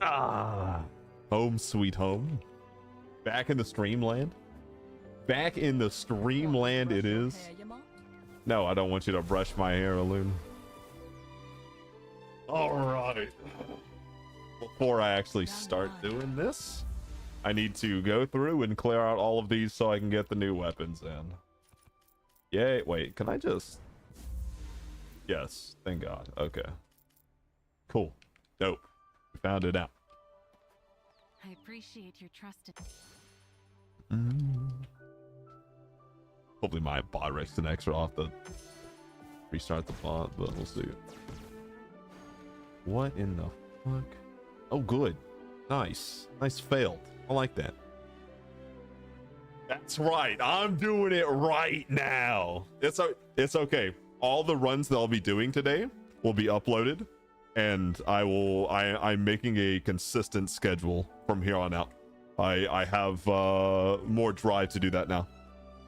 Ah, home sweet home. Back in the streamland. Back in the streamland it is. No, I don't want you to brush my hair, Alun. All right. Before I actually start doing this, I need to go through and clear out all of these so I can get the new weapons in. Yay, wait, can I just... Yes, thank God. Okay. Cool. Dope. We found it out. I appreciate your trust. Hopefully my bot wrecks an extra off the restart the bot, but we'll see. What in the fuck? Oh, good. Nice. Nice failed. I like that. That's right. I'm doing it right now. It's okay. All the runs that I'll be doing today will be uploaded, and I'm making a consistent schedule from here on out. I have more drive to do that now.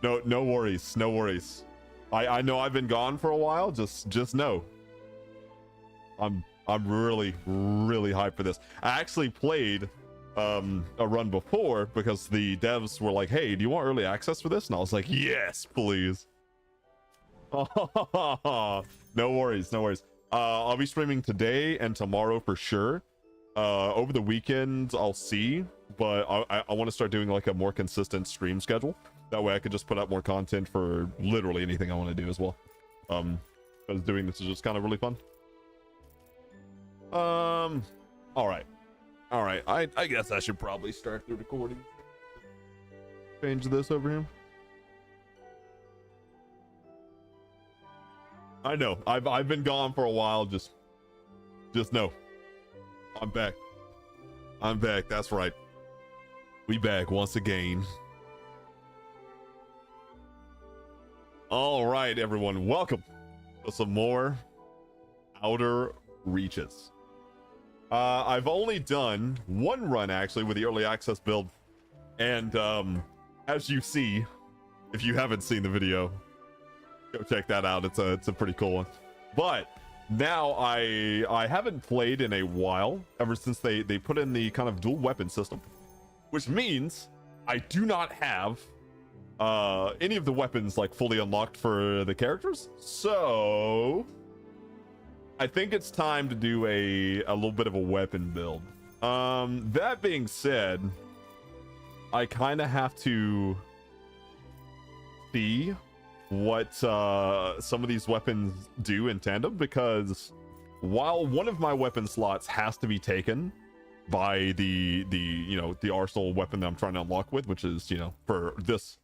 No worries. No worries. I know I've been gone for a while. Just know. I'm really hyped for this. I actually played a run before because the devs were like, hey, do you want early access for this? And I was like, yes, please. No worries. I'll be streaming today and tomorrow for sure. Over the weekend I'll see, but I want to start doing like a more consistent stream schedule. That way I could just put out more content for literally anything I want to do as well. Because doing this is just kind of really fun. All right. I guess I should probably start the recording. Change this over here. I know I've been gone for a while. Just know I'm back. That's right. We back once again. All right, everyone, welcome to some more Outer Reaches. I've only done one run actually with the early access build, and as you see, if you haven't seen the video, go check that out. It's a pretty cool one. But now I haven't played in a while, ever since they put in the kind of dual weapon system, which means I do not have any of the weapons like fully unlocked for the characters. So I think it's time to do a little bit of a weapon build. That being said, I kind of have to see what some of these weapons do in tandem, because while one of my weapon slots has to be taken by the arsenal weapon that I'm trying to unlock with, which is, for this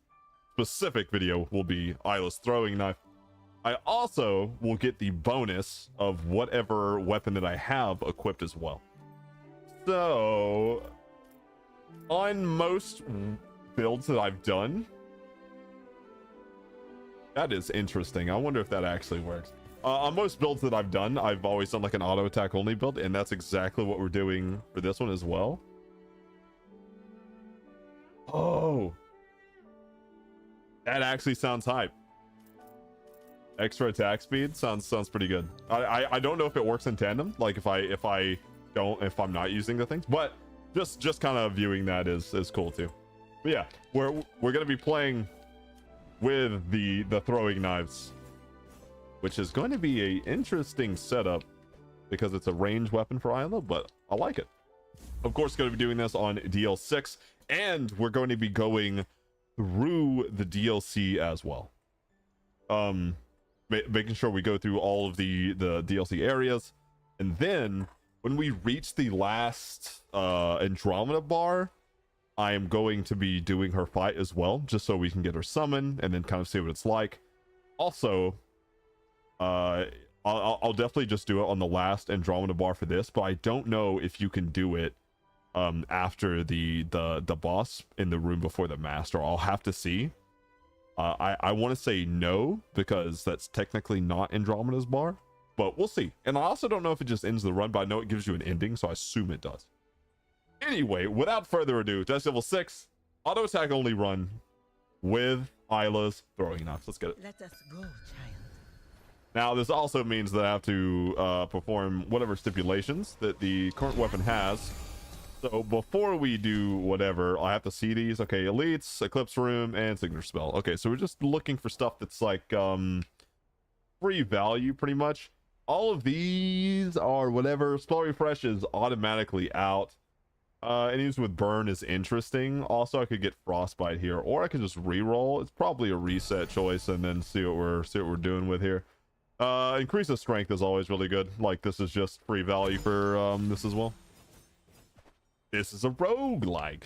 specific video will be Isla's throwing knife, I also will get the bonus of whatever weapon that I have equipped as well. So on most builds that I've done, that is interesting. I wonder if that actually works. On most builds that I've done, I've always done like an auto attack only build, and that's exactly what we're doing for this one as well. Oh, that actually sounds hype. Extra attack speed sounds pretty good. I don't know if it works in tandem, like if I'm not using the things, but just kind of viewing that is cool too. But yeah, we're gonna be playing with the throwing knives, which is going to be a interesting setup because it's a ranged weapon for Isla, but I like it. Of course, going to be doing this on DL6, and we're going to be going through the DLC as well. Making sure we go through all of the DLC areas, and then when we reach the last Andromeda bar, I am going to be doing her fight as well, just so we can get her summoned and then kind of see what it's like. Also, I'll definitely just do it on the last Andromeda bar for this, but I don't know if you can do it after the boss in the room before the master. I'll have to see. I want to say no, because that's technically not Andromeda's bar, but we'll see. And I also don't know if it just ends the run, but I know it gives you an ending, so I assume it does. Anyway, without further ado, Death Level 6, auto attack only run with Isla's throwing knives. Let's get it. Let us go, child. Now, this also means that I have to perform whatever stipulations that the current weapon has So before we do whatever, I have to see these. Okay, elites, eclipse room, and signature spell. Okay, so we're just looking for stuff that's like free value pretty much. All of these are whatever. Spell refresh is automatically out. Enemies with burn is interesting. Also, I could get frostbite here, or I could just re-roll. It's probably a reset choice, and then see what we're doing with here. Increase of strength is always really good. Like, this is just free value for this as well. This is a roguelike.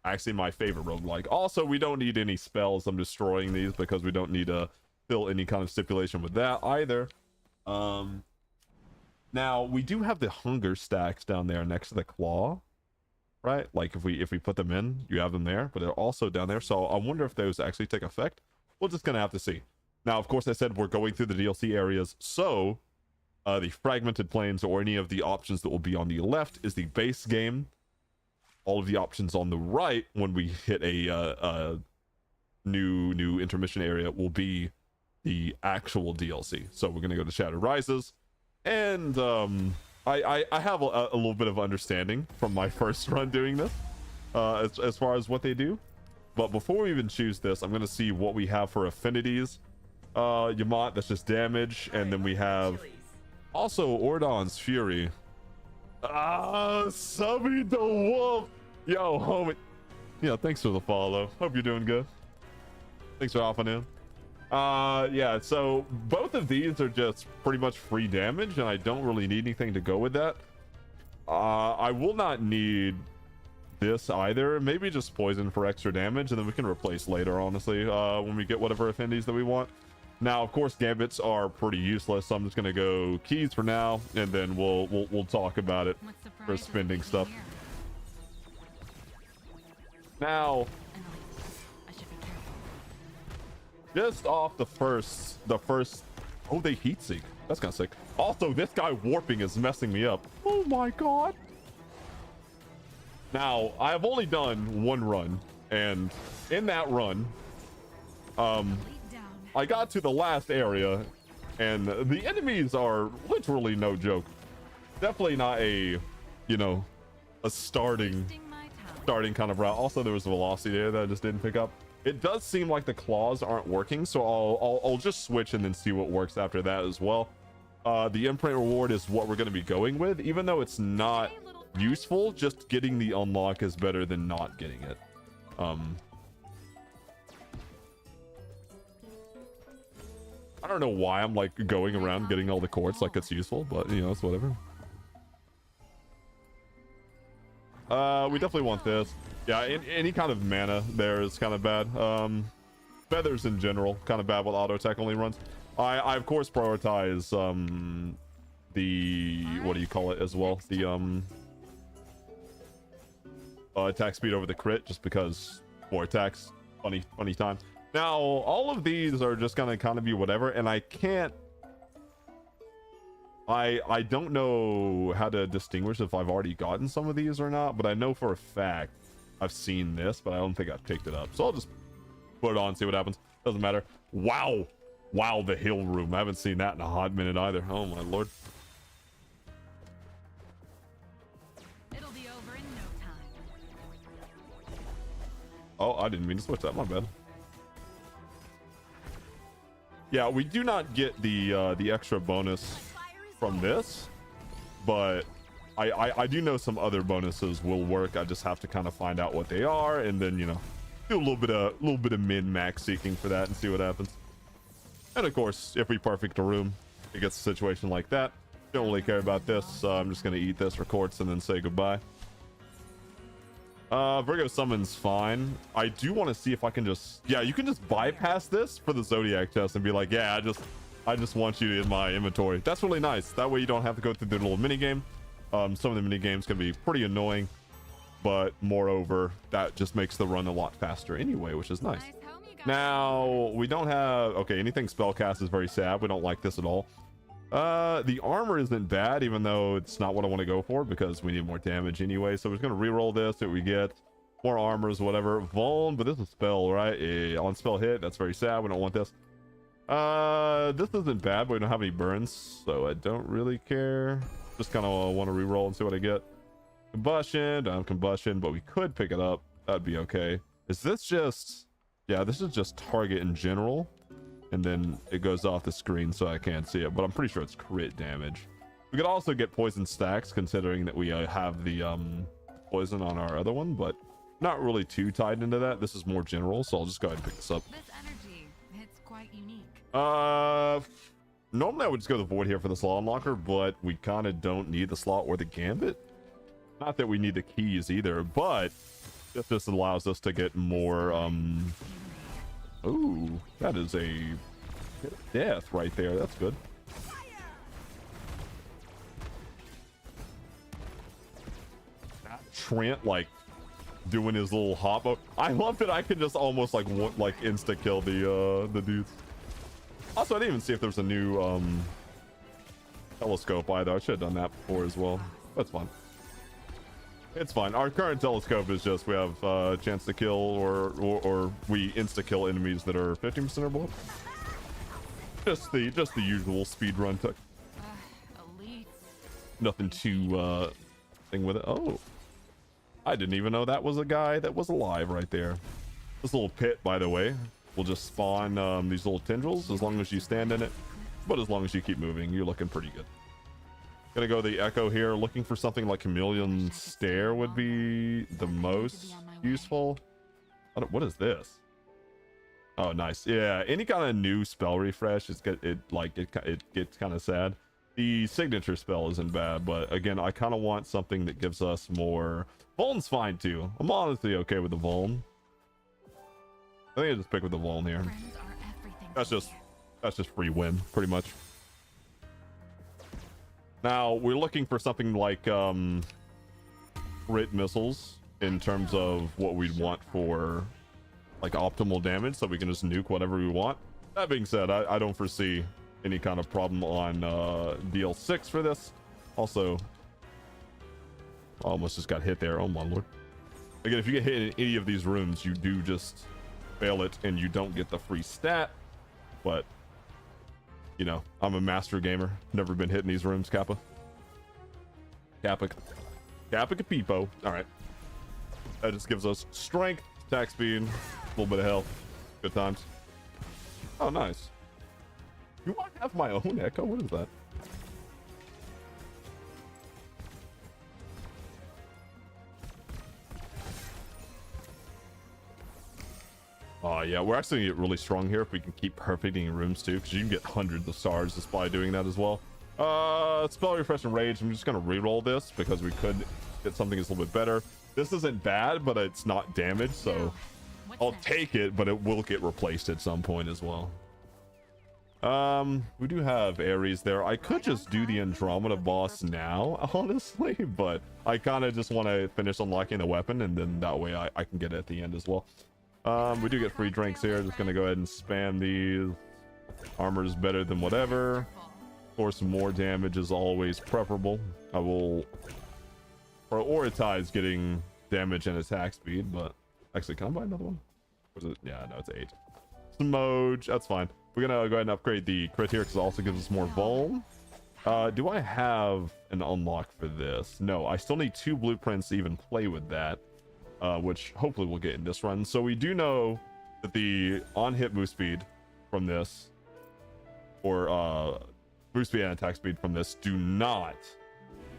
Actually, my favorite roguelike. Also, we don't need any spells. I'm destroying these because we don't need to fill any kind of stipulation with that either. Now we do have the hunger stacks down there next to the claw, right? Like if we put them in, you have them there, but they're also down there. So I wonder if those actually take effect. We're just gonna have to see. Now, of course, I said we're going through the DLC areas, so the fragmented plains or any of the options that will be on the left is the base game. All of the options on the right, when we hit a new intermission area, will be the actual DLC. So we're gonna go to Shadow Rises, and I have a little bit of understanding from my first run doing this, as far as what they do. But before we even choose this, I'm gonna see what we have for affinities. Yamant, that's just damage, and then we have also Ordon's Fury. Subby the Wolf. Yo, homie. Yeah, thanks for the follow. Hope you're doing good. Thanks for hopping in. Yeah, so both of these are just pretty much free damage, and I don't really need anything to go with that. I will not need this either. Maybe just poison for extra damage, and then we can replace later, honestly, when we get whatever affinities that we want. Now, of course, gambits are pretty useless, so I'm just gonna go keys for now, and then we'll talk about it for spending stuff. Now, just off the first, oh, they heat seek. That's kind of sick. Also, this guy warping is messing me up. Oh my god. Now, I have only done one run, and in that run, I got to the last area, and the enemies are literally no joke. Definitely not a, you know, a starting kind of route. Also, there was a velocity there that I just didn't pick up. It does seem like the claws aren't working, so I'll just switch and then see what works after that as well. The imprint reward is what we're going to be going with, even though it's not useful. Just getting the unlock is better than not getting it. I don't know why I'm like going around getting all the quartz like it's useful, but you know, it's whatever. We definitely want this. Yeah, any kind of mana there is kind of bad. Feathers in general, kind of bad with auto attack only runs. I of course prioritize the, what do you call it as well? The attack speed over the crit, just because more attacks, funny time. Now, all of these are just gonna kind of be whatever, and I can't, I don't know how to distinguish if I've already gotten some of these or not, but I know for a fact I've seen this, but I don't think I've picked it up. So I'll just put it on, see what happens. Doesn't matter. Wow, the hill room. I haven't seen that in a hot minute either. Oh my lord. It'll be over in no time. Oh, I didn't mean to switch that. My bad. Yeah, we do not get the extra bonus from this, but I do know some other bonuses will work. I just have to kind of find out what they are, and then, you know, do a little bit of min-max seeking for that and see what happens. And of course, if we perfect a room, it gets a situation like that. Don't really care about this, so I'm just gonna eat this for quartz and then say goodbye. Virgo summon's fine. I do want to see if I can just, yeah, you can just bypass this for the Zodiac chest and be like, yeah, I just want you in my inventory. That's really nice. That way you don't have to go through the little mini game. Some of the mini games can be pretty annoying, but moreover, that just makes the run a lot faster anyway, which is nice. Now, we don't have, okay, anything spellcast is very sad. We don't like this at all. The armor isn't bad, even though it's not what I want to go for, because we need more damage anyway. So we're just going to re-roll this, see what we get. More armors, whatever. Vuln, but this is a spell, right? On spell hit, that's very sad. We don't want this. This isn't bad, but we don't have any burns, so I don't really care. Just kind of want to re-roll and see what I get. Combustion, don't have combustion, but we could pick it up. That'd be okay. Is this just... Yeah, this is just target in general. And then it goes off the screen so I can't see it. But I'm pretty sure it's crit damage. We could also get poison stacks considering that we have the poison on our other one. But not really too tied into that. This is more general, so I'll just go ahead and pick this up. This energy, it's quite unique. Normally I would just go the void here for the slot unlocker, but we kind of don't need the slot or the gambit. Not that we need the keys either, but this just allows us to get more ooh, that is a death right there. That's good. Trent like doing his little hop up. I love that I can just almost like insta kill the dudes. Also, I didn't even see if there's a new telescope either. I should have done that before as well. That's fine. It's fine. Our current telescope is just we have a chance to kill or we insta kill enemies that are 15% or below. Just the usual speed run tech. Elite. Nothing too thing with it. Oh, I didn't even know that was a guy that was alive right there. This little pit, by the way, will just spawn these little tendrils as long as you stand in it. But as long as you keep moving, you're looking pretty good. Gonna go the echo here. Looking for something like Chameleon Stare would be the most useful. What is this? Oh, nice. Yeah, any kind of new spell refresh, it gets kind of sad. The signature spell isn't bad, but again, I kind of want something that gives us more. Vuln's fine too. I'm honestly okay with the Vuln. I think I just pick with the Vuln here. That's just free win, pretty much. Now we're looking for something like crit missiles in terms of what we'd want for like optimal damage, so we can just nuke whatever we want. That being said, I don't foresee any kind of problem on DL6 for this. Also, I almost just got hit there. Oh my lord. Again, if you get hit in any of these rooms, you do just fail it and you don't get the free stat. But you know, I'm a master gamer. Never been hit in these rooms, Kappa. Kappa Capipo. All right. That just gives us strength, attack speed, a little bit of health. Good times. Oh, nice. Do I have my own echo? What is that? Oh yeah, we're actually gonna get really strong here if we can keep perfecting rooms too, because you can get hundreds of stars just by doing that as well. Spell refresh and rage. I'm just gonna reroll this because we could get something that's a little bit better. This isn't bad, but it's not damaged, so I'll take it, but it will get replaced at some point as well. We do have Ares there. I could just do the Andromeda boss now, honestly, but I kind of just want to finish unlocking the weapon, and then that way I can get it at the end as well. We do get free drinks here. Just gonna go ahead and spam these. Armor is better than whatever. Of course, more damage is always preferable. I will prioritize getting damage and attack speed, but actually, can I buy another one? Or is it? Yeah, no, it's 8. Smoj, that's fine. We're gonna go ahead and upgrade the crit here because it also gives us more vuln. Do I have an unlock for this? No, I still need 2 blueprints to even play with that. Which hopefully we'll get in this run. So we do know that the on-hit move speed from this, or move speed and attack speed from this, do not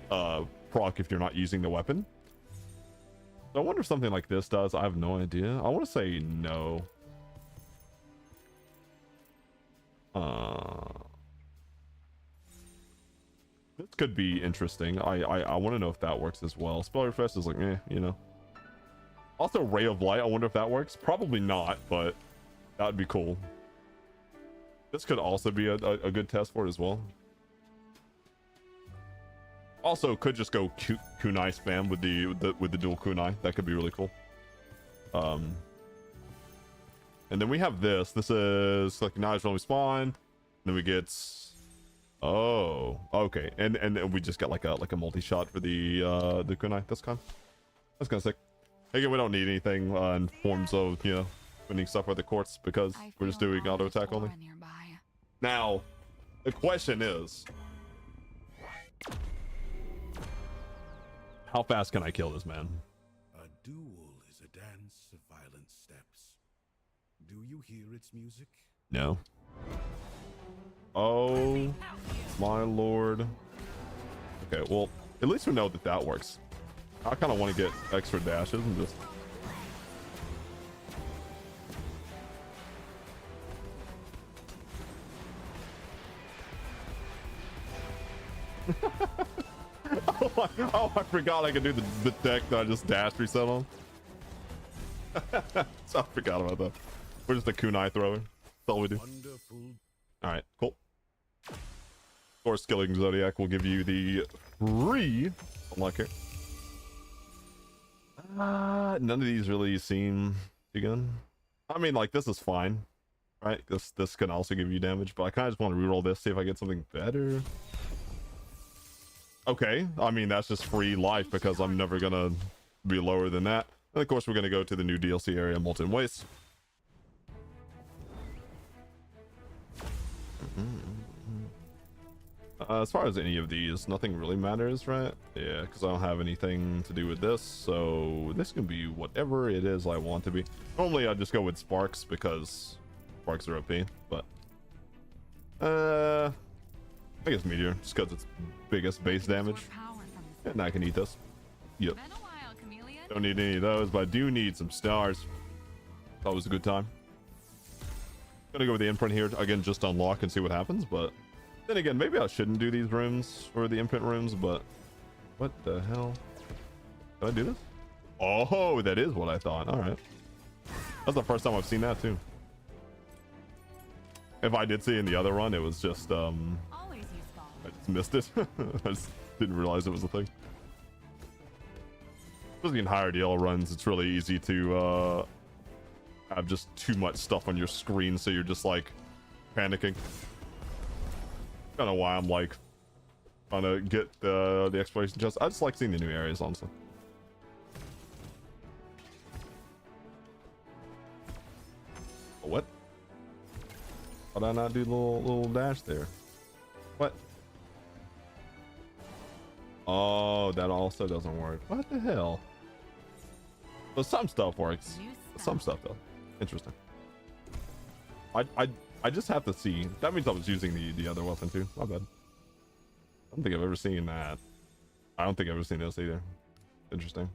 proc if you're not using the weapon. So I wonder if something like this does. I have no idea. I want to say no. This could be interesting. I want to know if that works as well. Spell refresh is like, you know. Also, Ray of Light, I wonder if that works. Probably not, but that would be cool. This could also be a good test for it as well. Also, could just go kunai spam with the dual kunai. That could be really cool. And then we have this. This is like knives when we spawn. Then we get. Oh, okay. And we just got like a multi-shot for the kunai. That's kind of sick. Again, we don't need anything in forms of, you know, winning stuff with the courts because we're just doing auto attack only. Now, the question is, How fast can I kill this man? A duel is a dance of violent steps. Do you hear its music? No. Oh my lord. Okay, well, at least we know that that works. I kind of want to get extra dashes and just... oh, I forgot I could do the deck that I just dash reset on. So I forgot about that. We're just a kunai thrower. That's all we do. Wonderful. All right, cool. Of course, Killing Zodiac will give you the free unlock here. None of these really seem too good. I mean, like, this is fine, right? This can also give you damage, but I kind of just want to reroll this, see if I get something better. Okay, I mean, that's just free life because I'm never gonna be lower than that. And of course, we're gonna go to the new DLC area, Molten Waste. As far as any of these, nothing really matters, right? Yeah, because I don't have anything to do with this, so this can be whatever it is I want to be. Normally, I just go with Sparks because Sparks are OP, but I guess Meteor, just because it's biggest base damage. And I can eat this. Yep. Don't need any of those, but I do need some stars. That was a good time. Gonna go with the imprint here again, just unlock and see what happens, but then again, maybe I shouldn't do these rooms or the imprint rooms, but what the hell? Can I do this? Oh, that is what I thought. All right. That's the first time I've seen that too. If I did see in the other run, it was just, I just missed it. I just didn't realize it was a thing. Especially in higher DL runs, it's really easy to have just too much stuff on your screen, so you're just like panicking. I don't know why I'm like trying to get the exploration chest. I just like seeing the new areas, honestly. What? Why did I not do the little dash there? What? Oh, that also doesn't work. What the hell? So some stuff works. Some stuff though. Interesting. I just have to see. That means I was using the other weapon too. My bad. I don't think I've ever seen that. I don't think I've ever seen this either. Interesting.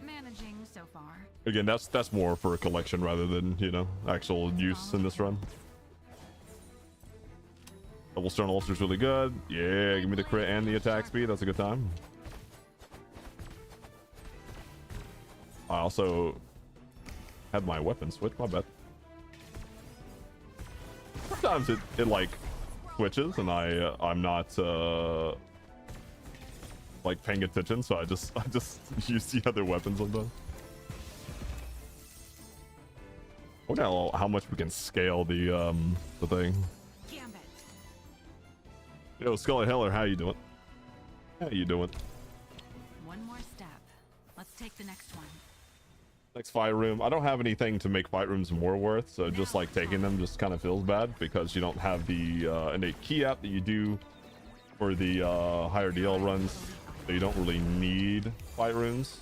Managing so far. Again, that's more for a collection rather than, you know, actual use in this run. Double Stern Ulcer is really good. Yeah, give me the crit and the attack speed. That's a good time. I also had my weapon switch. My bad. Sometimes it like switches and I'm not like paying attention, so I just use the other weapons sometimes. I wonder how much we can scale the thing. Yo, Scully Heller, how you doing? How you doing? One more step. Let's take the next one. Next fight room. I don't have anything to make fight rooms more worth, so just like taking them just kind of feels bad because you don't have the innate key app that you do for the higher DL runs, so you don't really need fight rooms.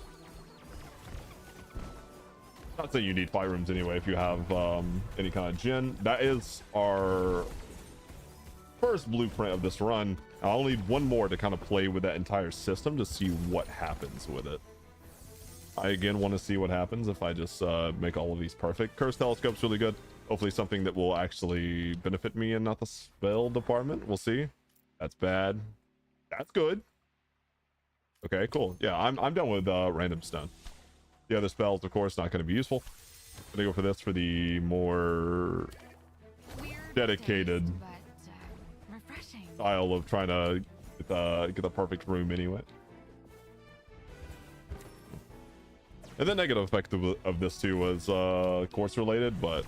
Not saying you need fight rooms anyway if you have any kind of gen. That is our first blueprint of this run. I'll need one more to kind of play with that entire system to see what happens with it. I again want to see what happens if I just make all of these perfect. Curse Telescope's really good. Hopefully something that will actually benefit me and not the spell department. We'll see. That's bad. That's good. Okay, cool. Yeah, I'm done with random stone. The other spells, of course, not going to be useful. I'm gonna go for this for the more dedicated style of trying to get the perfect room anyway. And the negative effect of this too was quartz related, but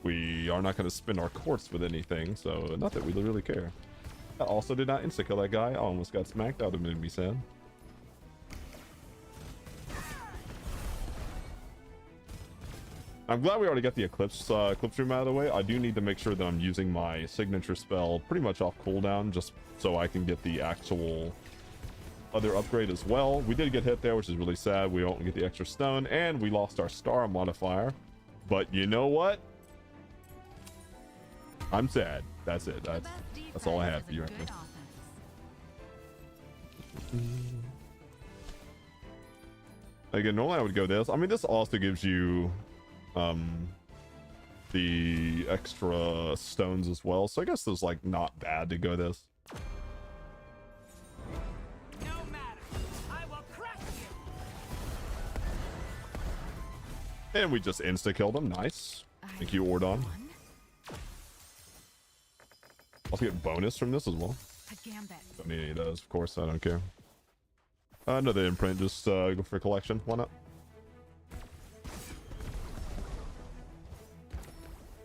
we are not going to spend our quartz with anything, so not that we really care. I also did not insta-kill that guy. I almost got smacked. That would have made me sad. I'm glad we already got the Eclipse room out of the way. I do need to make sure that I'm using my signature spell pretty much off cooldown, just so I can get the actual other upgrade as well. We did get hit there, which is really sad. We don't get the extra stone, and we lost our star modifier. But you know what? I'm sad. That's it. That's all I have for you right now. Again, normally I would go this. I mean, this also gives you the extra stones as well. So I guess it's like not bad to go this. No matter. I will crush you. And we just insta-killed him. Nice. Thank you, Ordon. Also get bonus from this as well. Don't need any of those, of course. I don't care. Another imprint. Just go for collection. Why not?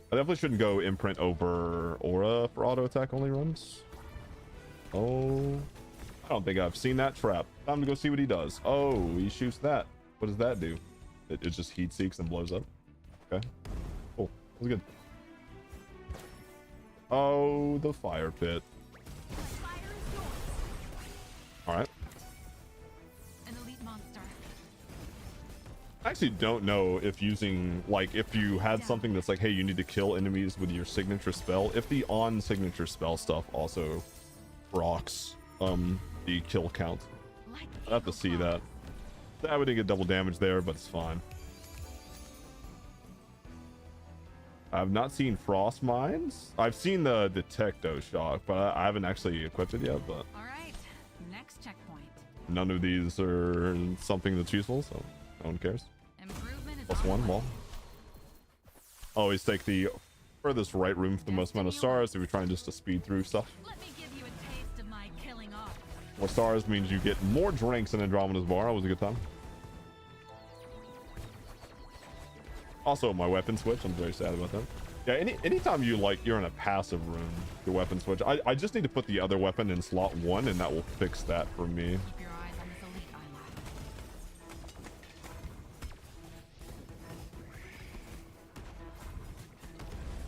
I definitely shouldn't go imprint over aura for auto attack only runs. Oh, I don't think I've seen that trap. Time to go see what he does. Oh, he shoots that. What does that do? It just heat seeks and blows up. Okay. Oh, that was good. Oh, the fire pit. All right. An elite monster. I actually don't know if using, like, if you had something that's like, hey, you need to kill enemies with your signature spell, if the on signature spell stuff also rocks the kill count. I'd have to see that. I would get double damage there, but it's fine. I've not seen frost mines. I've seen the detecto shock, but I haven't actually equipped it yet. But All right, next checkpoint. none of these are something that's useful, so no one cares. Improvement is Plus on one, the way. well. Always take the furthest right room for the most amount of stars if you're trying just to speed through stuff. Let me give you a taste of my killing art. More stars means you get more drinks in Andromeda's bar. That was a good time. Also, my weapon switch. I'm very sad about that. Yeah, anytime you're in a passive room, your weapon switch. I just need to put the other weapon in slot 1, and that will fix that for me. Keep your eyes on this elite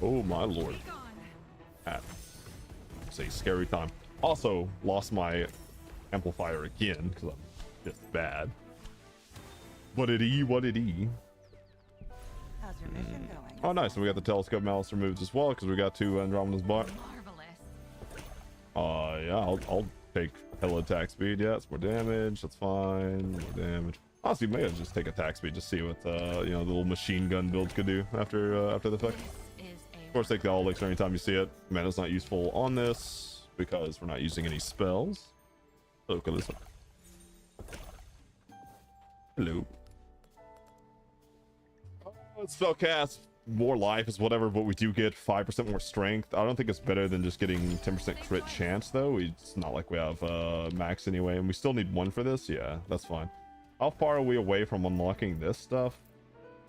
ally. Oh my lord. Be gone. It's a scary time. Also, lost my amplifier again because I'm just bad. What it e? How's your mission going? Oh, nice. And we got the telescope mouse removed as well because we got 2 Andromeda's bar. Marvelous. Yeah, I'll take hella attack speed. Yeah, it's more damage. That's fine. More damage. Honestly, maybe just take attack speed. Just see what the little machine gun build could do after the effect. This is a Of course, take the all elixir anytime you see it. Mana's not useful on this because we're not using any spells. Look at this one. Hello. Spell cast, more life is whatever, but we do get 5% more strength. I don't think it's better than just getting 10% crit chance though. It's not like we have max anyway, and we still need 1 for this. Yeah, that's fine. How far are we away from unlocking this stuff?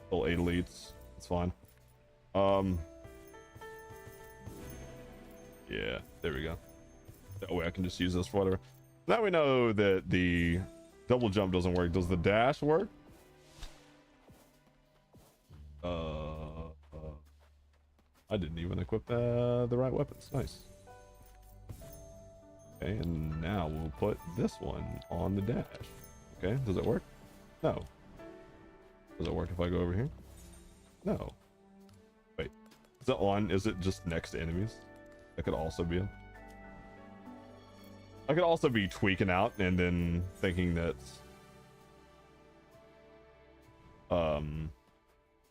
Still 8 elites. It's fine. Yeah, there we go. That way I can just use this for whatever. Now we know that the double jump doesn't work. Does the dash work? I didn't even equip the right weapons. Nice. Okay, and now we'll put this one on the dash. Okay, does it work? No. Does it work if I go over here? No. Wait, is it on? Is it just next to enemies? That could also be it. I could also be tweaking out and then thinking that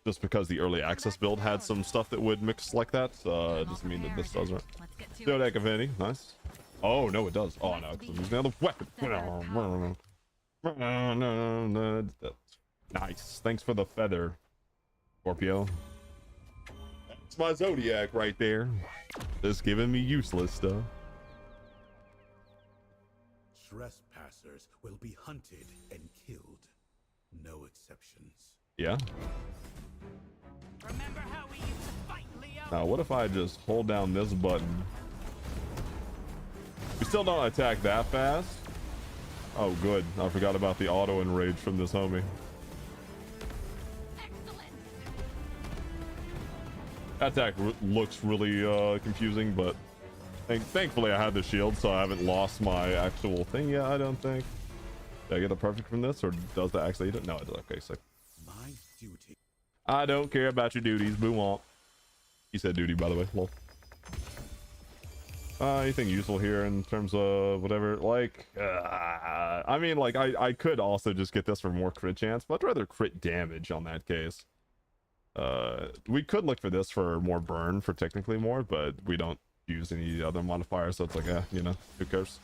just because the early access build had some stuff that would mix like that, doesn't mean that this doesn't. Let's get to Zodiac it. Affinity, nice. Oh no, it does. Oh no, because I'm using another weapon. Nice. Thanks for the feather, Scorpio. That's my Zodiac right there. Just giving me useless stuff. Trespassers will be hunted and killed. No exceptions. Yeah. Remember how we used to fight, Leo? Now, what if I just hold down this button? We still don't attack that fast. Oh, good. I forgot about the auto enrage from this homie. Excellent. That attack looks really confusing, but thankfully I had the shield, so I haven't lost my actual thing yet, I don't think. Did I get the perfect from this, or does that actually eat it? No, it does. Okay, so My duty. I don't care about your duties, boo womp. He said duty, by the way. Lol. Anything useful here in terms of whatever? Like, I mean, like, I could also just get this for more crit chance, but I'd rather crit damage on that case. We could look for this for more burn for technically more, but we don't use any other modifiers, so it's like, you know, who cares?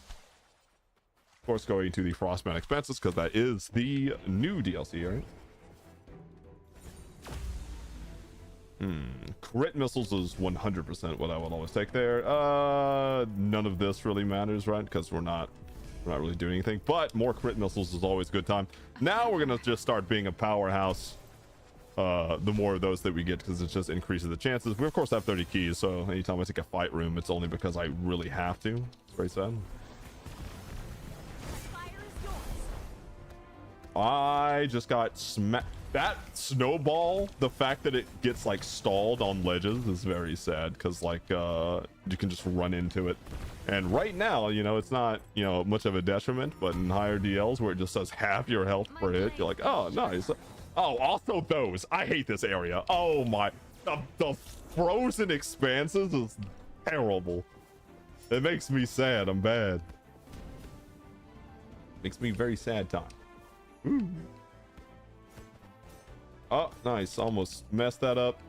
Of course, going to the Frostman expenses, because that is the new DLC, right? Crit missiles is 100% what I would always take there. None of this really matters, right? Because we're not really doing anything. But more crit missiles is always a good time. Now we're gonna just start being a powerhouse. The more of those that we get, because it just increases the chances. We of course have 30 keys, so anytime I take a fight room, it's only because I really have to. It's very sad. Fire is yours. I just got smacked. That snowball, the fact that it gets like stalled on ledges is very sad, because like you can just run into it. And right now, you know, it's not, you know, much of a detriment, but in higher DLs where it just says half your health per hit, you're like, oh, nice. Oh, also those. I hate this area. Oh my, the frozen expanses is terrible. It makes me sad. I'm bad. Makes me very sad time. Ooh. Oh, nice. Almost messed that up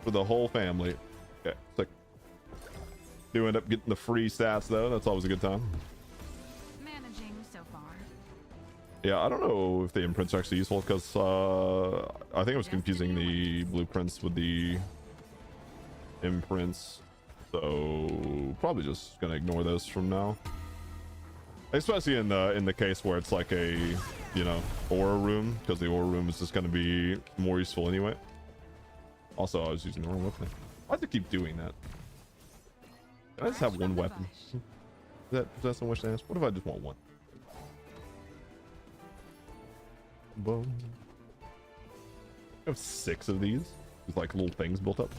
for the whole family. Okay, it's like, do end up getting the free stats though. That's always a good time. Managing so far. Yeah, I don't know if the imprints are actually useful, because I think I was confusing the blueprints with the imprints, so probably just gonna ignore those from now. Especially in the case where it's like a, you know, aura room, because the aura room is just gonna be more useful anyway. Also, I was using the wrong weapon. Why does it keep doing that? Can I just have one weapon? Is that some wish to ask? What if I just want one? Boom. I have 6 of these. There's like little things built up.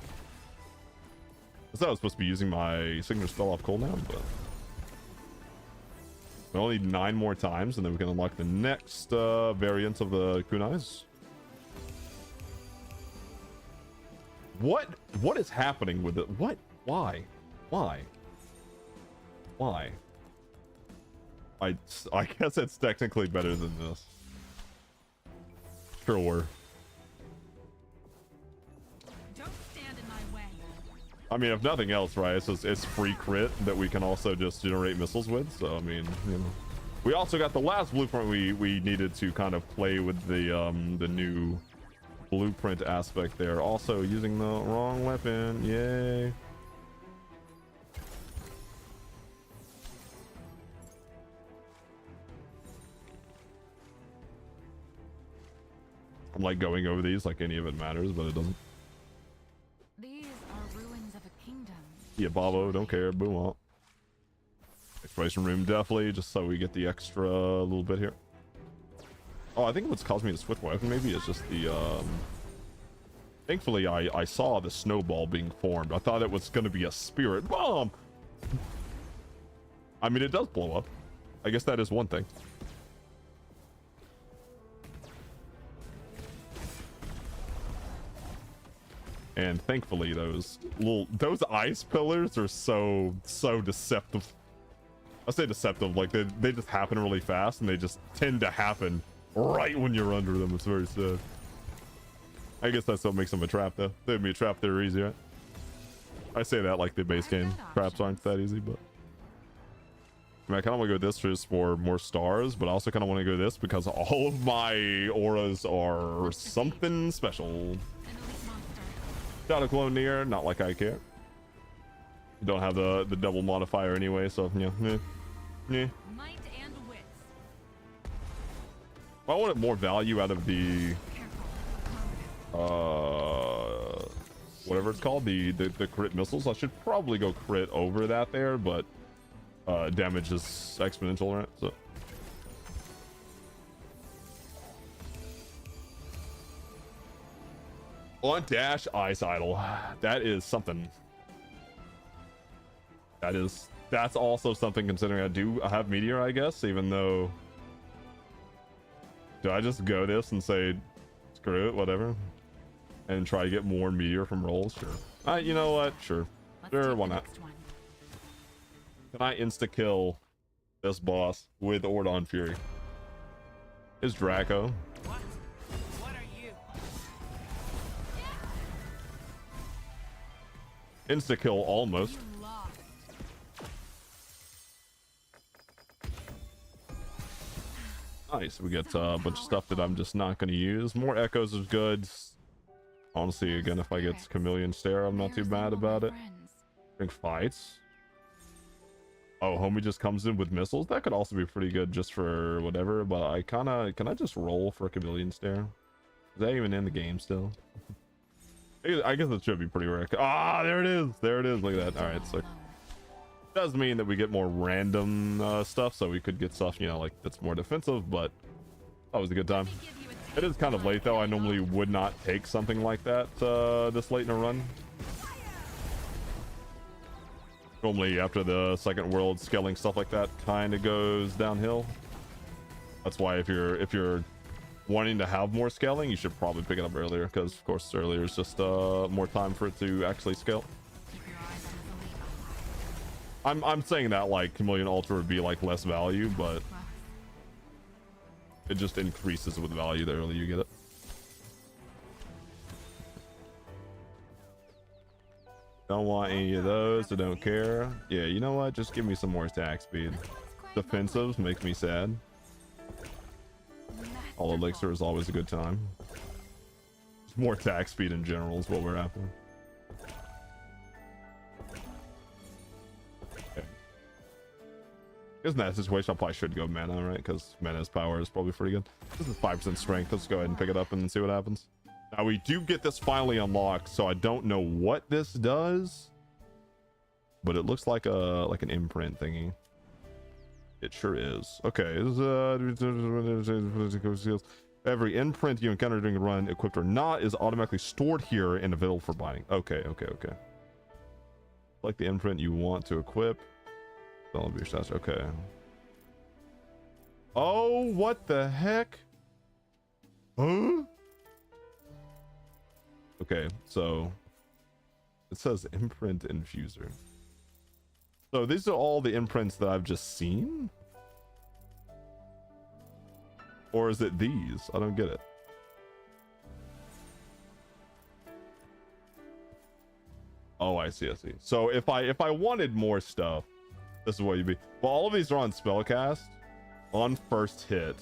I thought I was supposed to be using my signature spell off cooldown, but we only need 9 more times, and then we can unlock the next variant of the kunais. What is happening with it? What? Why? I guess it's technically better than this. Sure. Don't stand in my way. I mean, if nothing else, right? It's free crit that we can also just generate missiles with. So I mean, you know, we also got the last blueprint we needed to kind of play with the new blueprint aspect there. Also using the wrong weapon. Yay. I'm like going over these like any of it matters, but it doesn't. These are ruins of a kingdom. Yeah, Bobo, don't care. Boom up. Exploration room, definitely, just so we get the extra little bit here. Oh, I think what's caused me to switch weapon maybe is just the thankfully I saw the snowball being formed. I thought it was gonna be a spirit bomb. I mean, it does blow up. I guess that is one thing. And thankfully those ice pillars are so deceptive. I say deceptive, like they just happen really fast, and they just tend to happen right when you're under them. It's very sad. I guess that's what makes them a trap though. They'd be a trap, they're easy, right? I say that like the base game traps aren't that easy, but I mean, I kind of want to go this just for more stars, but I also kind of want to go this because all of my auras are something special. Shadow clone near, not like I care. Don't have the double modifier anyway, so yeah. Might and wits. I wanted more value out of the whatever it's called, the crit missiles. I should probably go crit over that there, but damage is exponential, right? So on dash ice idol, that is something. That's also something, considering I do have meteor, I guess, even though Do I just go this and say, screw it, whatever, and try to get more meteor from rolls? Sure. You know what? Sure. Let's Sure, take why the not? next one. Can I insta-kill this boss with Ordon Fury? Is Draco. What? What are you? Insta-kill almost. You lost. Nice. We get a bunch of stuff that I'm just not going to use. More echoes is good. Honestly, again, if I get Chameleon Stare, I'm not too Where's mad all my about it. friends? Big fights. Oh, homie just comes in with missiles. That could also be pretty good just for whatever, but I kind of... Can I just roll for a Chameleon Stare? Is that even in the game still? I guess it should be pretty rare. Ah, there it is. There it is. Look at that. All right, so... does mean that we get more random stuff, so we could get stuff, you know, like that's more defensive, but that was a good time. It is kind of late though. I normally would not take something like that this late in a run. Normally after the second world, scaling stuff like that kind of goes downhill. That's why if you're wanting to have more scaling, you should probably pick it up earlier, because of course earlier is just more time for it to actually scale. Keep your eyes on the elite. I'm saying that like Chameleon Ultra would be like less value, but it just increases with value the earlier you get it. Don't want any of those, I don't care. Yeah, you know what? Just give me some more attack speed. Defensives make me sad. All elixir is always a good time. Just more attack speed in general is what we're after. Okay. In that situation, I probably should go mana, right? Because mana's power is probably pretty good. This is 5% strength. Let's go ahead and pick it up and see what happens. Now we do get this finally unlocked, so I don't know what this does, but it looks like an imprint thingy. It sure is. Okay. Every imprint you encounter during a run, equipped or not, is automatically stored here and available for binding. Okay. Like the imprint you want to equip. That'll be your stats. Okay. Oh, what the heck? Huh? Okay, so it says imprint infuser. So these are all the imprints that I've just seen? Or is it these? I don't get it. Oh, I see. So if I wanted more stuff, this is what you'd be. Well, all of these are on spellcast on first hit.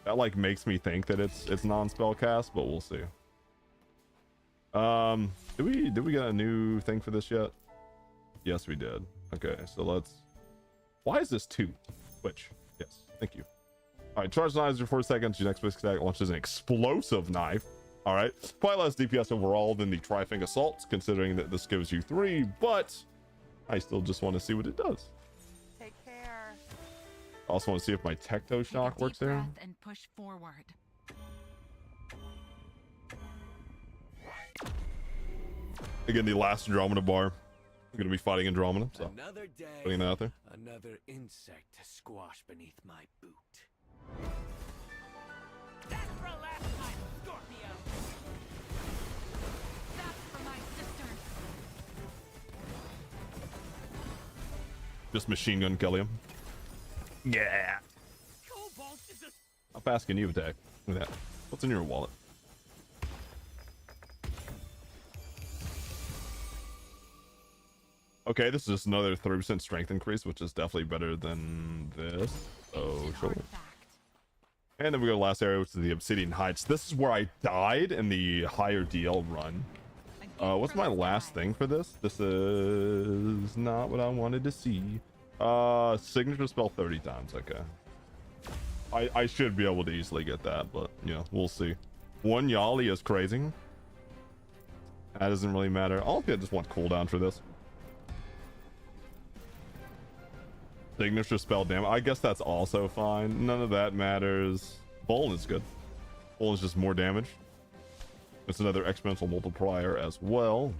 That like makes me think that it's non-spellcast, but we'll see. Did we get a new thing for this yet? Yes, we did. Okay, so let's... Why is this 2? Switch. Yes, thank you. All right, charge knives for 4 seconds. Your next basic attack launches an explosive knife. All right, quite less DPS overall than the Tri-Fang Assault, considering that this gives you 3, but I still just want to see what it does. Take care. I also want to see if my Tecto Shock works there. And push forward. Again, the last Andromeda bar. I'm going to be fighting Andromeda, so Another day, putting that out there. another insect to squash beneath my boot. That's for last time, Scorpio. That's for my sisters. Just machine gun kill him. Yeah. Cobalt is a How fast can you attack? Look at that. What's in your wallet? Okay, this is just another 30% strength increase, which is definitely better than this. So sure. Artifact. And then we go to the last area, which is the Obsidian Heights. This is where I died in the higher DL run. What's my last thing for this? This is not what I wanted to see. Signature spell 30 times. Okay. I should be able to easily get that, but you know, we'll see. One Yali is crazy. That doesn't really matter. I'll just want cooldown for this. Signature spell damage. I guess that's also fine. None of that matters. Bull is good. Bull is just more damage. It's another exponential multiplier as well.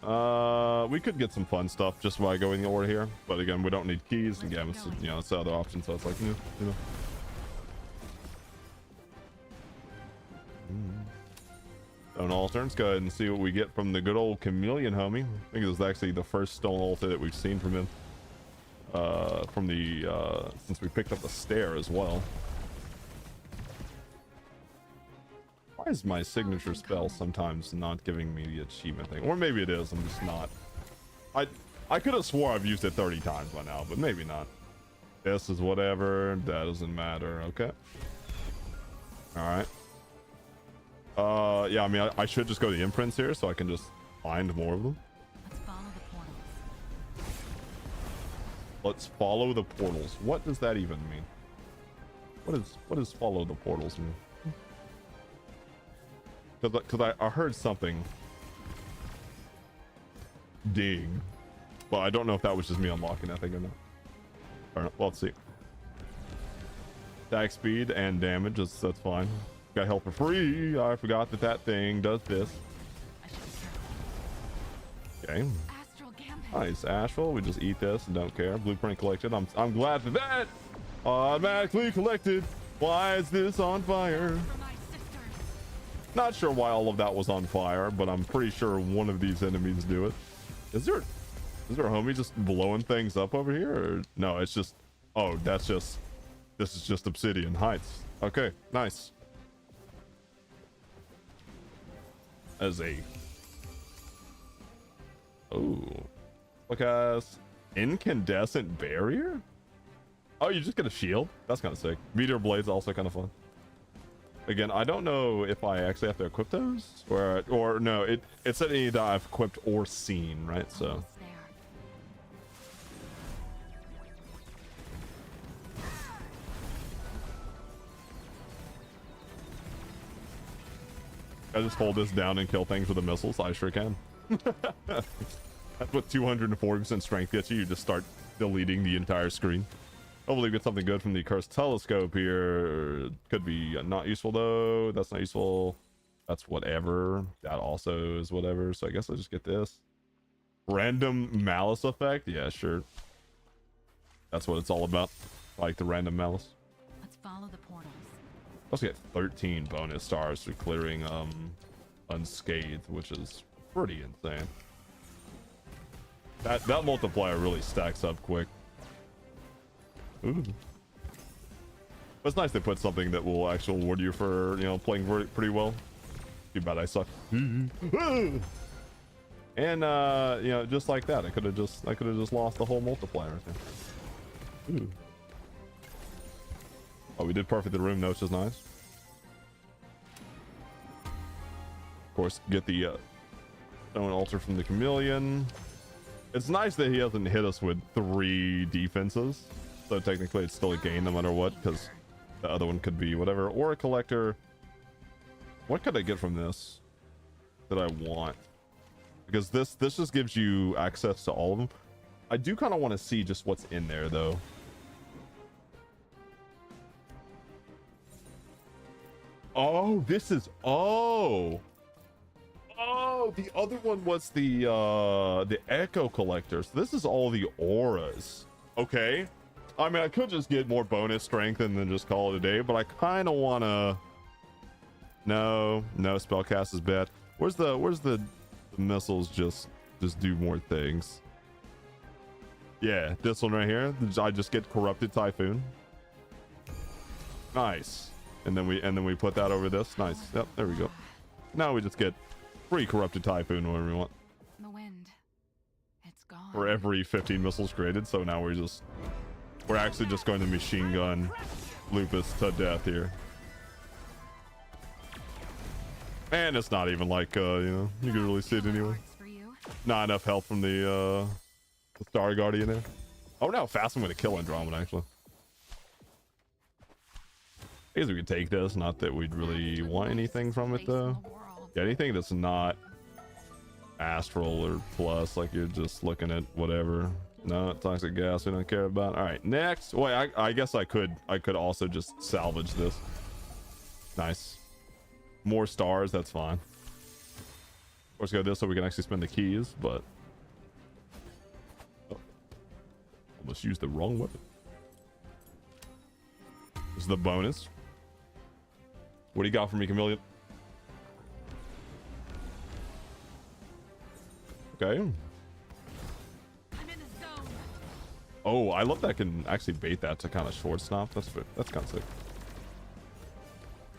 We could get some fun stuff just by going the order here, but again, we don't need keys. And again, it's, you know, it's the other option, so it's like, you know. Stone altar. Let's go ahead and see what we get from the good old chameleon homie. I think it was actually the first stone altar that we've seen from him. From the since we picked up the stair as well. Why is my signature spell sometimes not giving me the achievement thing? Or maybe it is, I'm just not. I could have swore I've used it 30 times by now, but maybe not. This is whatever, that doesn't matter. Okay. Alright. Yeah, I mean, I should just go to the imprints here so I can just find more of them. Let's follow the portals. Let's follow the portals. What does that even mean? What does follow the portals mean? Because I heard something ding, but I don't know if that was just me unlocking that thing or not. All right, well, let's see. Attack speed and damage, that's fine. Got health for free. I forgot that thing does this. I should be careful. Okay. Astral gambit. Nice, Astral. We just eat this and don't care. Blueprint collected. I'm glad for that. Automatically collected. Why is this on fire? For my sisters. Not sure why all of that was on fire, but I'm pretty sure one of these enemies do it. Is there a homie just blowing things up over here? Or no, it's just, oh, this is just Obsidian Heights. Okay, nice. As a, oh, look as incandescent barrier. Oh, you just get a shield. That's kind of sick. Meteor blades also kind of fun. Again, I don't know if I actually have to equip those or no. It said any that I've equipped or seen, right? So. Almost there. I just hold this down and kill things with the missiles. I sure can. That's what 240% strength gets you. You just start deleting the entire screen. Hopefully we get something good from the cursed telescope here. Could be not useful though. That's not useful. That's whatever. That also is whatever. So I guess I'll just get this. Random malice effect? Yeah, sure. That's what it's all about. Like the random malice. Let's follow the portals. Also get 13 bonus stars for clearing unscathed, which is pretty insane. That multiplier really stacks up quick. Ooh. But it's nice they put something that will actually reward you for, you know, playing pretty well. Too bad I suck. And you know, just like that, I could have just lost the whole multiplier right there. Ooh. Oh, we did perfect the room, though, which is nice. Of course, get the stone altar from the chameleon. It's nice that he hasn't hit us with 3 defenses. So technically it's still a gain no matter what, because the other one could be whatever. Or a collector. What could I get from this that I want? Because this just gives you access to all of them. I do kind of want to see just what's in there, though. Oh, this is, oh, the other one was the echo collector. So this is all the auras. Okay. I mean, I could just get more bonus strength and then just call it a day, but I kind of want to. No, spellcast is bad. Where's the missiles just do more things? Yeah, this one right here. I just get corrupted typhoon. Nice. And then we put that over this. Nice. Yep, there we go. Now we just get free corrupted typhoon whenever we want. The wind. It's gone. For every 15 missiles created. So now we're actually just going to machine gun Lupus to death here. And it's not even like you know, you can really see it anyway. Not enough help from the Star Guardian there. Oh no, fast I'm gonna kill Andromeda actually. I guess we could take this, not that we'd really want anything from it though. Yeah, anything that's not Astral or plus, like you're just looking at whatever. No, toxic gas we don't care about. All right, next. Wait, I guess I could also just salvage this. Nice. More stars, that's fine. Of course, go this so we can actually spend the keys, but oh, almost used the wrong weapon. This is the bonus. What do you got for me, Chameleon? Okay. I'm in the zone. Oh, I love that I can actually bait that to kind of short snap. That's kind of sick.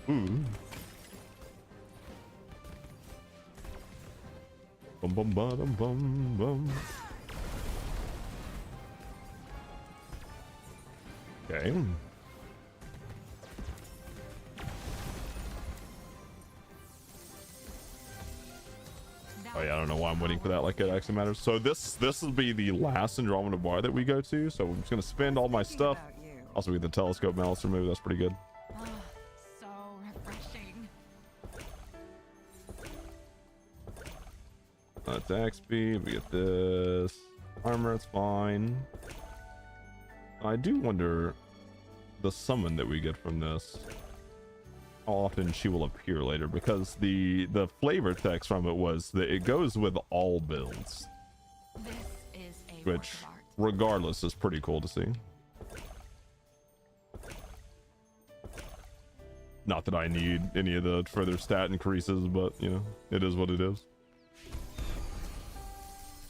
Ooh. Bum bum bum bum bum. Okay. Oh yeah, I don't know why I'm waiting for that like it actually matters. So this will be the last Andromeda bar that we go to. So I'm just gonna spend all my stuff. Also, we get the telescope mouse removed. That's pretty good. Oh, so refreshing. Attack speed. We get this armor. It's fine. I do wonder the summon that we get from this. How often she will appear later, because the flavor text from it was that it goes with all builds, This is a which work of art. regardless is pretty cool to see. Not that I need any of the further stat increases, but you know, it is what it is.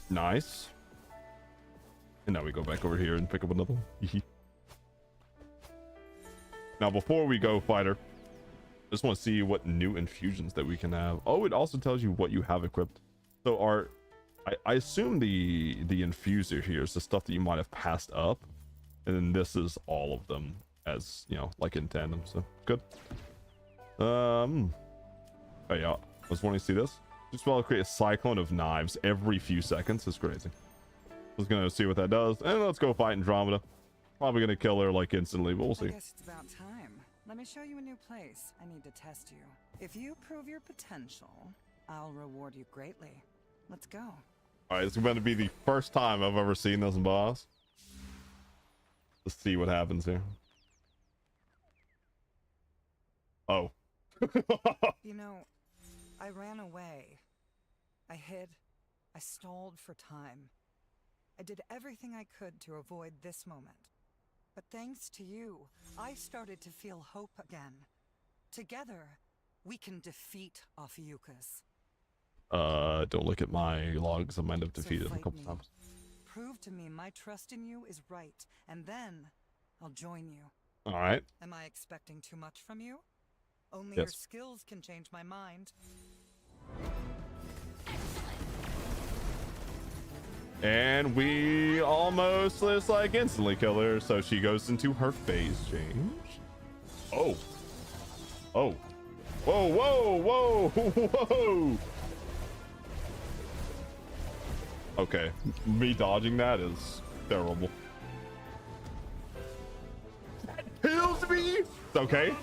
Nice. And now we go back over here and pick up another one. Now before we go, fighter, I just want to see what new infusions that we can have. Oh, it also tells you what you have equipped. So I assume the infuser here is the stuff that you might have passed up, and then this is all of them, as you know, like in tandem. So good. Oh yeah, I was wanting to see this. Just want to create a cyclone of knives every few seconds. It's crazy. I was gonna see what that does, and let's go fight Andromeda. Probably gonna kill her like instantly, but we'll see. I guess it's about time. Let me show you a new place. I need to test you. If you prove your potential, I'll reward you greatly. Let's go. All right, it's going to be the first time I've ever seen this boss. Let's see what happens here. Oh. You know, I ran away. I hid. I stalled for time. I did everything I could to avoid this moment. But thanks to you, I started to feel hope again. Together, we can defeat Ophiuchus. Don't look at my logs. I might have defeated him a fight couple me. times. Prove to me my trust in you is right, and then I'll join you. All right. Am I expecting too much from you? Only Yes. your skills can change my mind. And we almost just like instantly kill her, so she goes into her phase change. Oh. Oh. Whoa, whoa, whoa, whoa. Okay, me dodging that is terrible. That kills me. It's okay.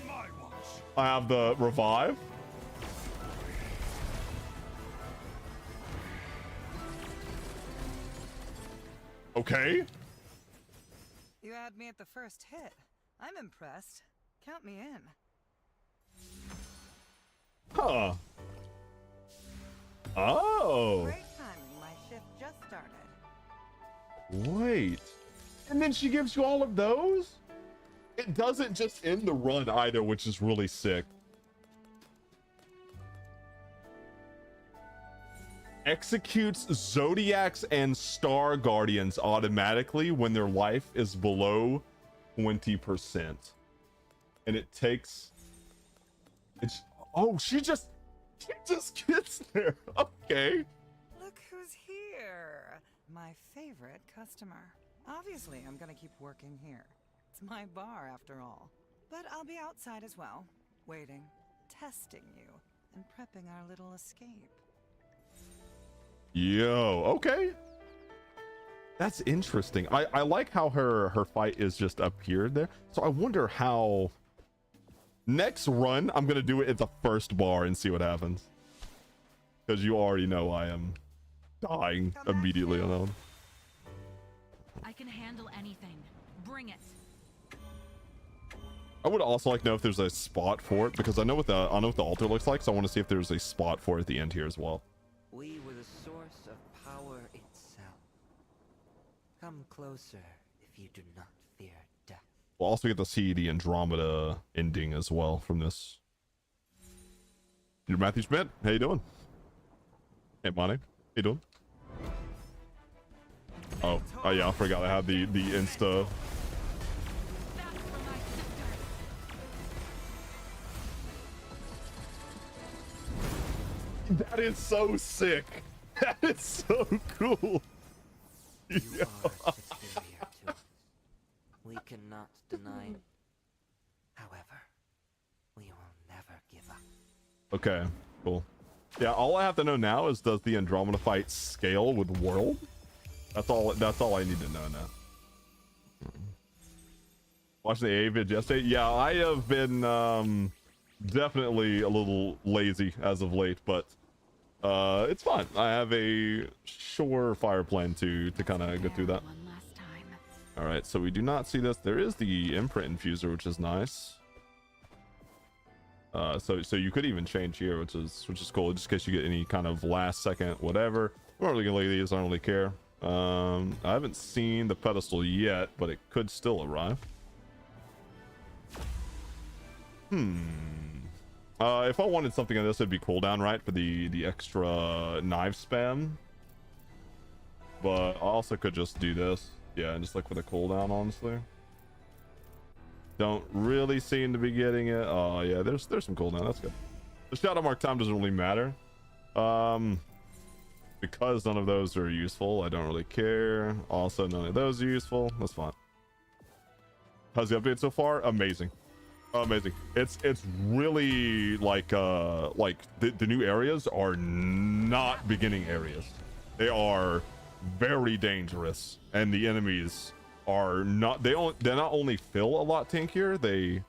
I have the revive. Okay. You had me at the first hit. I'm impressed. Count me in. Huh. Oh. Great timing. My shift just started. Wait. And then she gives you all of those? It doesn't just end the run either, which is really sick. Executes Zodiacs and Star Guardians automatically when their life is below 20%. And it takes... It's... Oh, she just gets there. Okay. Look who's here. My favorite customer. Obviously, I'm gonna keep working here. It's my bar after all. But I'll be outside as well, waiting, testing you, and prepping our little escape. Yo, okay. That's interesting. I like how her fight is just appeared there. So I wonder how... Next run, I'm gonna do it at the first bar and see what happens. Because you already know I am dying immediately on that one. I can handle anything. Bring it. I would also like to know if there's a spot for it, because I know what the altar looks like, so I want to see if there's a spot for it at the end here as well. We Come closer if you do not fear death. We'll also get to see the Andromeda ending as well from this. You're Matthew Schmidt. How you doing? Hey, Monty. How you doing? Oh yeah, I forgot I had the Insta. That's for my sisters. That is so sick. That is so cool. You are superior to us. We cannot deny it. However, we will never give up. Okay, cool. Yeah, all I have to know now is, does the Andromeda fight scale with World? That's all I need to know now. Watching the AA vid yesterday? Yeah, I have been definitely a little lazy as of late, but it's fine. I have a surefire plan to kind of go through that. One last time. All right, so we do not see this. There is the imprint infuser, which is nice. So you could even change here, which is cool, just in case you get any kind of last second whatever. I'm not really gonna look at these. I don't really care. I haven't seen the pedestal yet, but it could still arrive. If I wanted something on this, it'd be cooldown, right, for the extra knife spam. But I also could just do this, yeah, and just look for the cooldown. Honestly, don't really seem to be getting it. Oh yeah, there's some cooldown. That's good. The shadow mark time doesn't really matter. Because none of those are useful, I don't really care. Also, none of those are useful. That's fine. How's the update so far? Amazing. Amazing. It's really like the new areas are not beginning areas. They are very dangerous, and the enemies are not. They're not only feel a lot tankier. They.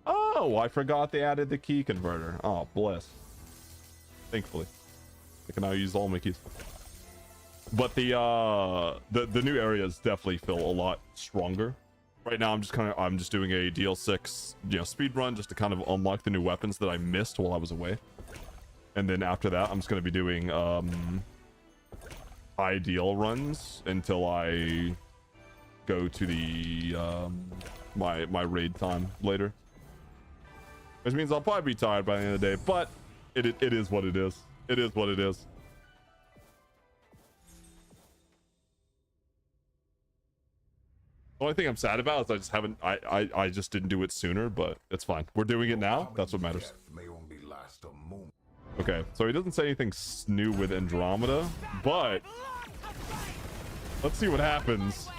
Oh, I forgot they added the key converter. Oh, bless. Thankfully, I can now use all my keys. But the new areas definitely feel a lot stronger. Right now, I'm just doing a DL6, speed run just to kind of unlock the new weapons that I missed while I was away. And then after that, I'm just going to be doing high DL runs until I go to the my raid time later. Which means I'll probably be tired by the end of the day, but it is what it is. It is what it is. The only thing I'm sad about is I just haven't I just didn't do it sooner, but it's fine. We're doing it now. That's what matters. Okay, so he doesn't say anything new with Andromeda, but let's see what happens.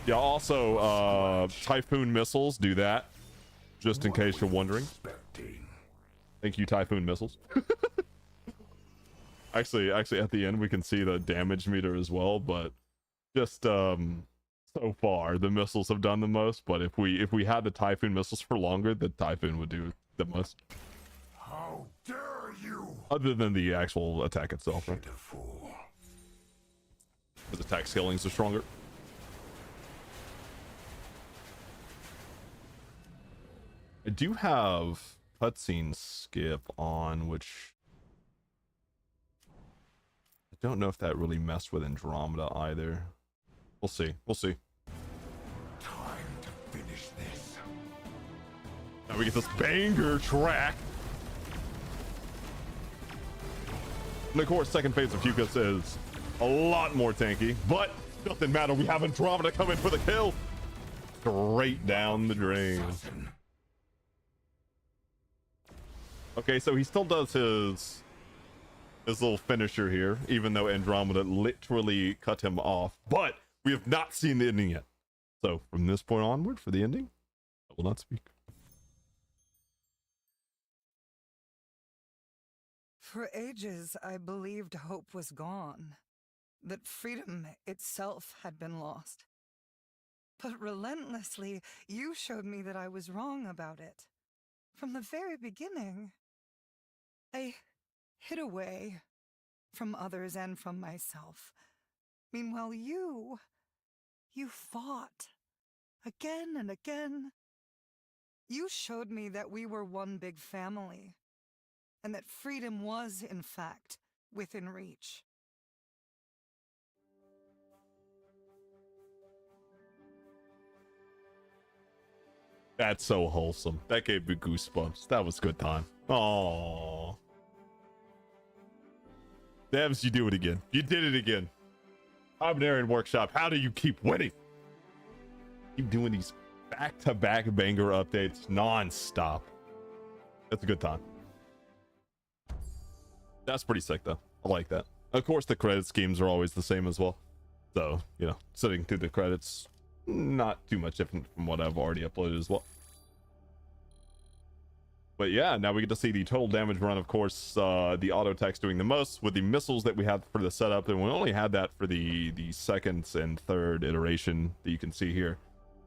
Yeah, also Typhoon missiles, do that. Just in case you're wondering. Thank you, Typhoon missiles. actually at the end we can see the damage meter as well, but just so far the missiles have done the most. But if we had the Typhoon missiles for longer, the Typhoon would do the most. How dare you? Other than the actual attack itself, right? Because attack scalings are stronger. I do have cutscene skip on, which I don't know if that really messed with Andromeda either. We'll see. We'll see. Time to finish this. Now we get this banger track. And of course, second phase of Fucus is a lot more tanky, but doesn't matter. We have Andromeda coming for the kill. Straight down the drain. Okay, so he still does his little finisher here, even though Andromeda literally cut him off. But we have not seen the ending yet. So from this point onward, for the ending, I will not speak. For ages, I believed hope was gone, that freedom itself had been lost. But relentlessly, you showed me that I was wrong about it. From the very beginning, I hid away from others and from myself. Meanwhile, you fought again and again. You showed me that we were one big family, and that freedom was, in fact, within reach. That's so wholesome. That gave me goosebumps. That was good time. Oh, Devs, you do it again. You did it again. Obnarian Workshop, how do you keep winning? Keep doing these back-to-back banger updates non-stop. That's a good time. That's pretty sick, though. I like that. Of course, the credit schemes are always the same as well. So, you know, sitting through the credits, not too much different from what I've already uploaded as well. But yeah, now we get to see the total damage run. Of course, the auto attacks doing the most with the missiles that we had for the setup, and we only had that for the second and third iteration that you can see here.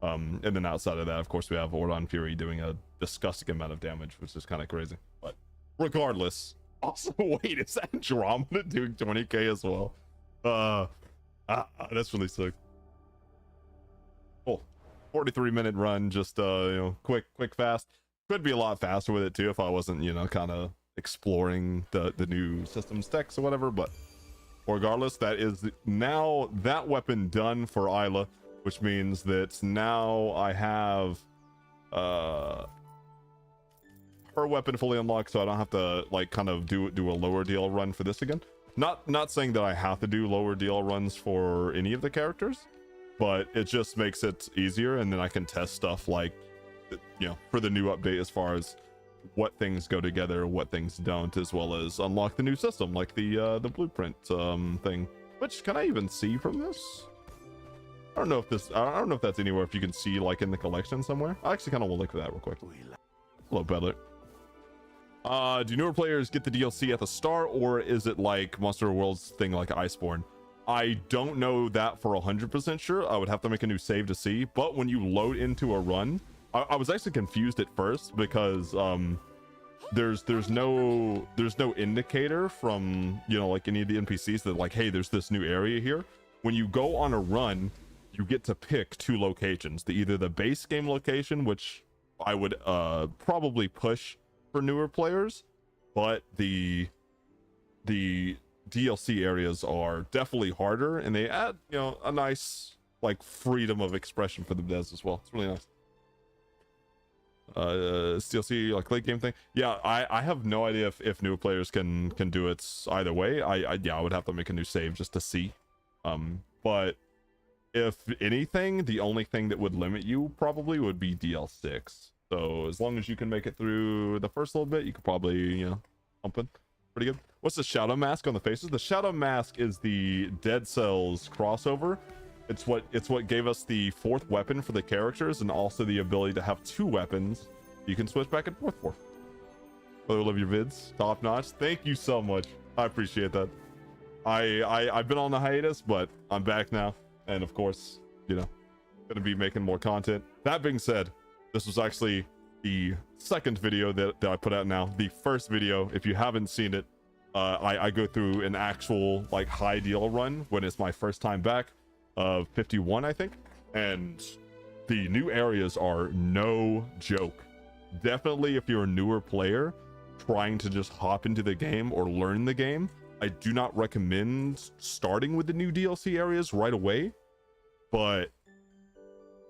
And then outside of that, of course, we have Ordon Fury doing a disgusting amount of damage, which is kind of crazy. But regardless, also wait, is that Andromeda doing 20k as well? That's really sick. Cool. 43-minute run, just you know, quick, fast. Could be a lot faster with it too if I wasn't, you know, kind of exploring the new system stacks or whatever. But regardless, that is now that weapon done for Isla, which means that now I have her weapon fully unlocked, so I don't have to like kind of do a lower DL run for this again. Not saying that I have to do lower DL runs for any of the characters, but it just makes it easier, and then I can test stuff like, you know, for the new update as far as what things go together, what things don't, as well as unlock the new system like the blueprint thing. Which, can I even see from this? I don't know if that's anywhere, if you can see like in the collection somewhere. I actually kind of want to look for that real quick. Hello, Bedler. Do newer players get the DLC at the start, or is it like Monster World's thing like Iceborne? I don't know that for 100% sure. I would have to make a new save to see. But when you load into a run, I was actually confused at first because there's no indicator from, you know, like any of the NPCs that like, hey, there's this new area here. When you go on a run, you get to pick two locations, either the base game location, which I would probably push for newer players, but the DLC areas are definitely harder, and they add, you know, a nice like freedom of expression for the devs as well. It's really nice. DLC like late game thing. Yeah, I have no idea if new players can do it either way. I would have to make a new save just to see. But if anything, the only thing that would limit you probably would be DL6. So as long as you can make it through the first little bit, you could probably, you know, pump it pretty good. What's the shadow mask on the faces? The shadow mask is the Dead Cells crossover. It's what gave us the fourth weapon for the characters, and also the ability to have two weapons you can switch back and forth for. Brother, love your vids, top notch. Thank you so much. I appreciate that. I've been on the hiatus, but I'm back now, and of course, you know, gonna be making more content. That being said, this was actually the second video that I put out now. The first video, if you haven't seen it, I go through an actual like high deal run when it's my first time back. 51, I think, and the new areas are no joke. Definitely, if you're a newer player trying to just hop into the game or learn the game, I do not recommend starting with the new DLC areas right away. But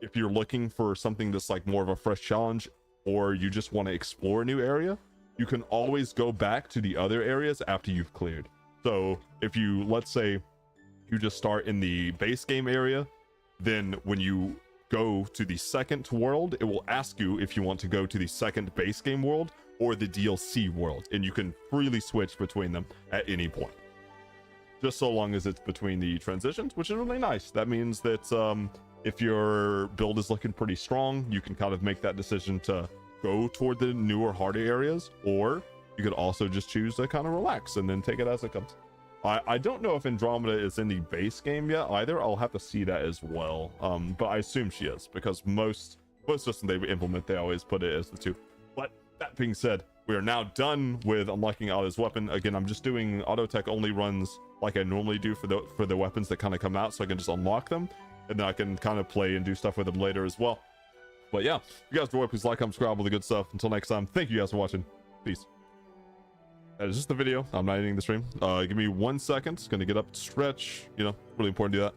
if you're looking for something that's like more of a fresh challenge, or you just want to explore a new area, you can always go back to the other areas after you've cleared. So if you, let's say you just start in the base game area, then when you go to the second world, it will ask you if you want to go to the second base game world or the DLC world, and you can freely switch between them at any point, just so long as it's between the transitions, which is really nice. That means that if your build is looking pretty strong, you can kind of make that decision to go toward the newer, harder areas, or you could also just choose to kind of relax and then take it as it comes. I don't know if Andromeda is in the base game yet either. I'll have to see that as well. But I assume she is, because most systems they implement, they always put it as the two. But that being said, we are now done with unlocking Ada's weapon. Again, I'm just doing auto tech only runs like I normally do for the weapons that kind of come out, so I can just unlock them, and then I can kind of play and do stuff with them later as well. But yeah, if you guys enjoy, please like, comment, subscribe, all the good stuff. Until next time, thank you guys for watching. Peace. That is just the video. I'm not editing the stream. Give me 1 second. It's gonna get up, stretch. You know, really important to do that.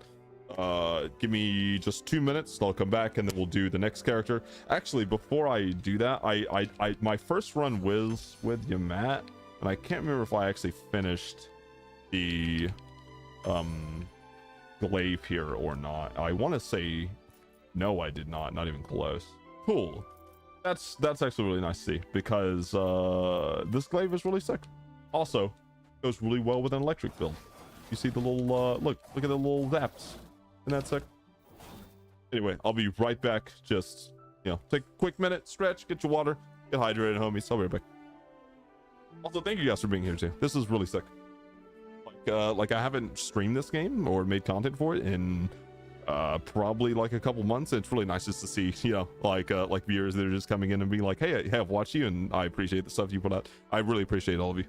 Give me just 2 minutes and I'll come back and then we'll do the next character. Actually, before I do that, my first run was with Yamat, and I can't remember if I actually finished the glaive here or not. I want to say no, I did not even close. Cool. That's actually really nice to see, because this glaive is really sick. Also goes really well with an electric build. You see the little look at the little zaps. Isn't that sick? Anyway, I'll be right back. Just, you know, take a quick minute, stretch, get your water, get hydrated, homies. I'll be right back. Also, thank you guys for being here too. This is really sick. Like I haven't streamed this game or made content for it in probably like a couple months. It's really nice just to see, you know, like viewers that are just coming in and being like, hey, I've watched you and I appreciate the stuff you put out. I really appreciate all of you.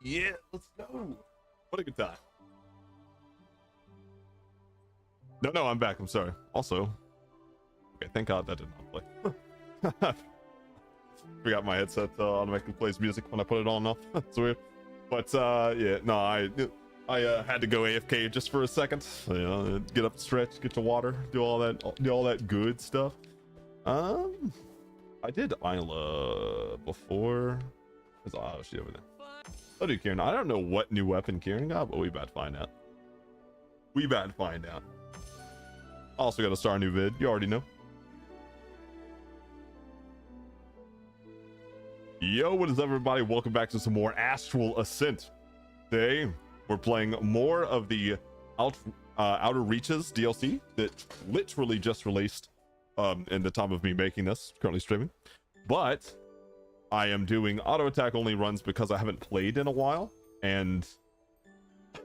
Yeah, let's go. What a good time. No, I'm back. I'm sorry. Also, okay, thank God that did not play. Forgot my headset automatically plays music when I put it on and off. It's weird. But yeah, no, I had to go AFK just for a second. You know, get up, stretch, get to water, do all that good stuff. I did Isla before. Oh, she over there. Oh, dude, Kieran. I don't know what new weapon Kieran got, but we about to find out. We about to find out. Also got to start a new vid. You already know. Yo, what is up, everybody? Welcome back to some more Astral Ascent. Today, we're playing more of the Outer Reaches DLC that literally just released in the time of me making this, currently streaming. But I am doing auto attack only runs because I haven't played in a while, and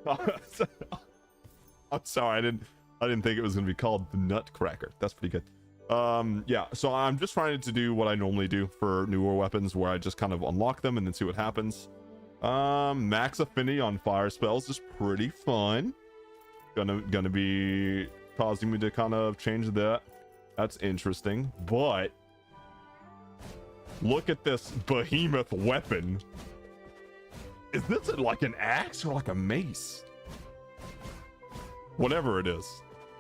I'm sorry, I didn't think it was gonna be called the Nutcracker. That's pretty good. Yeah, so I'm just trying to do what I normally do for newer weapons, where I just kind of unlock them and then see what happens. Max affinity on fire spells is pretty fun. Gonna be causing me to kind of change that. That's interesting, but look at this behemoth weapon. Is this like an axe or like a mace? Whatever it is,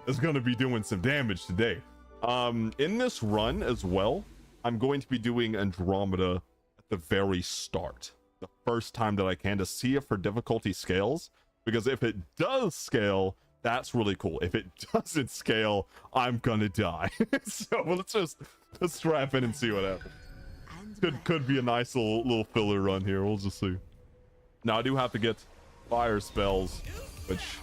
it's gonna be doing some damage today. In this run as well, I'm going to be doing Andromeda at the very start, the first time that I can, to see if her difficulty scales, because if it does scale, that's really cool. If it doesn't scale, I'm gonna die. So let's strap in and see what happens. Could be a nice little filler run here. We'll just see. Now I do have to get fire spells, which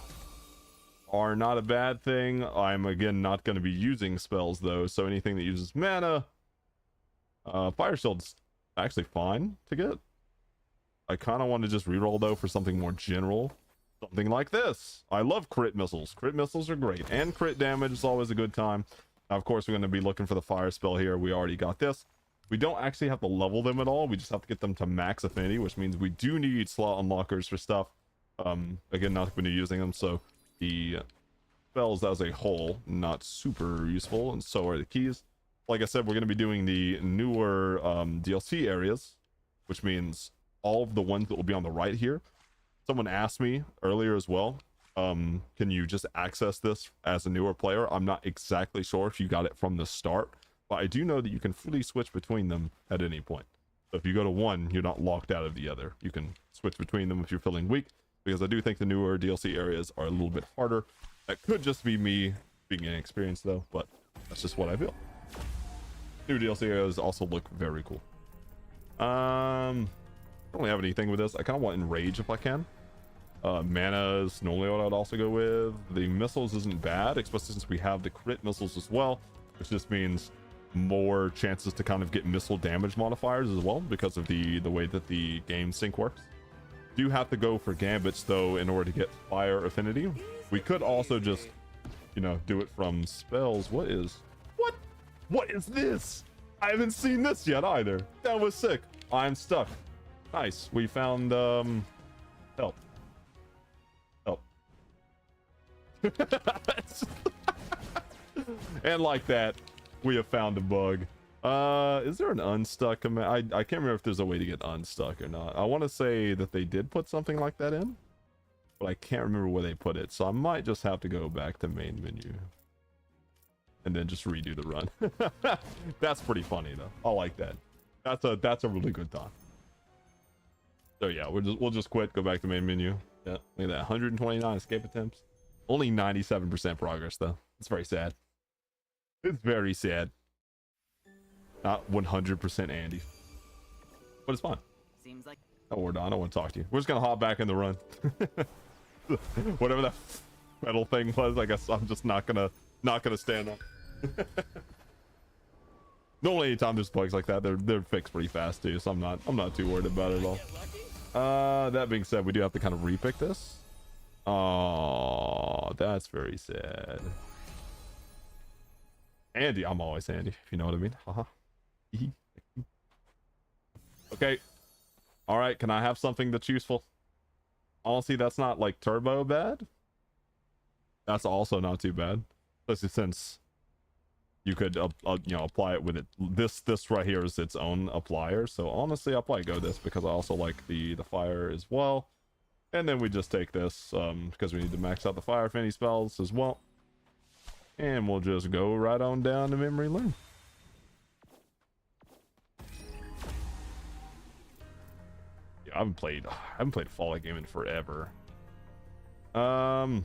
are not a bad thing. I'm again not going to be using spells though, so anything that uses mana, fire shield's actually fine to get. I kind of want to just reroll though for something more general, something like this. I love crit missiles. Crit missiles are great, and crit damage is always a good time. Now, of course, we're going to be looking for the fire spell here. We already got this. We don't actually have to level them at all. We just have to get them to max affinity, which means we do need slot unlockers for stuff. Again, not going to be using them, so the spells as a whole not super useful, and so are the keys. Like I said, we're going to be doing the newer DLC areas, which means all of the ones that will be on the right here. Someone asked me earlier as well, can you just access this as a newer player? I'm not exactly sure if you got it from the start, but I do know that you can freely switch between them at any point. So if you go to one, you're not locked out of the other. You can switch between them if you're feeling weak, because I do think the newer DLC areas are a little bit harder. That could just be me being inexperienced though, but that's just what I feel. New DLC areas also look very cool. I don't really have anything with this. I kind of want Enrage if I can. Mana is normally what I'd also go with. The missiles isn't bad, especially since we have the crit missiles as well, which just means more chances to kind of get missile damage modifiers as well because of the way that the game sync works. Do have to go for gambits though in order to get fire affinity. We could also just, you know, do it from spells. What is this? I haven't seen this yet either. That was sick. I'm stuck. Nice. We found help. And like that, we have found a bug. Is there an unstuck command? I can't remember if there's a way to get unstuck or not. I want to say that they did put something like that in, but I can't remember where they put it, so I might just have to go back to main menu and then just redo the run. That's pretty funny though. I like that. That's a really good time. So yeah, we'll just quit, go back to main menu. Yeah, look at that, 129 escape attempts. Only 97% progress though. It's very sad. It's very sad. Not 100% Andy, but it's fine. Seems like Oh, we're done. I don't want to talk to you. We're just gonna hop back in the run. Whatever that metal thing was, I guess I'm just not gonna stand up. Normally, anytime there's bugs like that, they're fixed pretty fast too, so I'm not too worried about it at all. That being said, we do have to kind of repick this. Oh, that's very sad. Andy, I'm always Andy, if you know what I mean. Okay. All right, can I have something that's useful? Honestly, that's not like turbo bad. That's also not too bad, especially since you could you know, apply it with it. This right here is its own applier, so honestly I'll probably go this because I also like the fire as well. And then we just take this because we need to max out the fire affinity spells as well, and we'll just go right on down to memory lane. Yeah, I haven't played a Fallout game in forever. I'm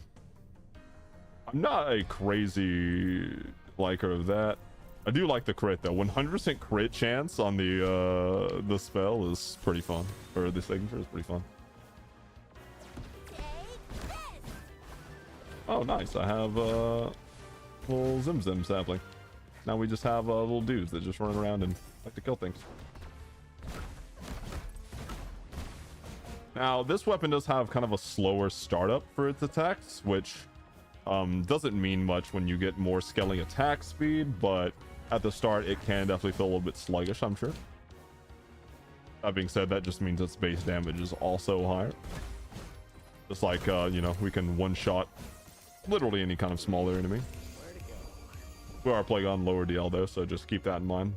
not a crazy liker of that. I do like the crit though. 100% crit chance on the spell is pretty fun, or the signature is pretty fun. Oh nice, I have little Zim sapling. Now we just have little dudes that just run around and like to kill things. Now this weapon does have kind of a slower startup for its attacks, which doesn't mean much when you get more scaling attack speed, but at the start it can definitely feel a little bit sluggish, I'm sure. That being said, that just means its base damage is also higher. Just like you know, we can one-shot literally any kind of smaller enemy. We are playing on lower DL though, so just keep that in mind.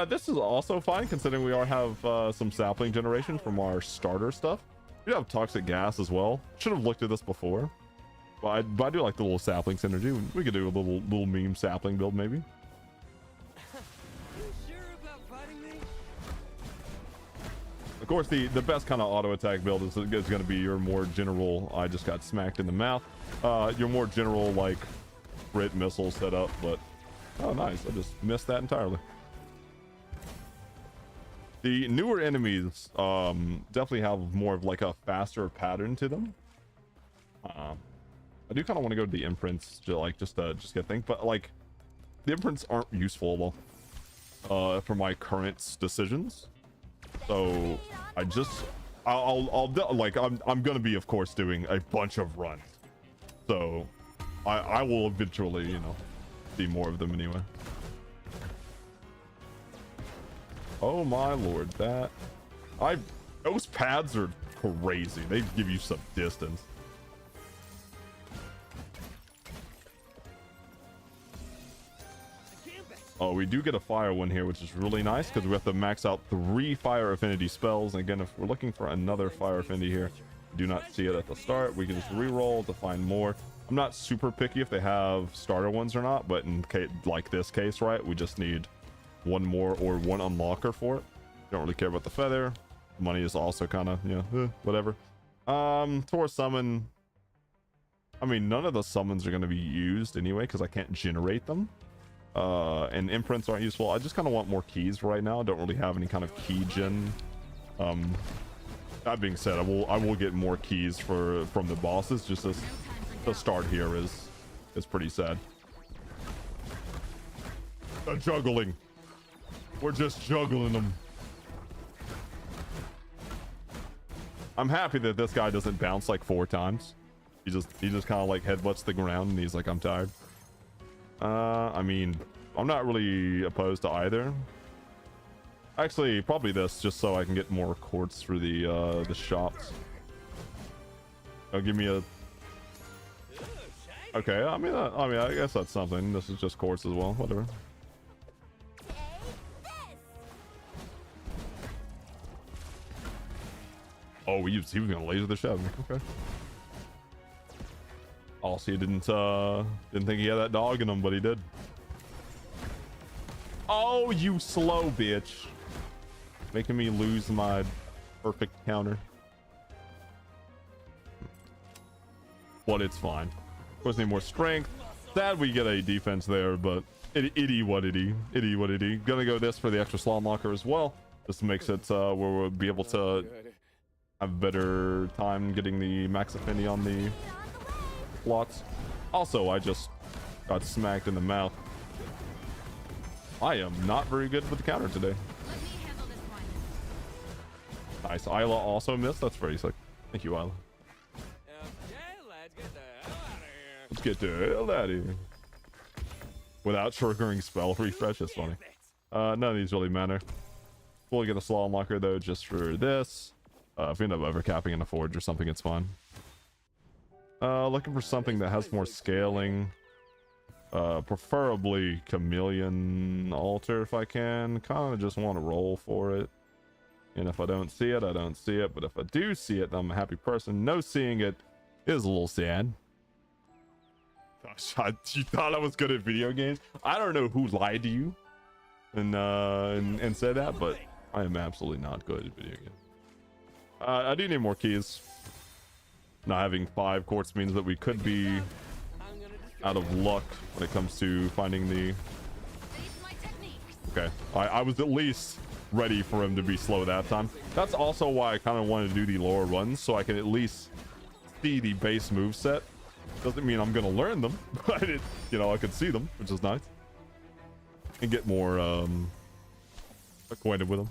This is also fine considering we have some sapling generation from our starter stuff. We have toxic gas as well. Should have looked at this before, but I do like the little sapling synergy. We could do a little meme sapling build maybe. Of course, the best kind of auto attack build is going to be your more general. I just got smacked in the mouth. Your more general like crit missile setup, but oh nice, I just missed that entirely. The newer enemies definitely have more of like a faster pattern to them. I do kind of want to go to the imprints to like just get things, but like the imprints aren't useful for my current decisions. So I'm gonna be, of course, doing a bunch of runs. So I will eventually, you know, see more of them anyway. Oh my lord, those pads are crazy. They give you some distance. Oh, we do get a fire one here, which is really nice because we have to max out 3 fire affinity spells. And again, if we're looking for another fire affinity here, do not see it at the start. We can just re-roll to find more. I'm not super picky if they have starter ones or not, but in case like this case, right, we just need one more or one unlocker for it. Don't really care about the feather. Money is also kind of, you know, whatever. Tor summon. I mean, none of the summons are going to be used anyway because I can't generate them. And imprints aren't useful. I just kind of want more keys right now. I don't really have any kind of key gen. That being said, I will get more keys from the bosses. Just as the start here is pretty sad. The juggling. We're just juggling them. I'm happy that this guy doesn't bounce like 4 times. He just kind of like headbutts the ground and he's like, I'm tired. I mean, I'm not really opposed to either. Actually, probably this, just so I can get more quartz for the shops. Oh, give me a. Okay, I mean, I guess that's something. This is just quartz as well. Whatever. Oh, he was gonna laser the shell. Okay. Also, he didn't think he had that dog in him, but he did. Oh, you slow bitch. Making me lose my perfect counter. But it's fine. Of course, need more strength. Sad we get a defense there, but itty what itty. Gonna go this for the extra slot locker as well. Just makes it where we'll be able to have better time getting the max affinity on the slots. Also, I just got smacked in the mouth. I am not very good with the counter today. Let me handle this one. Nice. Isla also missed. That's very sick. Thank you, Isla. Let's get the hell out of here. Without triggering spell refresh, it's funny. None of these really matter. We'll get a slot unlocker though, just for this. If we end up overcapping in a forge or something, it's fine. Looking for something that has more scaling. Preferably Chameleon Altar if I can. Kind of just want to roll for it. And if I don't see it, I don't see it. But if I do see it, then I'm a happy person. No seeing it is a little sad. Gosh, you thought I was good at video games? I don't know who lied to you and said that, but I am absolutely not good at video games. I do need more keys. Not having 5 quartz means that we could be out of luck when it comes to finding the. Okay, I was at least ready for him to be slow that time. That's also why I kind of wanted to do the lower runs, so I can at least see the base move set. Doesn't mean I'm gonna learn them, but I could see them, which is nice, and get more acquainted with them.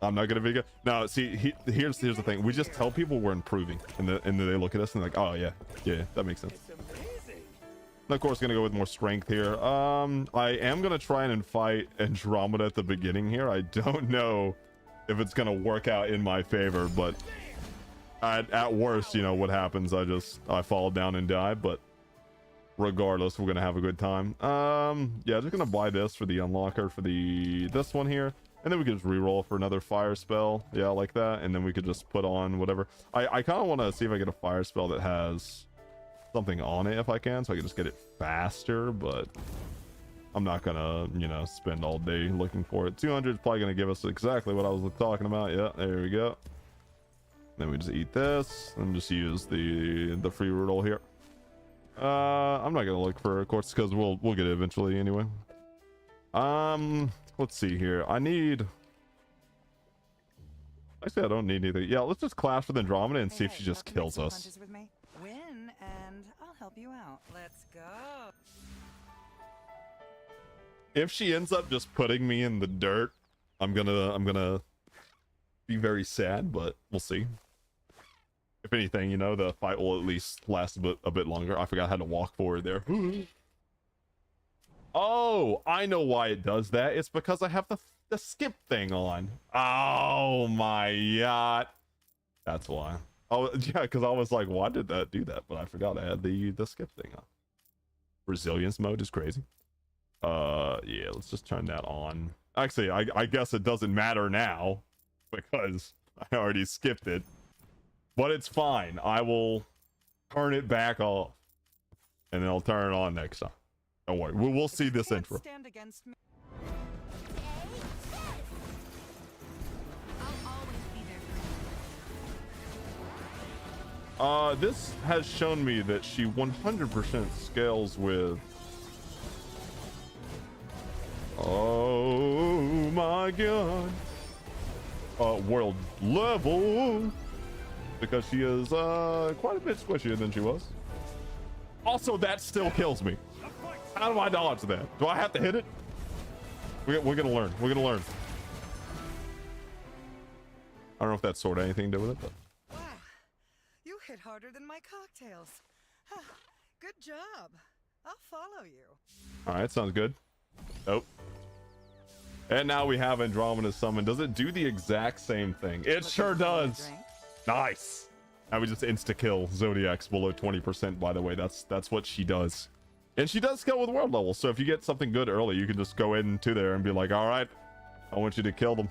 I'm not gonna be good. No, see, here's the thing. We just tell people we're improving, and then they look at us and they're like, oh yeah, that makes sense. And of course, gonna go with more strength here. I am gonna try and fight Andromeda at the beginning here. I don't know if it's gonna work out in my favor, but at worst, what happens? I fall down and die. But regardless, we're gonna have a good time. Yeah, just gonna buy this for the unlocker for this one here. And then we could just reroll for another fire spell. Yeah, like that. And then we could just put on whatever. I kind of want to see if I get a fire spell that has something on it if I can. So I can just get it faster. But I'm not going to, spend all day looking for it. 200 is probably going to give us exactly what I was talking about. Yeah, there we go. Then we just eat this. And just use the free reroll here. I'm not going to look for quartz because we'll get it eventually anyway. Let's see here. I need... Actually, I don't need anything. Yeah, let's just clash with Andromeda and see if she just kills us. With me? Win, and I'll help you out. Let's go. If she ends up just putting me in the dirt, I'm gonna be very sad, but we'll see. If anything, you know, the fight will at least last a bit longer. I forgot how to walk forward there. Oh, I know why it does that. It's because I have the skip thing on. Oh my god. That's why. Oh yeah, because I was like, why did that do that? But I forgot I had the skip thing on. Resilience mode is crazy. Yeah, let's just turn that on. Actually, I guess it doesn't matter now because I already skipped it. But it's fine. I will turn it back off. And then I'll turn it on next time. Don't worry. We'll see this intro. Stand against me. I'll always be there for you. This has shown me that she 100% scales with... Oh my god. World level. Because she is quite a bit squishier than she was. Also, that still kills me. How do I dodge that? Do I have to hit it? We're gonna learn. We're gonna learn. I don't know if that's sort of anything to do with it, but... Wow, you hit harder than my cocktails. Huh, good job. I'll follow you. Alright, sounds good. Nope. And now we have Andromeda summoned. Does it do the exact same thing? It sure does. Nice. Now we just insta-kill Zodiacs below 20%, by the way. That's what she does. And she does scale with world level, so if you get something good early, you can just go into there and be like, alright, I want you to kill them.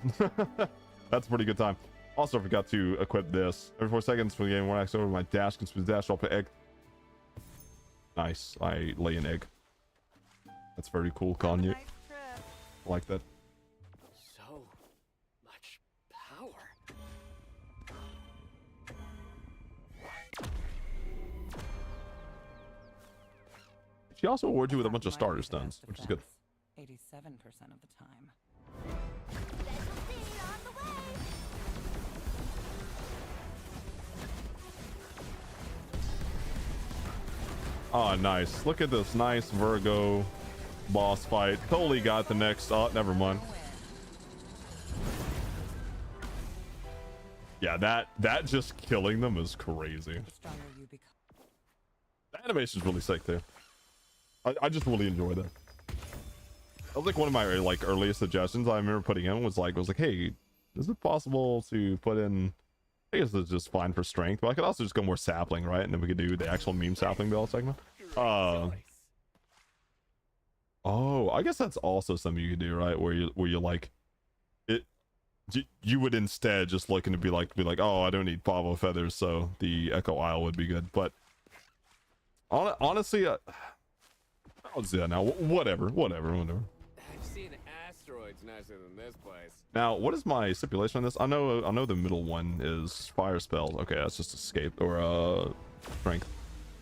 That's a pretty good time. Also, I forgot to equip this. Every 4 seconds for the game, one acts over my dash, consumes dash, drop an egg. Nice. I lay an egg. That's very cool, Kanye. Nice trip. I like that. So much power. She also awards you with a bunch of starter stuns, which is good. 87% of the time. Oh, nice. Look at this nice Virgo boss fight. Totally got the next... Oh, never mind. Yeah, that just killing them is crazy. The stronger you become. The animation's really sick, too. I just really enjoy that. That was like one of my like earliest suggestions I remember putting in was like, hey, is it possible to put in... I guess it's just fine for strength, but I could also just go more sapling, right? And then we could do the actual meme sapling build segment. Oh, I guess that's also something you could do, right? Where you like it, you would instead just looking to be like, oh, I don't need Pavo feathers, so the Echo Isle would be good. But honestly, I'll do that now. Whatever. I've seen asteroids nicer than this place. Now, what is my stipulation on this? I know the middle one is fire spells. Okay, that's just escape or strength.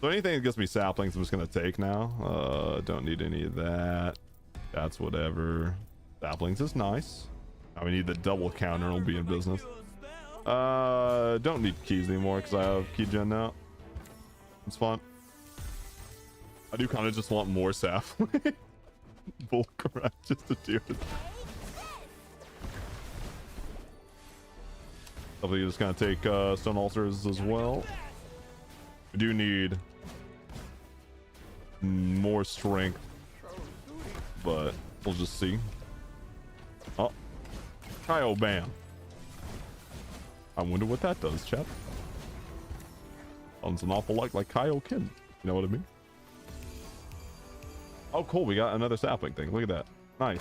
So anything that gives me saplings, I'm just gonna take now. Don't need any of that. That's whatever. Saplings is nice. Now we need the double counter. It'll be in business. Don't need keys anymore because I have key gen now. It's fun. I do kind of just want more sapling. Bulk around just to do it. Probably just gonna take stone altars as well. We do need more strength, but we'll just see. Oh, Kyle Bam. I wonder what that does, chat. Sounds an awful lot like Kyle Kim. You know what I mean? Oh, cool. We got another sapling thing. Look at that. Nice.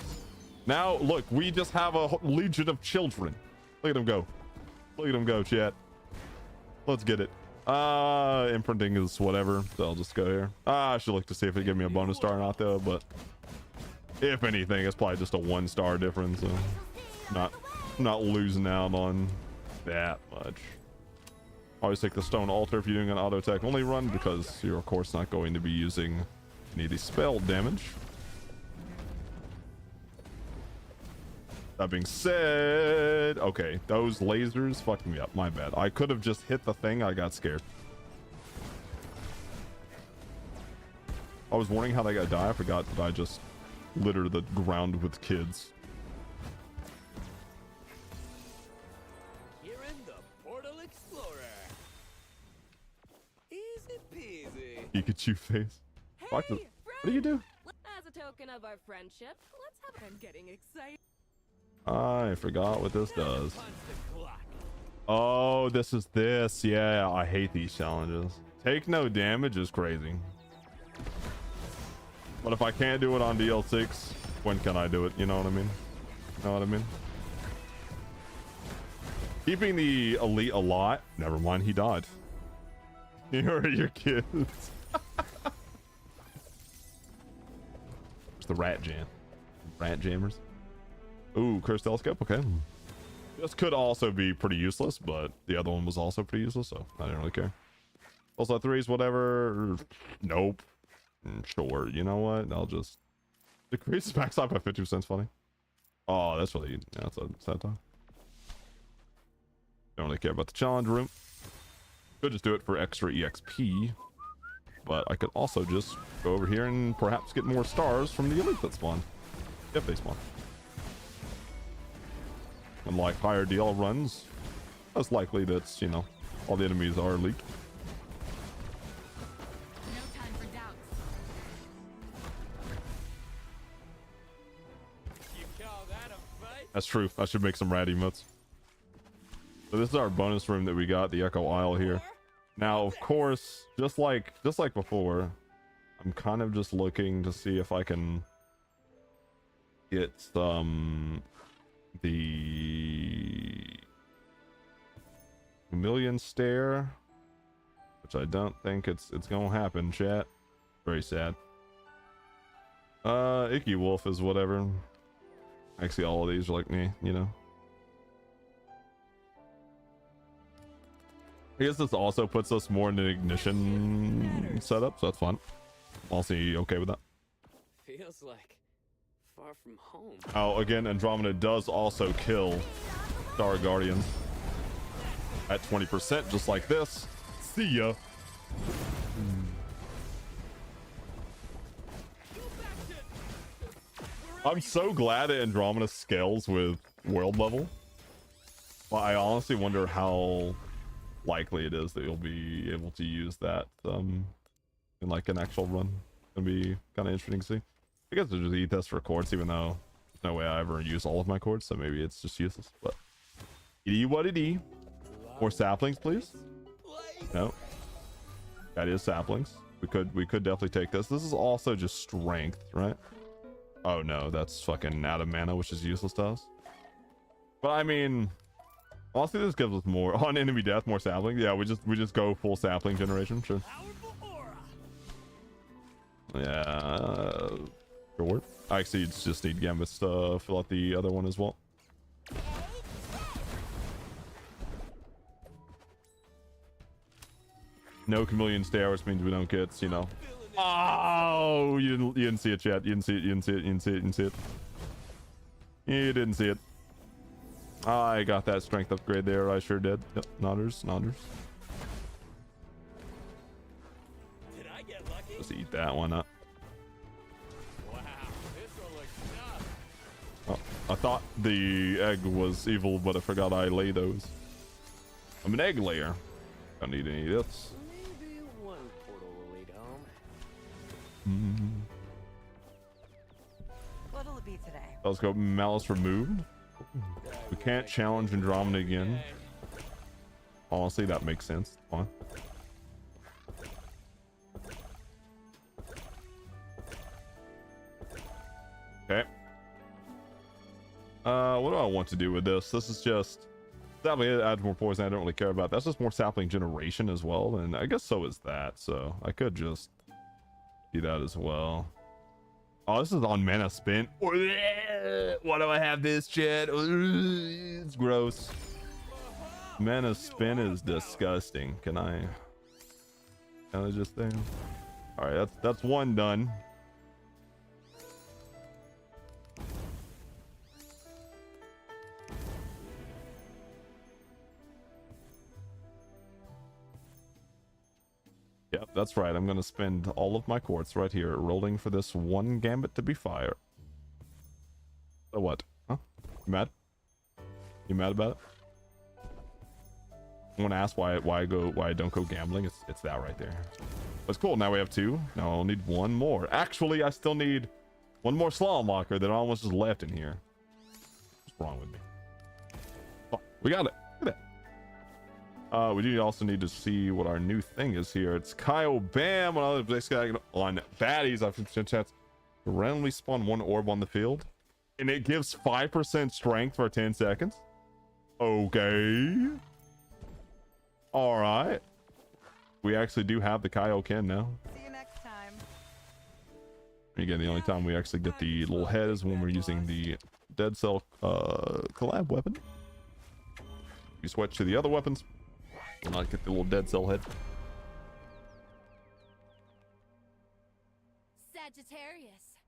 Now, look, we just have a legion of children. Look at them go. Look at them go, chat. Let's get it. Imprinting is whatever, so I'll just go here. I should look to see if it give me a bonus star or not, though, but if anything, it's probably just a 1-star difference, so not losing out on that much. Always take the stone altar if you're doing an auto attack only run, because you're of course not going to be using any of the spell damage. That being said, okay, those lasers fucked me up. My bad. I could have just hit the thing. I got scared. I was wondering how they got die. I forgot that I just littered the ground with kids. Here in the Portal Explorer. Easy peasy. Pikachu face. Fuck this. What do you do? As a token of our friendship, let's have. I'm getting excited. I forgot what this does. Punch the clock. Oh, this is this. Yeah, I hate these challenges. Take no damage is crazy. But if I can't do it on DL6, when can I do it? You know what I mean? You know what I mean? Keeping the elite a lot. Never mind, he died. Here are your kids. It's the rat jam. Rat jammers. Ooh, cursed telescope. Okay. This could also be pretty useless, but the other one was also pretty useless, so I didn't really care. Also threes, whatever. Nope. Sure. You know what? I'll just decrease the max life by 50%. Funny. Oh, that's really, yeah, that's a sad time. Don't really care about the challenge room. Could just do it for extra EXP, but I could also just go over here and perhaps get more stars from the elite that spawn, if they spawn. Unlike higher DL runs, it's likely that's, you know, all the enemies are elite. No time for doubts. You call that a fight? That's true. I should make some rad emotes. So this is our bonus room that we got, the Echo Isle here. Now, of course, just like before, I'm kind of just looking to see if I can get the Chameleon Stare, which I don't think it's gonna happen, chat. Very sad. Icky Wolf is whatever. Actually, all of these are like me, you know. I guess this also puts us more in an ignition setup, so that's fun. Also okay with that. Feels like far from home. Oh, again, Andromeda does also kill Star Guardians at 20%, just like this. See ya. I'm so glad that Andromeda scales with world level. But I honestly wonder how likely it is that you'll be able to use that in like an actual run. It'll be kind of interesting to see. I guess I'll just eat this for chords, even though there's no way I ever use all of my chords, so maybe it's just useless. But it what it is. More saplings, please. No, that is saplings. We could definitely take this. This is also just strength, right? Oh no, that's fucking out of mana, which is useless to us. But I mean, honestly, this gives us more on enemy death, more saplings. Yeah, we just go full sapling generation, sure. Yeah, sure. I actually just need Gambits to fill out the other one as well. No Chameleon Stare, which means we don't get, you know. Oh, you didn't see it, chat. You didn't see it. You didn't see it. You didn't see it. You didn't see it. You didn't see it. I got that strength upgrade there. I sure did. Yep. Nodders. Did I get lucky? Just eat that one up. Wow, this one looks tough. Oh, I thought the egg was evil, but I forgot I lay those. I'm an egg layer. Don't need any of this. Maybe one portal will lead home. What'll it be today? Let's go. Malice removed. We can't challenge Andromeda again. Honestly, that makes sense. Fine. Okay. What do I want to do with this? This is just sapling. It adds more poison. I don't really care about. That's just more sapling generation as well, and I guess so is that. So I could just do that as well. Oh, this is on mana spent. Why do I have this, chat? It's gross. Mana spin is disgusting. Can I just thing? All right, that's one done. Yep, that's right. I'm gonna spend all of my quartz right here, rolling for this one gambit to be fire. So what? Huh? You mad? You mad about it? I want to ask why I don't go gambling. It's that right there. That's cool. Now we have 2. Now I'll need 1 more. Actually, I still need 1 more slalom locker that almost just left in here. What's wrong with me? Oh, we got it. Look at that. We do also need to see what our new thing is here. It's Kyle Bam. On baddies, I've chance to randomly spawn 1 orb on the field, and it gives 5% strength for 10 seconds. Okay. All right. We actually do have the Kaioken now. See you next time. Again, the only time we actually get the little head is when we're using the Dead Cell collab weapon. If you switch to the other weapons, we'll not get the little Dead Cell head. Sagittarius.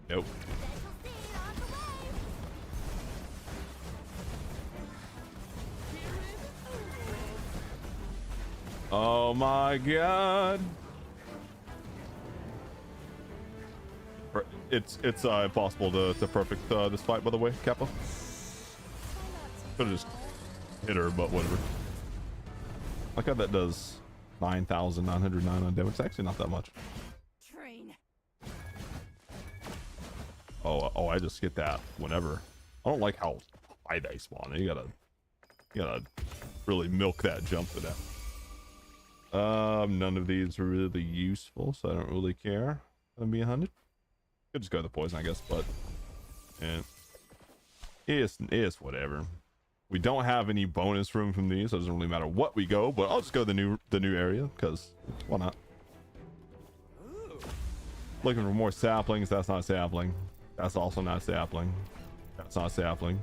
Nope. Oh my god. It's impossible to perfect this fight, by the way, Kappa. Could've just hit her, but whatever. Like how that does 9,909 on damage. It's actually not that much. Train. Oh, I just get that whenever. I don't like how high they spawn. You gotta really milk that jump for that. None of these are really useful, so I don't really care. Gonna be 100. Could just go to the poison, I guess, but yeah, it's whatever. We don't have any bonus room from these, so it doesn't really matter what we go. But I'll just go to the new area because why not? Looking for more saplings. That's not a sapling. That's also not a sapling. That's not a sapling.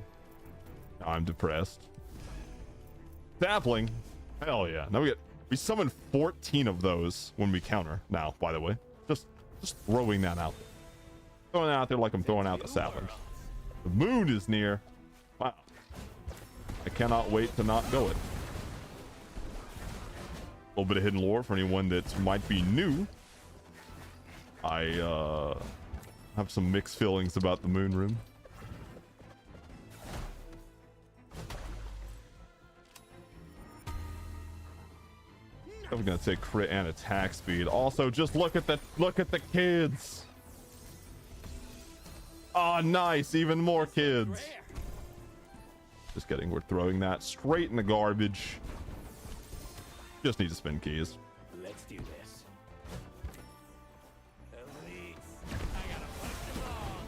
I'm depressed. Sapling. Hell yeah. Now we summon 14 of those when we counter now, by the way. Just throwing that out there. Throwing that out there like I'm throwing out the saplings. The moon is near. Wow. I cannot wait to not go it. A little bit of hidden lore for anyone that might be new. I have some mixed feelings about the moon room. I'm gonna take crit and attack speed. Also, just look at the kids. Oh, nice, even more kids. Just kidding, we're throwing that straight in the garbage. Just need to spin keys. Let's do this. Elise, I gotta punch them all.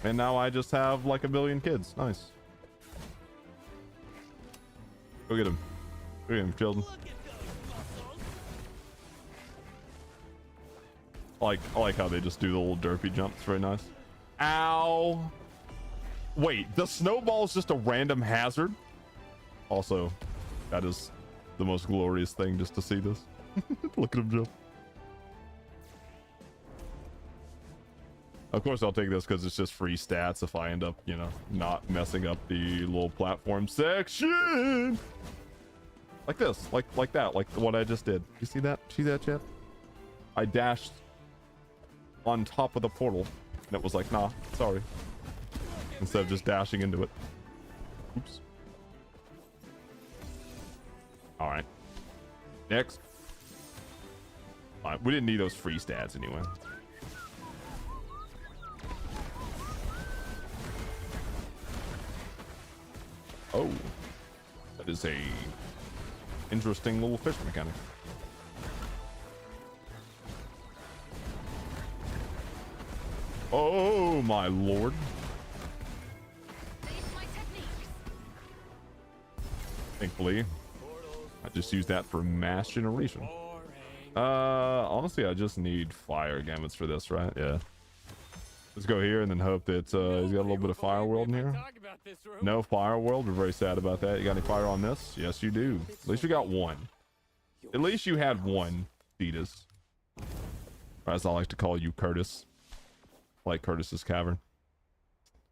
And now I just have like 1 billion kids. Nice. Go get him. Go get him, children. Look at those muscles. I like how they just do the little derpy jumps. Very nice. Ow. Wait, the snowball is just a random hazard. Also, that is the most glorious thing just to see this. Look at him jump. Of course I'll take this because it's just free stats if I end up, you know, not messing up the little platform section. Like this, like that, like what I just did. You see that? See that, chat? I dashed on top of the portal and it was like, nah, sorry. Instead of just dashing into it. Oops. All right. Next. All right, we didn't need those free stats anyway. Oh, that is a interesting little fish mechanic. Oh my lord. Thankfully, I just use that for mass generation. Honestly, I just need fire gamuts for this, right? Yeah. Let's go here and then hope that he's got a little bit of fire world in here. No fire world. We're very sad about that. You got any fire on this? Yes, you do. At least you got one. At least you had one, Thetis. Or as I like to call you, Curtis. Like Curtis's Cavern.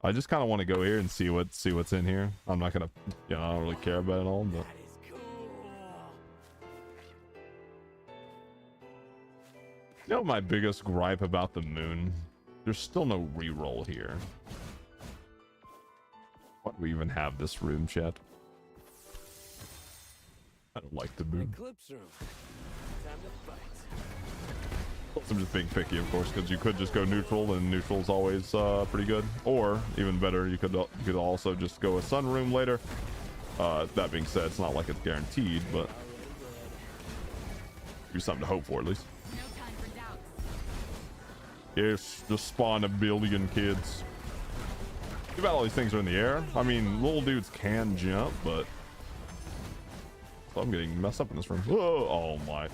I just kind of want to go here and see what's in here. I'm not gonna, you know, I don't really care about it all, but You know my biggest gripe about the moon? There's still no reroll here. Why do we even have this room, chat? I don't like the moon. Eclipse room. Time to fight. I'm just being picky, of course, because you could just go neutral, and neutral's always pretty good. Or, even better, you could also just go a sun room later. That being said, it's not like it's guaranteed, but be something to hope for, at least. No time for doubts. Yes, just spawn a billion kids. Too bad all these things are in the air. I mean, little dudes can jump, but I'm getting messed up in this room. Whoa, oh my.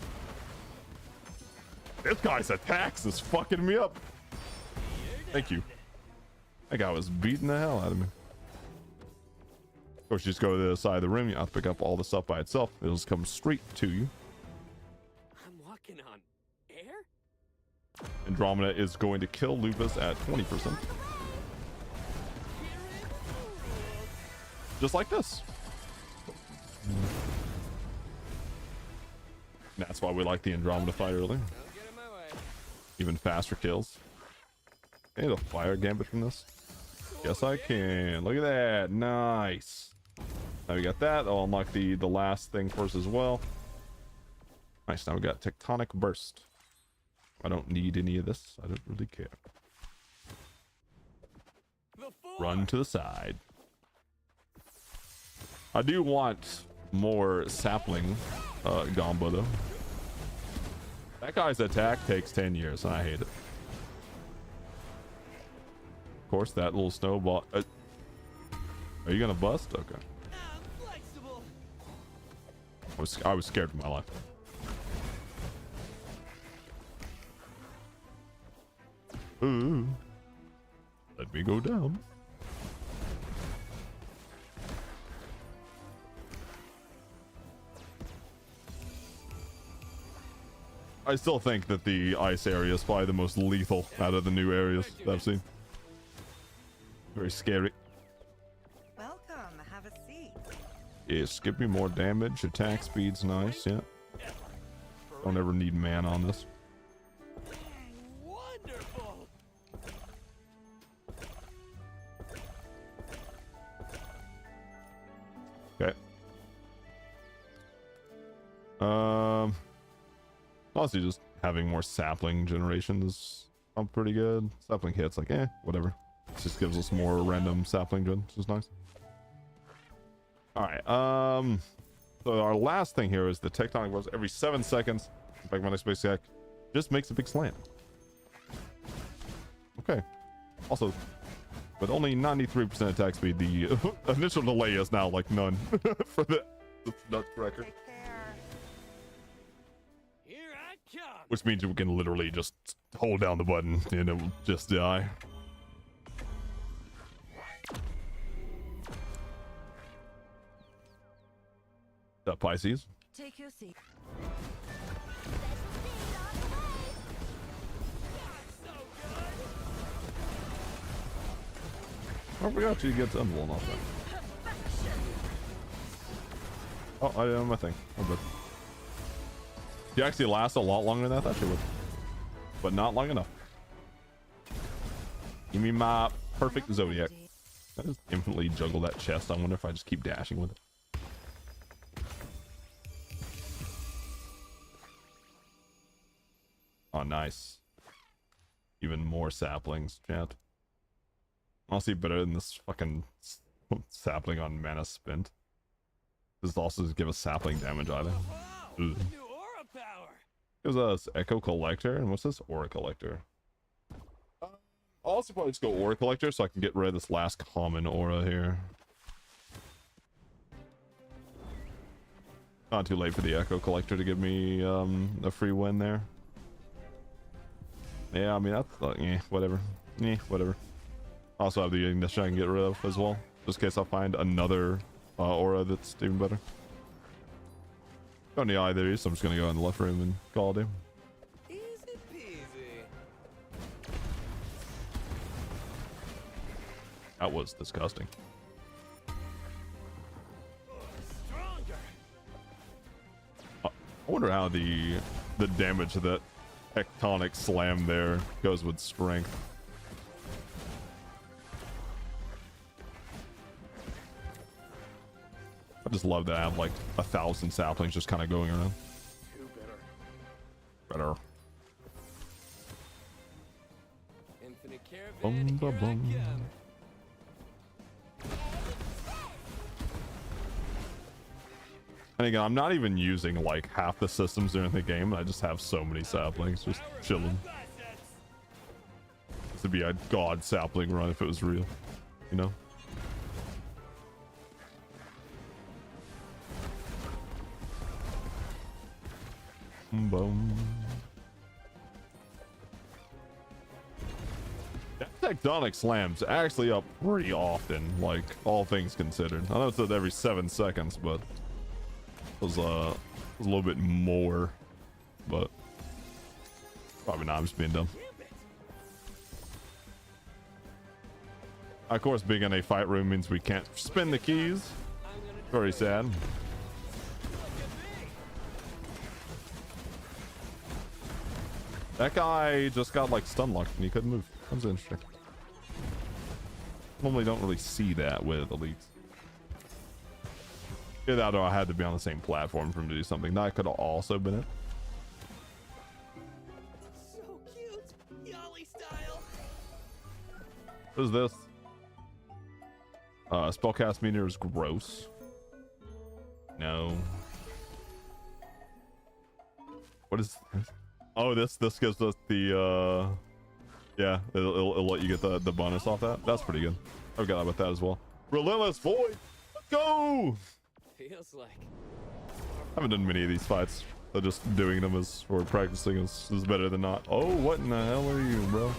This guy's attacks is fucking me up. Thank you. That guy was beating the hell out of me. Of course, you just go to the other side of the room. You have to pick up all the stuff by itself. It'll just come straight to you. I'm walking on air? Andromeda is going to kill Lupus at 20%. Just like this. That's why we like the Andromeda fight early. Don't get in my way. Even faster kills. Can I get a fire gambit from this? Yes, I can. Look at that. Nice. Now we got that. I'll unlock the last thing first as well. Nice. Now we got Tectonic Burst. I don't need any of this. I don't really care. Run to the side. I do want more sapling Gombo though. That guy's attack takes 10 years and I hate it. Of course, that little snowball. Are you gonna bust? Okay. I was scared for my life. Ooh. Let me go down. I still think that the ice area is probably the most lethal out of the new areas that I've seen. Very scary. Welcome, have a seat. Yes, give me more damage. Attack speed's nice, yeah. Don't ever need mana on this. Wonderful. Okay. Honestly, just having more sapling generations sounds pretty good. Sapling hits, like, whatever. It just gives us more random sapling gen, which is nice. All right. So our last thing here is the tectonic burst. Every 7 seconds, back my next basic hack, just makes a big slam. Okay. Also, with only 93% attack speed, the initial delay is now like none for the nutcracker. Take care. Here I come. Which means we can literally just hold down the button and it will just die. What's up, Pisces? Take your seat. I forgot you get Unwoln off that. Oh, I didn't have my thing. Oh, good. You actually last a lot longer than I thought you would. But not long enough. Give me my perfect Zodiac. I just infinitely juggle that chest. I wonder if I just keep dashing with it. Oh, nice. Even more saplings, chat. Honestly, better than this fucking sapling on mana spent. This also does give us sapling damage either. New aura power. Gives us Echo Collector, and what's this? Aura Collector. I'll also probably just go Aura Collector so I can get rid of this last common aura here. Not too late for the Echo Collector to give me a free win there. Yeah, I mean, that's like, whatever. Whatever. Also have the ignition I can get rid of as well, just in case I find another aura that's even better. Don't need either of these, so I'm just gonna go in the left room and call it. Easy peasy. That was disgusting. Stronger. I wonder how the damage that tectonic slam there goes with strength. I just love that I have like 1,000 saplings just kind of going around. Two Better. Infinite Bum, caravan, ba, here bum. I come. And again, I'm not even using like half the systems during the game. I just have so many saplings just chilling. This would be a god sapling run if it was real, you know? Boom. That tectonic slams actually up pretty often, like all things considered. I know it's every 7 seconds, but it was a little bit more, but probably not. I'm just being dumb. Of course, being in a fight room means we can't spin the keys. Very sad. That guy just got like stun locked and he couldn't move. That was interesting. Normally don't really see that with elites. Either that or I had to be on the same platform for him to do something. That could have also been it. So cute, Yali style. What is this? Spellcast meter is gross. No. What is this? Oh, this gives us the yeah, it'll let you get the bonus off that. That's pretty good. I forgot about that as well. Relentless Void. Let's go. Feels like I haven't done many of these fights. So just doing them as or practicing is better than not. Oh, what in the hell are you, bro?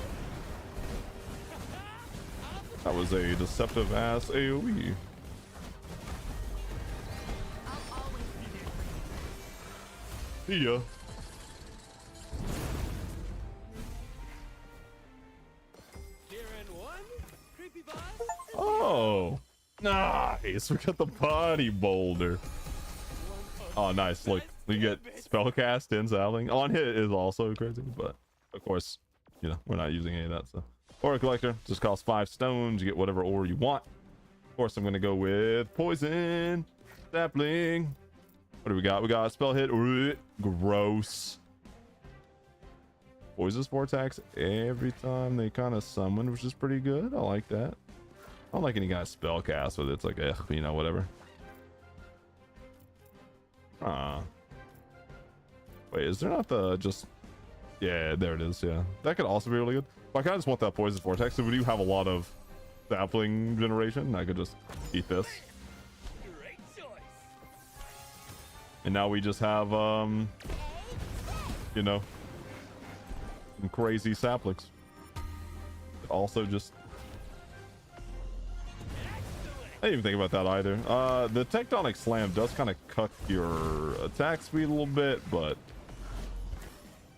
That was a deceptive ass AoE. I'll always be there for you. See ya. Kieran one, creepy boss. Oh, nice. We got the body boulder. Oh, nice. Look, we get spellcast in Zapling. On hit is also crazy, but of course, you know, we're not using any of that stuff. Ore collector just costs 5 stones. You get whatever ore you want. Of course, I'm gonna go with poison sapling. What do we got? We got a spell hit. Gross. Poisonous vortex every time they kind of summon, which is pretty good. I like that. I don't like any kind of spell cast with it. It's like, you know, whatever. Wait, is there not the just? Yeah, there it is. Yeah, that could also be really good. But I kind of just want that poison vortex. So we do have a lot of sapling generation. I could just eat this. Great choice. And now we just have, you know, some crazy saplings. Also just, I didn't even think about that either. The tectonic slam does kind of cut your attack speed a little bit, but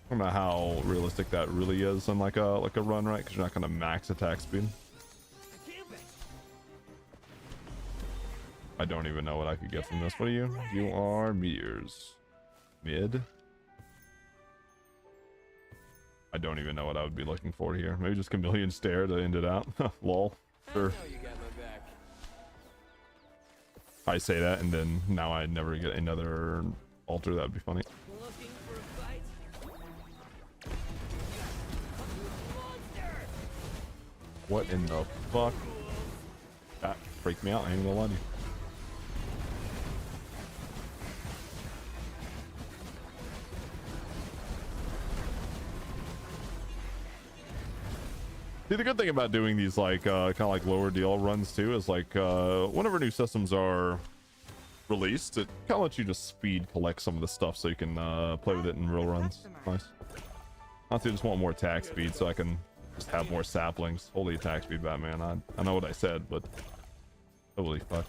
I don't know how realistic that really is on like a run, right? Because you're not gonna max attack speed. I don't even know what I could get from this. What are you? You are meteors. Mid. I don't even know what I would be looking for here. Maybe just Chameleon Stare to end it out. Lol. Sure. I know you got my back. I say that and then now I never get another altar. That would be funny. Looking for a fight? Monster! What in the fuck? That freaked me out. I ain't gonna lie to you. See, the good thing about doing these like kind of like lower DL runs too is like whenever new systems are released, it kind of lets you just speed collect some of the stuff so you can play with it in real runs. Nice. Honestly, I just want more attack speed so I can just have more saplings. Holy attack speed, Batman. I know what I said, but holy fuck.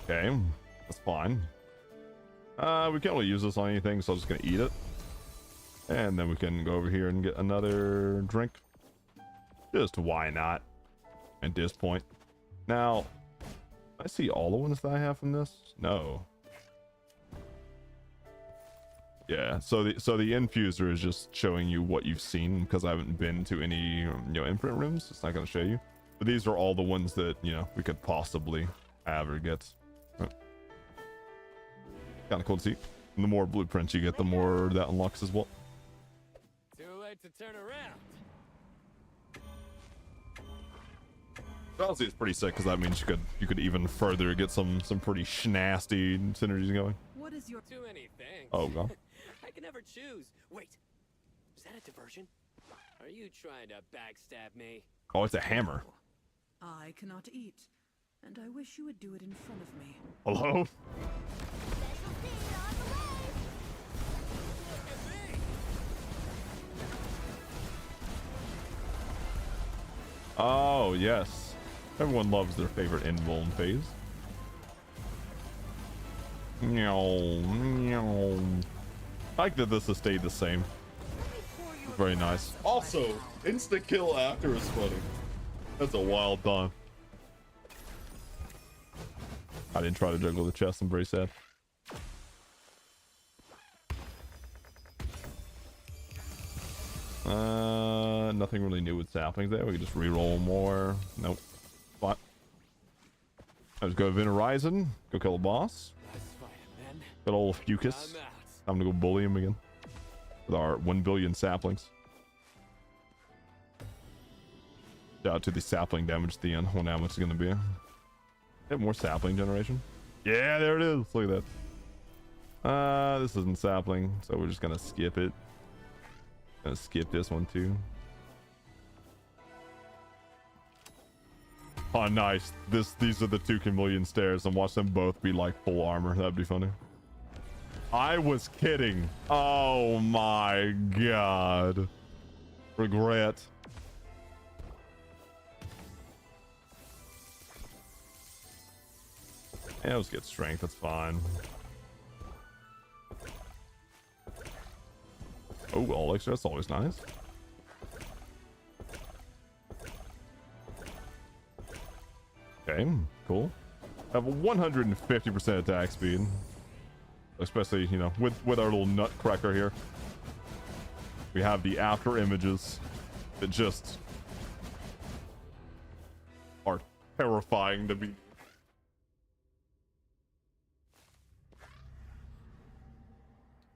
Okay, that's fine. We can't really use this on anything, so I'm just gonna eat it. And then we can go over here and get another drink. Just why not? At this point. Now, I see all the ones that I have from this. No. Yeah, so the infuser is just showing you what you've seen because I haven't been to any imprint rooms. It's not going to show you. But these are all the ones that we could possibly have or get. Kind of cool to see. And the more blueprints you get, the more that unlocks as well. Too late to turn around. Honestly, it's pretty sick because that means you could even further get some pretty schnasty synergies going. What is your Too many things. Oh god. I can never choose. Wait, is that a diversion? Are you trying to backstab me? Oh, it's a hammer. I cannot eat, and I wish you would do it in front of me. Hello? Oh, yes. Everyone loves their favorite invuln phase. I like that this has stayed the same. Very nice. Also, instant kill after is funny. That's a wild time. I didn't try to juggle the chest. I'm very sad. Nothing really new with saplings there. We can just reroll more. Nope. Fine. Let's go Vin Horizon. Go kill a boss. Let's fight him then. Good old Fucus. I'm out. Time to go bully him again. With our 1 billion saplings. Shout out to the sapling damage at the end. Wonder how much it's gonna be. Have more sapling generation. Yeah, there it is. Look at that. This isn't sapling, so we're just gonna skip it. Gonna skip this one too. Oh, nice. These are the 2 chameleon stairs, and watch them both be like full armor. That'd be funny. I was kidding. Oh my god. Regret. Yeah, let's get strength. That's fine. Oh, all extra. That's always nice. Okay, cool. Have a 150% attack speed. Especially, with our little nutcracker here. We have the after images that just are terrifying to be.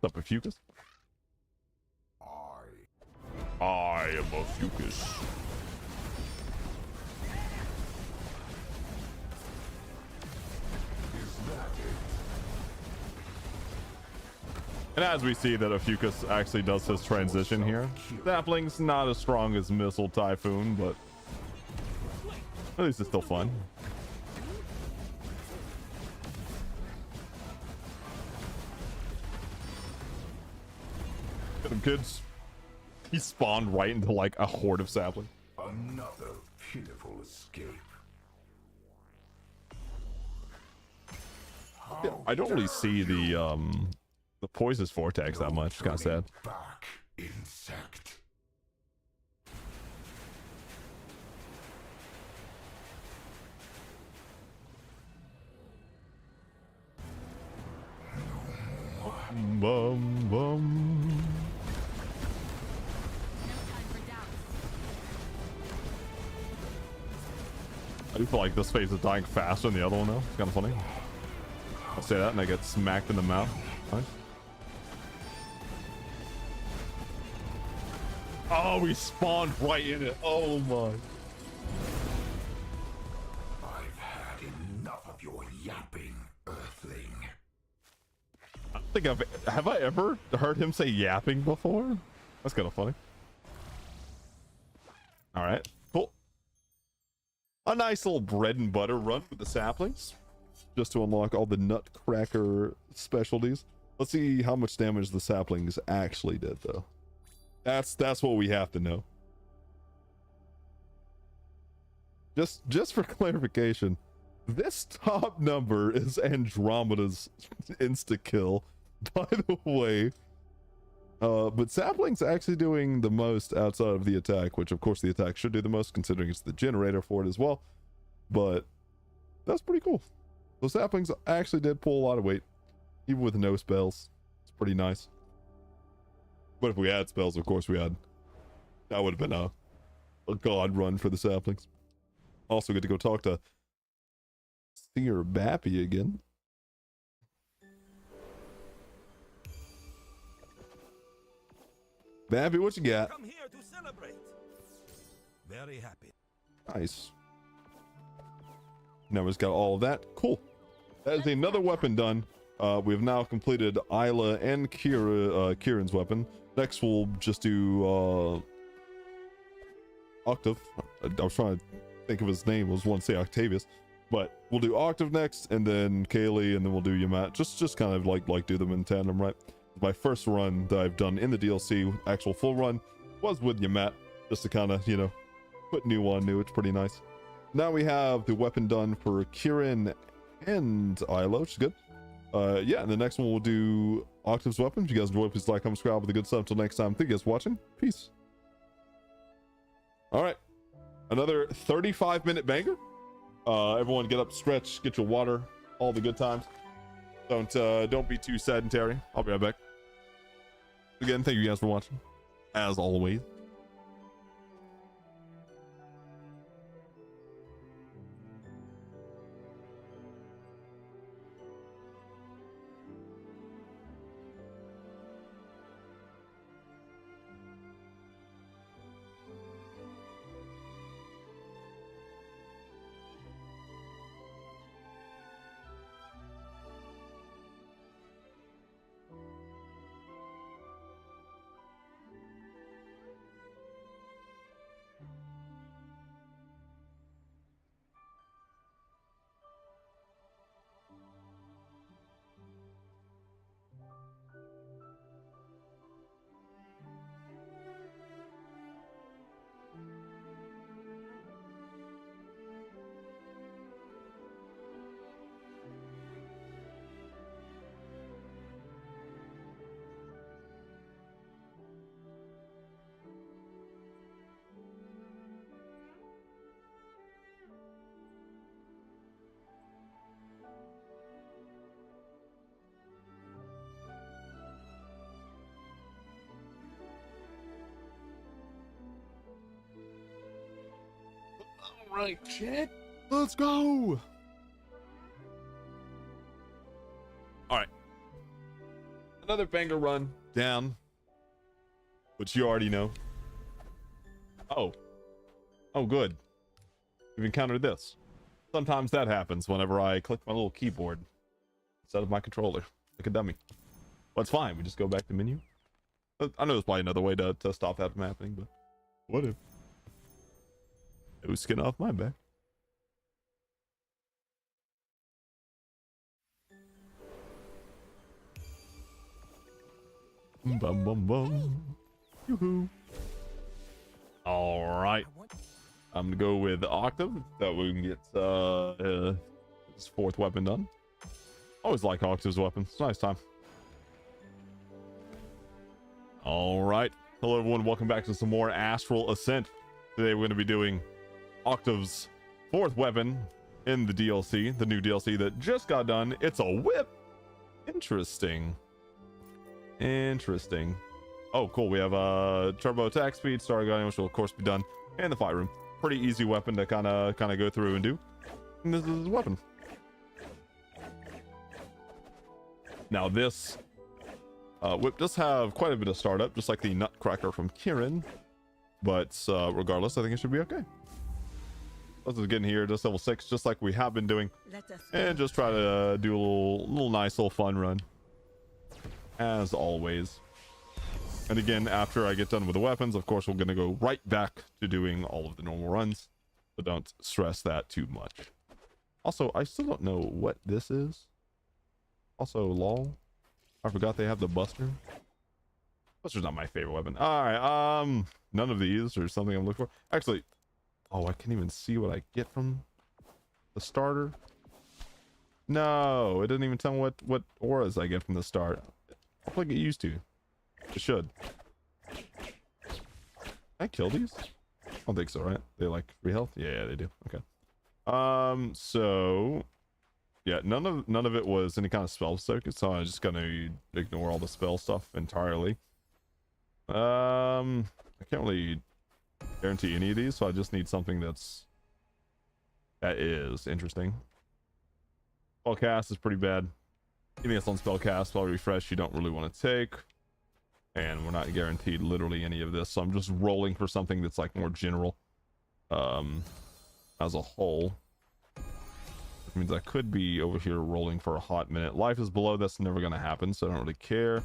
What's up, Fucus? I am a Fucus. And as we see that Ophiuchus actually does his transition here, Sapling's not as strong as Missile Typhoon, but at least it's still fun. Get him, kids. He spawned right into like a horde of sapling. Another pitiful escape. I don't really see the poisonous vortex that much. It's kind of sad. Back, insect. Bum bum. I do feel like this phase is dying faster than the other one though. It's kind of funny. I'll say that and I get smacked in the mouth. Nice. Oh, we spawned right in it. Oh my. I've had enough of your yapping, Earthling. I don't think have I ever heard him say yapping before? That's kind of funny. All right, cool. A nice little bread and butter run with the saplings, just to unlock all the nutcracker specialties. Let's see how much damage the saplings actually did, though. That's what we have to know. Just for clarification, this top number is Andromeda's insta-kill, by the way. But Sapling's actually doing the most outside of the attack, which of course the attack should do the most considering it's the generator for it as well. But that's pretty cool. Those saplings actually did pull a lot of weight, even with no spells. It's pretty nice. But if we had spells, of course we had. That would have been a god run for the saplings. Also get to go talk to Seer Bappy again. Bappy, what you got? Come here to celebrate. Very happy. Nice. Now we've got all of that. Cool. That is another weapon done. We've now completed Isla and Kieran's weapon. Next we'll just do Octave. I was trying to think of his name. I was wanting to say Octavius. But we'll do Octave next, and then Kaylee, and then we'll do Yamat. Just kind of like do them in tandem, right? My first run that I've done in the DLC, actual full run, was with Yamat, just to kind of, you know, put new on new. It's pretty nice. Now we have the weapon done for Kieran and Isla, which is good. Yeah, and the next one we'll do Octave's weapon. If you guys enjoy, please like, comment, subscribe with the good stuff. Until next time, thank you guys for watching. Peace. All right, another 35-minute banger. Everyone get up, stretch, get your water, all the good times. Don't be too sedentary. I'll be right back. Again, thank you guys for watching, as always. All right, chat. Let's go. All right. Another banger run down, which you already know. Oh, good. We've encountered this. Sometimes that happens whenever I click my little keyboard instead of my controller, like a dummy. But it's fine. We just go back to menu. I know there's probably another way to stop that from happening, but what if? No skin off my back. Bum bum bum. Yoo-hoo. All right. I'm gonna go with Octave. That way we can get his fourth weapon done. Always like Octave's weapon. It's a nice time. All right. Hello everyone. Welcome back to some more Astral Ascent. Today we're going to be doing Octave's fourth weapon in the DLC, the new DLC that just got done. It's a whip. Interesting. Oh, cool. We have turbo attack speed, star guiding, which will of course be done, and the fight room. Pretty easy weapon to kind of go through and do. And this is his weapon. Now this whip does have quite a bit of startup, just like the Nutcracker from Kieran, but regardless, I think it should be okay. Let's just get in here, just level 6, just like we have been doing, and just try to do a little nice little fun run, as always. And again, after I get done with the weapons, of course, we're going to go right back to doing all of the normal runs, but don't stress that too much. Also, I still don't know what this is. Also, lol, I forgot they have the Buster. Buster's not my favorite weapon. All right, none of these or something I'm looking for. Actually, oh, I can't even see what I get from the starter. No, it doesn't even tell me what auras I get from the start. Hopefully I get used to. It should. Can I kill these? I don't think so, right? They like free health? Yeah, they do. Okay. So yeah, none of it was any kind of spell focus, so I'm just gonna ignore all the spell stuff entirely. I can't really guarantee any of these, so I just need something that is interesting. Spellcast is pretty bad. Anything that's on spellcast, spell refresh, you don't really want to take. And we're not guaranteed literally any of this, so I'm just rolling for something that's like more general. As a whole. Which means I could be over here rolling for a hot minute. Life is below, that's never gonna happen, so I don't really care.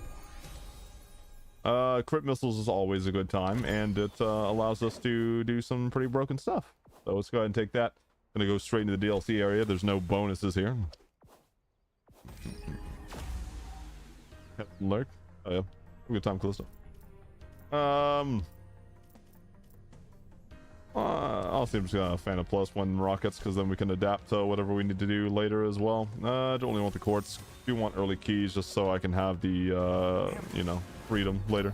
Crit missiles is always a good time, and it allows us to do some pretty broken stuff. So let's go ahead and take that. Gonna go straight into the DLC area. There's no bonuses here. Lurk. Oh yeah. Good time, Callisto. I'll see. I'm just gonna fan of +1 rockets because then we can adapt to whatever we need to do later as well. I don't really want the quartz. Do want early keys just so I can have the you know, freedom later.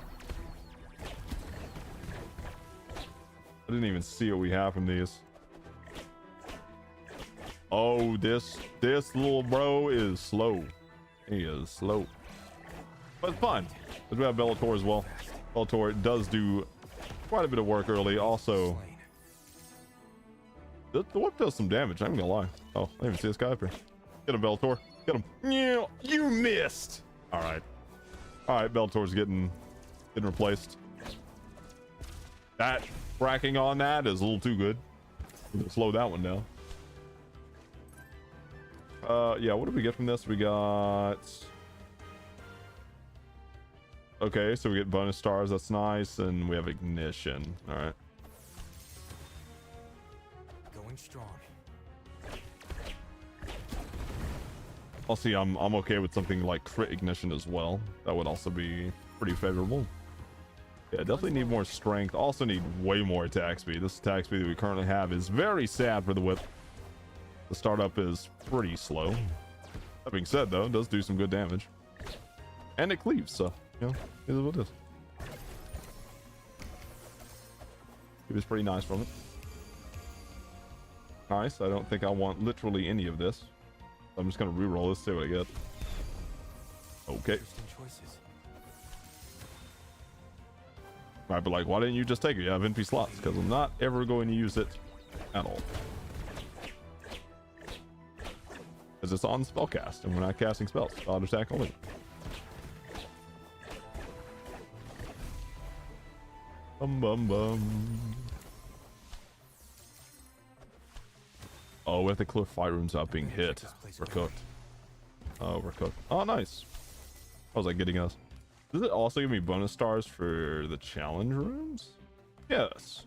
I didn't even see what we have from these. Oh, this little bro is slow. He is slow, but it's fun. Because we have Bellator as well. Bellator does do quite a bit of work early. Also, the whip does some damage. I'm gonna lie. Oh, I didn't even see this guy up here. Get him, Bellator. Get him. Yeah, you missed. All right. Bellator's getting replaced. That fracking on that is a little too good. We're gonna slow that one down. Yeah, what did we get from this? We got... Okay, so we get bonus stars, that's nice, and we have ignition. All right. Going strong. I'll see. I'm okay with something like crit ignition as well. That would also be pretty favorable. Yeah, definitely need more strength. Also need way more attack speed. This attack speed that we currently have is very sad for the whip. The startup is pretty slow. That being said, though, it does do some good damage, and it cleaves, so you know, it is what it is. It was pretty nice from it. Nice. I don't think I want literally any of this. I'm just gonna re-roll this, see what I get. Okay. Right, but like, why didn't you just take it? You have NP slots, because I'm not ever going to use it at all. Because it's on spellcast, and we're not casting spells. Auto attack only. Bum bum. Oh, we have to clear fight rooms out being hit. We're cooked. Oh, we're cooked. Oh, nice. How was I getting us? Does it also give me bonus stars for the challenge rooms? Yes.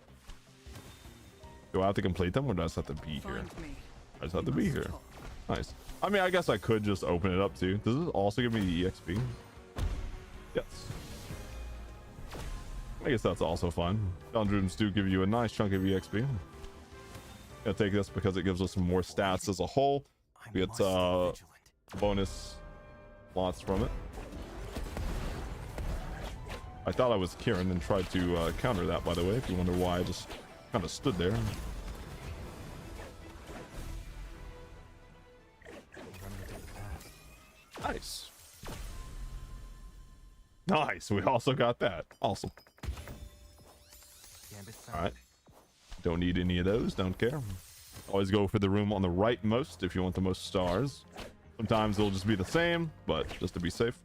Do I have to complete them, or do I just have to be here? I just have to be here. Nice. I mean, I guess I could just open it up too. Does this also give me the EXP? Yes. I guess that's also fun. Challenge rooms do give you a nice chunk of EXP. Gonna take this because it gives us some more stats as a whole. We get bonus lots from it. I thought I was Kieran and tried to counter that, by the way, if you wonder why I just kind of stood there. Nice. Nice. We also got that. Awesome. All right. Don't need any of those. Don't care. Always go for the room on the right most if you want the most stars. Sometimes it'll just be the same, but just to be safe.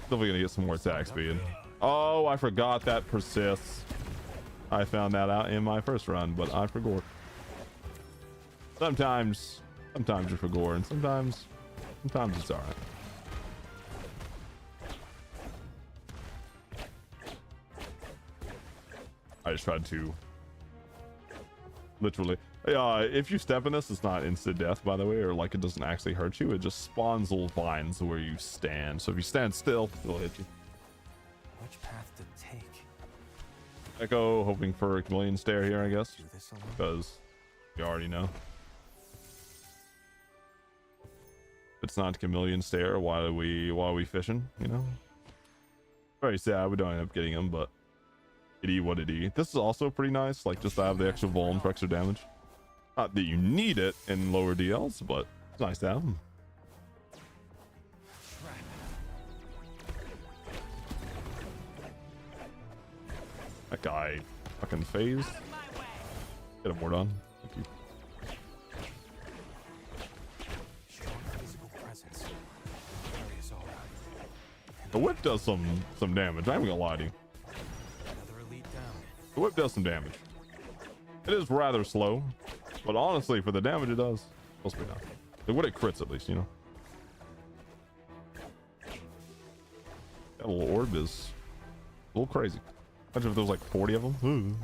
Definitely gonna get some more attack speed. Oh, I forgot that persists. I found that out in my first run, but I forgot. Sometimes you forgot, and sometimes it's alright. I just tried to literally. If you step in this, it's not instant death, by the way, or like it doesn't actually hurt you. It just spawns little vines where you stand. So if you stand still, it'll hit you. Which path to take? Echo, hoping for a chameleon stare here, I guess, because you already know. If it's not chameleon stare, why are we fishing? You know, very sad we don't end up getting him, but It what it is. This is also pretty nice, like just to have the extra vuln for extra damage. Not that you need it in lower DLs, but it's nice to have them. That guy fucking phased. Get him more done. Thank you. The whip does some damage. I'm gonna lie to you. The whip does some damage. It is rather slow, but honestly, for the damage it does, supposed to be not. Like what it crits at least, you know. That little orb is a little crazy. Imagine if there was like 40 of them. Ooh.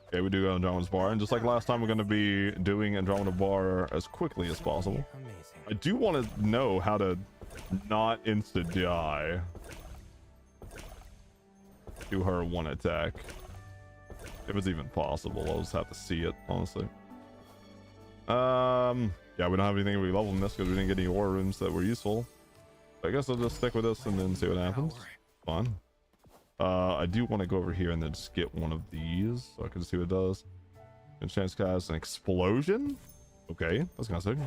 Okay, we do go Andromeda's Bar, and just like last time, we're going to be doing Andromeda Bar as quickly as possible. I do want to know how to not insta die to her one attack, if it's even possible. I'll just have to see it, honestly. Yeah, we don't have anything we level in this because we didn't get any aura rooms that were useful. I guess I'll just stick with this and then see what happens. Fine. I do want to go over here and then just get one of these so I can see what it does. And chance to cast an explosion. Okay, that's kind of sick.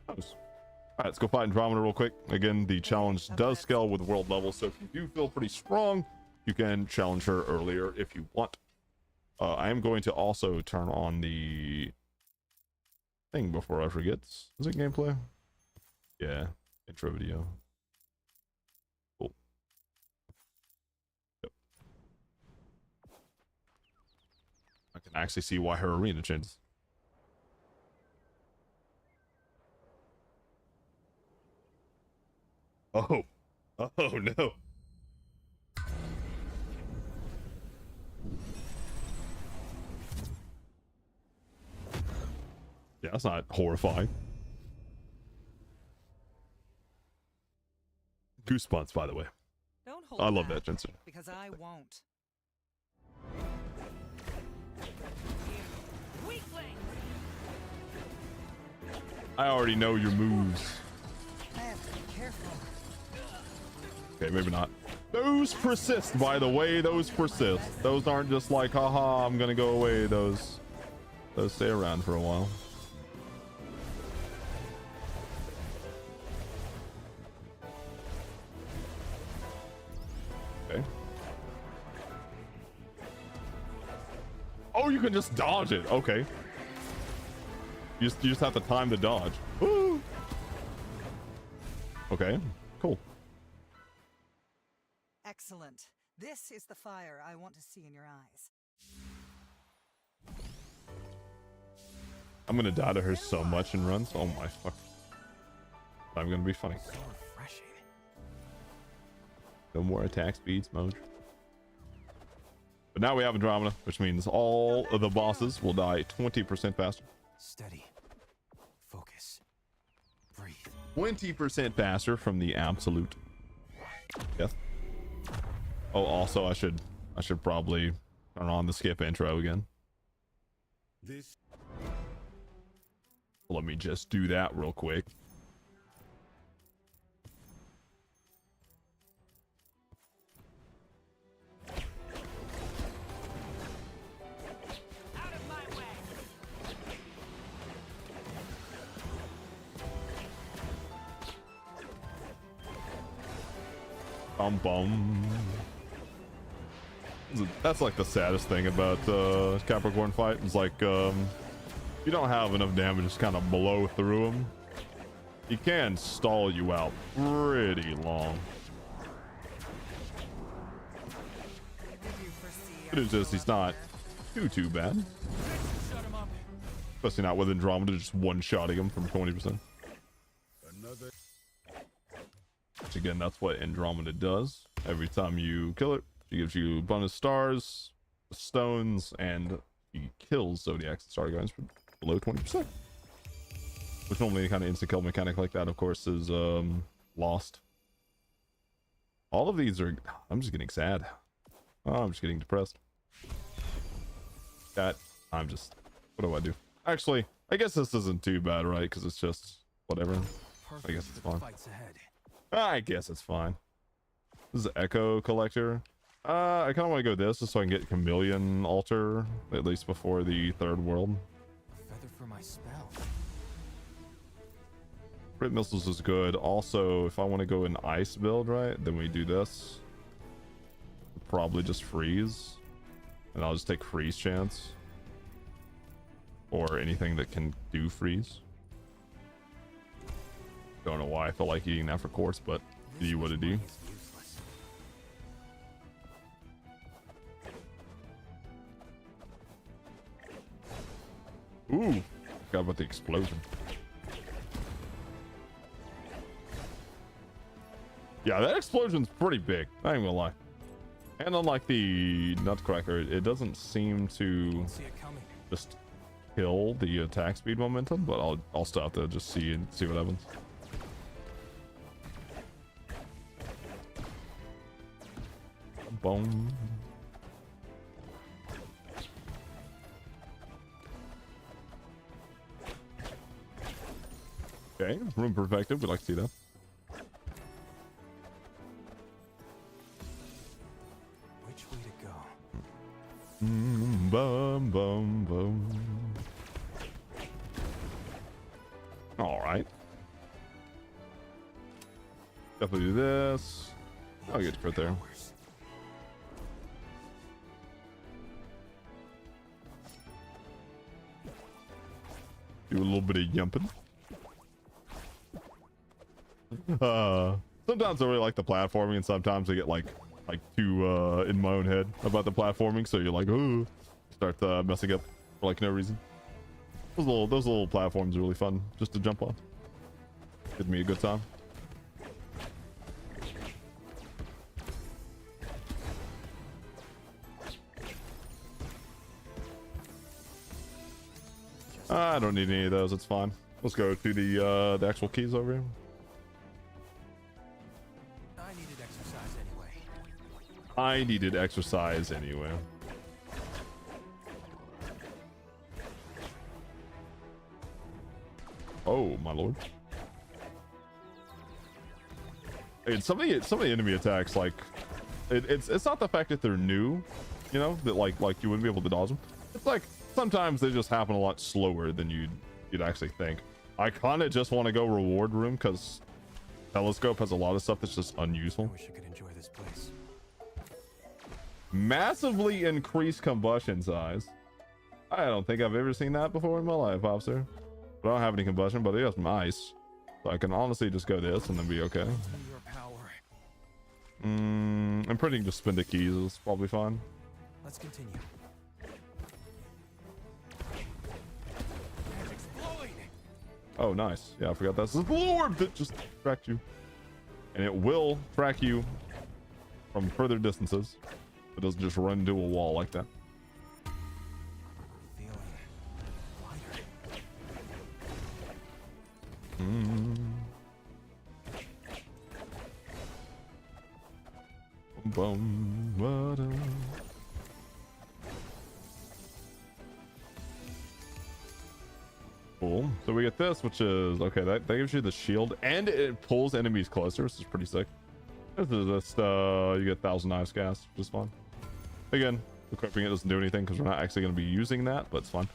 Nice. All right, let's go fight Andromeda real quick. Again, the challenge does scale with world level, so if you do feel pretty strong, you can challenge her earlier if you want. I am going to also turn on the thing before I forget. Is it gameplay? Yeah, intro video. Cool. Yep. I can actually see why her arena changes. Oh, oh no. Yeah, that's not horrifying. Goosebumps, by the way. Don't hold I love back, that, Jensen. because I won't. I already know your moves. I have to be careful. Okay, maybe not. Those persist, by the way. Those persist. Those aren't just like, haha, I'm gonna go away. Those stay around for a while. Okay. Oh, you can just dodge it. Okay. You just have to time the dodge. Woo! Okay, cool. Excellent. This is the fire I want to see in your eyes. I'm gonna die to her so much in runs. Oh my fuck. I'm gonna be funny. So refreshing. No more attack speeds mode. But now we have Andromeda, which means all of the bosses will die 20% faster. Steady. Focus. Breathe. 20% faster from the absolute death. Oh, also I should probably turn on the skip intro again. This. Let me just do that real quick. Out of my way. Bum. That's like the saddest thing about Capricorn fight. It's like you don't have enough damage, just kind of blow through him. He can stall you out pretty long. It is just he's not too bad. Shut him up. Especially not with Andromeda just one-shotting him from 20%. Another. Which again, that's what Andromeda does. Every time you kill it, she gives you bonus stars, stones, and he kills Zodiacs and Star Guardians for below 20%. Which normally any kind of instant kill mechanic like that, of course, is lost. All of these are... I'm just getting sad. Oh, I'm just getting depressed. I'm just... What do I do? Actually, I guess this isn't too bad, right? Because it's just... whatever. I guess it's fine. Fights ahead. I guess it's fine. This is Echo Collector. I kind of want to go this just so I can get Chameleon Altar, at least before the third world. A feather for my spell. Crit Missiles is good. Also, if I want to go an Ice build, right, then we do this. Probably just Freeze. And I'll just take Freeze Chance. Or anything that can do Freeze. Don't know why I feel like eating that for course, but do what it do. Ooh, forgot about the explosion. Yeah, that explosion's pretty big. I ain't gonna lie. And unlike the Nutcracker, it doesn't seem to See it coming. just kill the attack speed momentum, but I'll stop to just see what happens. Boom. Okay, room perfected. We'd like to see that. Which way to go? Bum, bum, bum. All right. Definitely do this. I'll get right there. Do a little bit of yumping. Sometimes I really like the platforming, and sometimes I get like too in my own head about the platforming, so you're like, oh, start messing up for like no reason. Those little platforms are really fun just to jump on. Gives me a good time. I don't need any of those. It's fine. Let's go to the actual keys over here. I needed exercise anyway. I needed exercise anyway. Oh my lord! And some of the enemy attacks, like it's not the fact that they're new, you know, that like you wouldn't be able to dodge them. It's like sometimes they just happen a lot slower than you'd actually think. I kind of just want to go reward room because Telescope has a lot of stuff that's just unuseful. I wish I could enjoy this place. Massively increased combustion size. I don't think I've ever seen that before in my life, officer. But I don't have any combustion, but it has some ice. So I can honestly just go this and then be okay. Your power. I'm pretty just spin the keys is probably fine. Let's continue. Magic's glowing. Oh, nice. Yeah, I forgot that's the orb that just tracked you. And it will track you from further distances. It doesn't just run into a wall like that. Feeling lighter. Boom, ba-da. Cool. So we get this, which is okay. That gives you the shield, and it pulls enemies closer. This is pretty sick. This is just you get 1,000 knives cast, which is fun. Again, equipping it doesn't do anything because we're not actually going to be using that, but it's fun.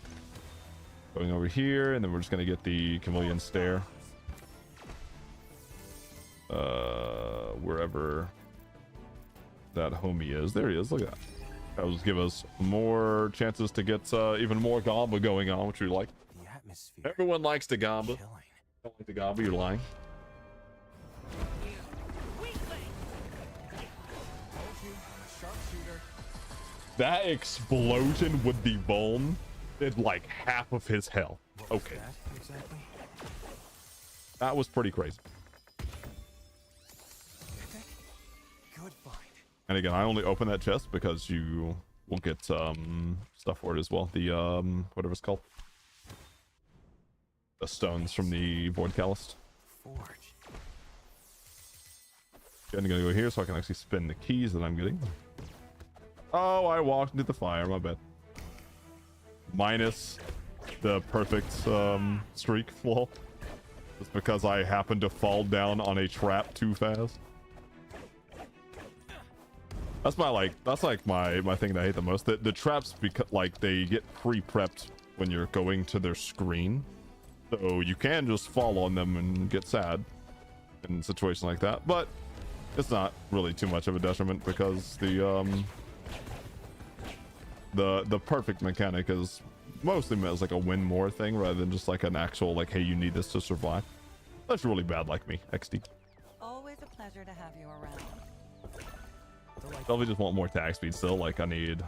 Going over here, and then we're just going to get the Chameleon Stare. Wherever that homie is. There he is. Look at that. That'll just give us more chances to get even more Gamba going on, which we like. The atmosphere. Everyone likes the Gamba. Chilling. Don't like the Gamba, you're lying. That explosion with the Vuln did like half of his health. Okay. That exactly. That was pretty crazy. Good find. And again, I only open that chest because you will get stuff for it as well. The whatever it's called. The stones from the Void Callist. Forge. I'm gonna go here so I can actually spin the keys that I'm getting. Oh, I walked into the fire, my bad. Minus the perfect streak flaw. It's because I happened to fall down on a trap too fast. That's my my thing that I hate the most. The traps, because like they get pre-prepped when you're going to their screen, so you can just fall on them and get sad in a situation like that. But it's not really too much of a detriment because the perfect mechanic is mostly meant as like a win more thing rather than just like an actual like, hey, you need this to survive. That's really bad like me, XD. Always a pleasure to have you around. Probably just want more attack speed still. Like I need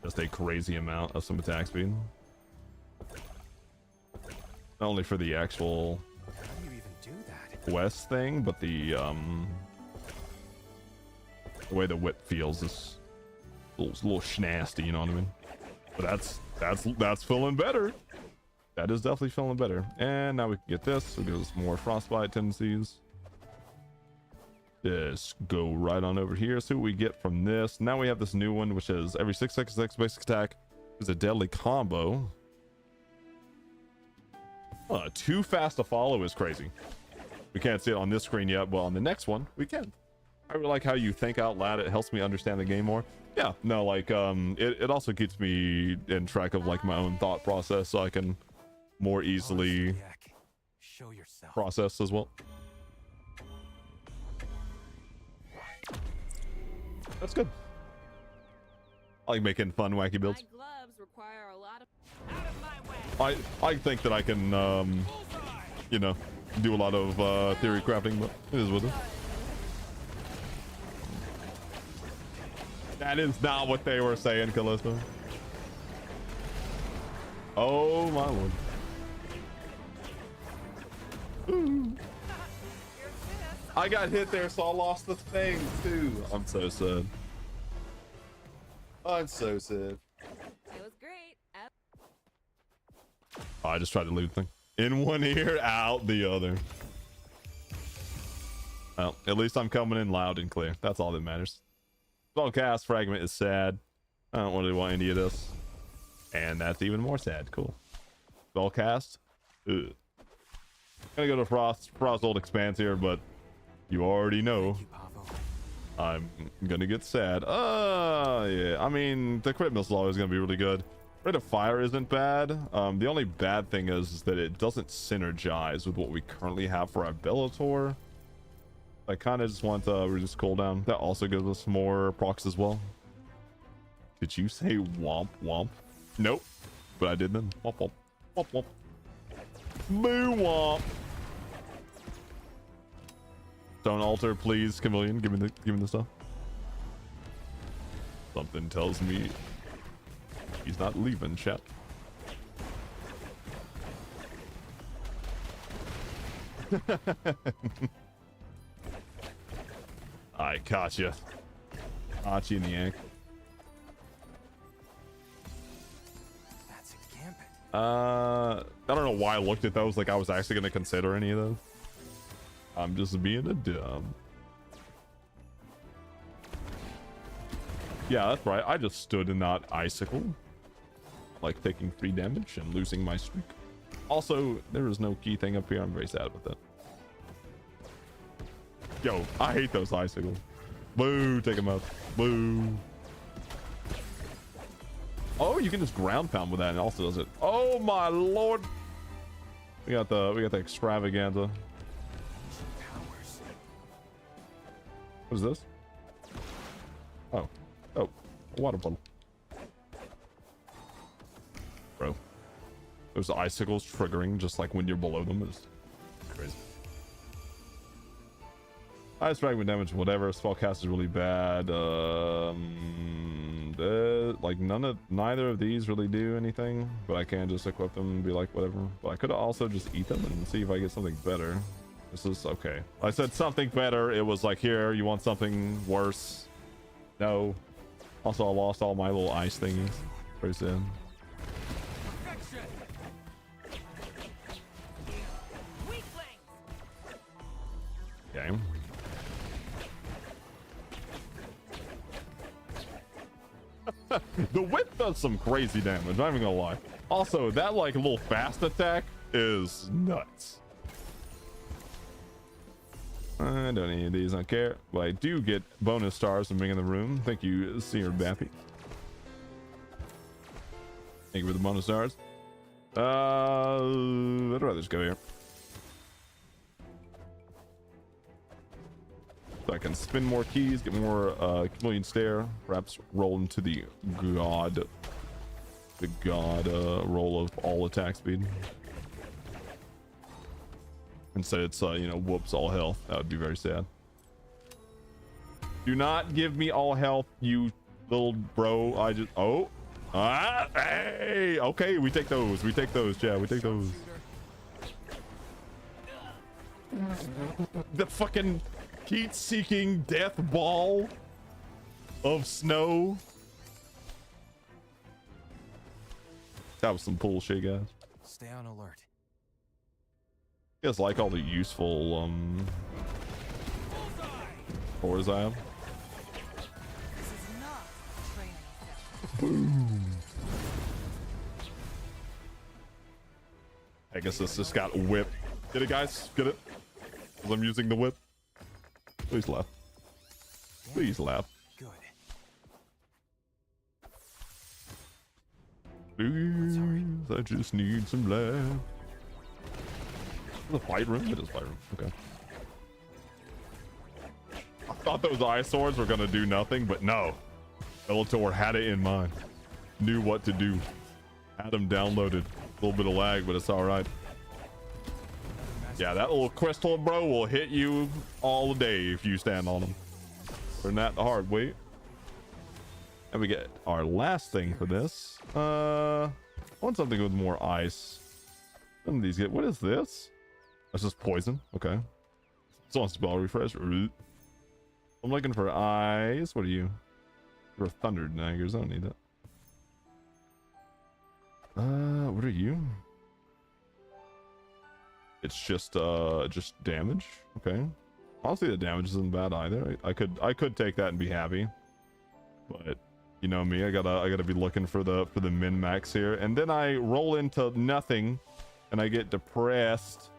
just a crazy amount of some attack speed. Not only for the actual How do you even do that? quest thing, but the way the whip feels is a little schnasty, you know what I mean? But that's feeling better. That is definitely feeling better. And now we can get this. So it gives us more frostbite tendencies. Just go right on over here. See what we get from this. Now we have this new one, which is every 6 seconds next basic attack is a deadly combo. Too fast to follow is crazy. We can't see it on this screen yet, but on the next one we can. I really like how you think out loud. It helps me understand the game more. Yeah, no, like it also keeps me in track of like my own thought process, so I can more easily Show yourself. process as well. That's good. I like making fun wacky builds. My gloves require a lot of out of my way. I think that I can you know, do a lot of theory crafting, but it is what it is. That is not what they were saying, Callisto. Oh my lord. Ooh. I got hit there, so I lost the thing too. I'm so sad. I'm so sad. It was great. I just tried to leave the thing. In one ear, out the other. Well, at least I'm coming in loud and clear. That's all that matters. Spellcast fragment is sad. I don't really want any of this. And that's even more sad. Cool. Spellcast. Ugh. Gonna go to Frost Old Expanse here, but you already know I'm gonna get sad. Yeah. I mean, the crit missile is always gonna be really good. Rate of fire isn't bad. The only bad thing is that it doesn't synergize with what we currently have for our Bellator. I kind of just want to reduce cooldown. That also gives us more procs as well. Did you say womp womp? Nope. But I did then. Womp womp. Womp womp. Boo womp. Stone altar, please, Chameleon. Give me the stuff. Something tells me he's not leaving, chat. I caught you. Caught you in the act. That's a gambit. I don't know why I looked at those like I was actually gonna consider any of those. I'm just being a dumb. Yeah, that's right. I just stood in that icicle, like taking 3 damage and losing my streak. Also, there is no key thing up here. I'm very sad with that. Yo, I hate those icicles. Boo, take them out. Boo. Oh, you can just ground pound with that and it also does it. Oh my lord. We got the extravaganza. What is this? Oh, a water bottle. Bro, those icicles triggering just like when you're below them is crazy. Highest fragment damage, whatever. Spellcast is really bad. Like neither of these really do anything, but I can just equip them and be like whatever. But I could also just eat them and see if I get something better. This is okay. I said something better. It was like, here, you want something worse? No. Also, I lost all my little ice thingies. Very sad. Okay. The whip does some crazy damage, I'm not even gonna lie. Also, that like little fast attack is nuts. I don't need these, I don't care. But I do get bonus stars from being in the room. Thank you, Senior Bappy. Thank you for the bonus stars. I'd rather just go here. So I can spin more keys, get more chameleon stare, perhaps roll into the god roll of all attack speed. Instead it's you know, whoops, all health. That would be very sad. Do not give me all health, you little bro. I just hey, okay, we take those, yeah, we take those. The fucking heat-seeking death ball of snow. That was some bullshit, guys. Stay on alert. You guys like all the useful cores I have? This is not training. Boom. I guess this just got whipped. Get it, guys? Get it? 'Cause I'm using the whip. Please laugh. Please laugh. Good. Please, I just need some laugh. The fight room? It is fight room. Okay. I thought those eye swords were gonna do nothing, but no. Bellator had it in mind. Knew what to do. Had them downloaded. A little bit of lag, but it's alright. Yeah, that little crystal, bro, will hit you all day if you stand on them. They're not the hard way. And we get our last thing for this. I want something with more ice. Some of these get. What is this? That's just poison. Okay. It's on spell refresh. I'm looking for ice. What are you? You're a thunder daggers. I don't need that. What are you? It's just damage. Okay. Honestly, the damage isn't bad either. I could take that and be happy. But you know me, I gotta be looking for the min max here, and then I roll into nothing, and I get depressed.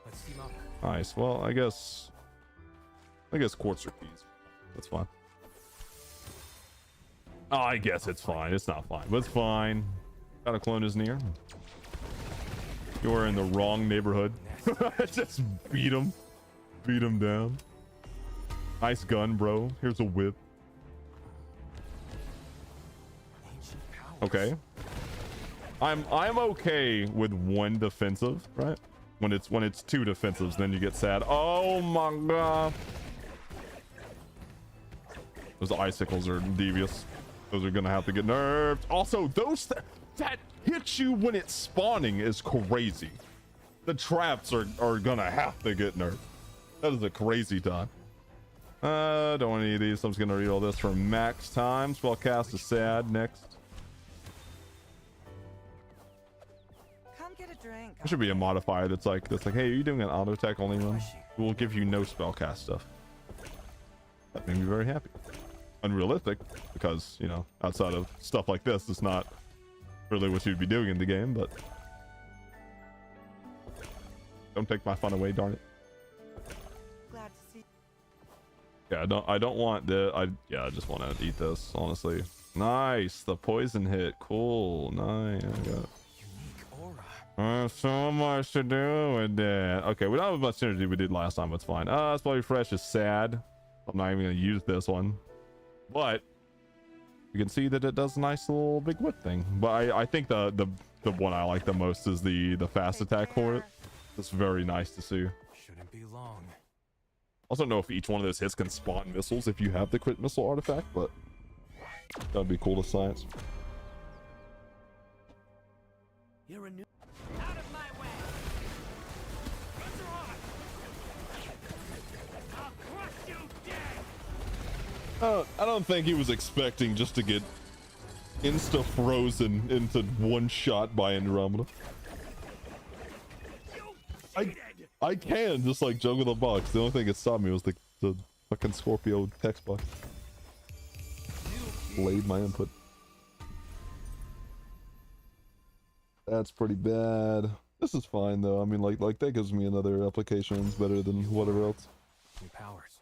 Let's team up. Nice. Well, I guess quartz or keys. That's fine. Oh, I guess it's fine. It's not fine, but it's fine. Got a clone is near. You are in the wrong neighborhood. Just beat him down. Nice gun, bro. Here's a whip. Okay. I'm okay with one defensive, right? When it's two defensives, then you get sad. Oh my god. Those icicles are devious. Those are gonna have to get nerfed. Also, those that hits you when it's spawning is crazy. The traps are gonna have to get nerfed. That is a crazy time. Don't want any of these. So I'm just gonna read all this for max time. Spellcast is sad. Next. Come get a drink. There should be a modifier that's like, hey, are you doing an auto attack only run? It will give you no spellcast stuff. That made me very happy. Unrealistic, because, you know, outside of stuff like this, it's not really what you'd be doing in the game, but don't take my fun away, darn it. Glad to see. Yeah, I don't want the I just want to eat this, honestly. Nice, the poison hit. Cool, nice. I got it. Unique aura. So much to do with that. Okay, we don't have as much synergy we did last time, but it's fine. Spell refresh is sad. I'm not even gonna use this one, but you can see that it does a nice little big whip thing. But I think the one I like the most is the fast attack for it. It's very nice to see. Shouldn't be long. Also know if each one of those hits can spawn missiles if you have the crit missile artifact, but that'd be cool to science. You're a new. Out of my way! Guns are on! I'll crush you dead! I don't think he was expecting just to get insta frozen into one shot by Andromeda. I can just like juggle the box. The only thing that stopped me was the fucking Scorpio text box. Laid my input. That's pretty bad. This is fine though. I mean, like that gives me another application. It's better than whatever else. New powers.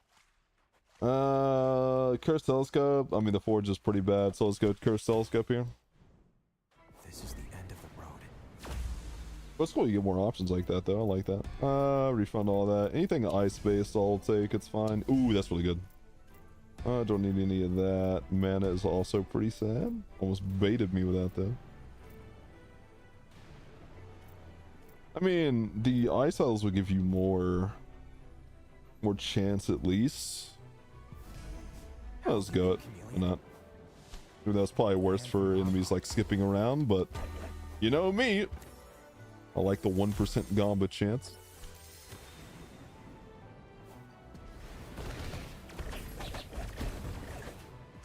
Cursed telescope. I mean, the forge is pretty bad, so let's go cursed telescope here. This is the end of the road. It's cool you get more options like that though. I like that. Refund all that. Anything ice based, I'll take. It's fine. Ooh, that's really good. I don't need any of that. Mana is also pretty sad. Almost baited me with that though. I mean, the ice cells will give you more chance at least. Let's go it. Why not? I mean, that's probably worse for enemies like skipping around, but you know me. I like the 1% gamba chance.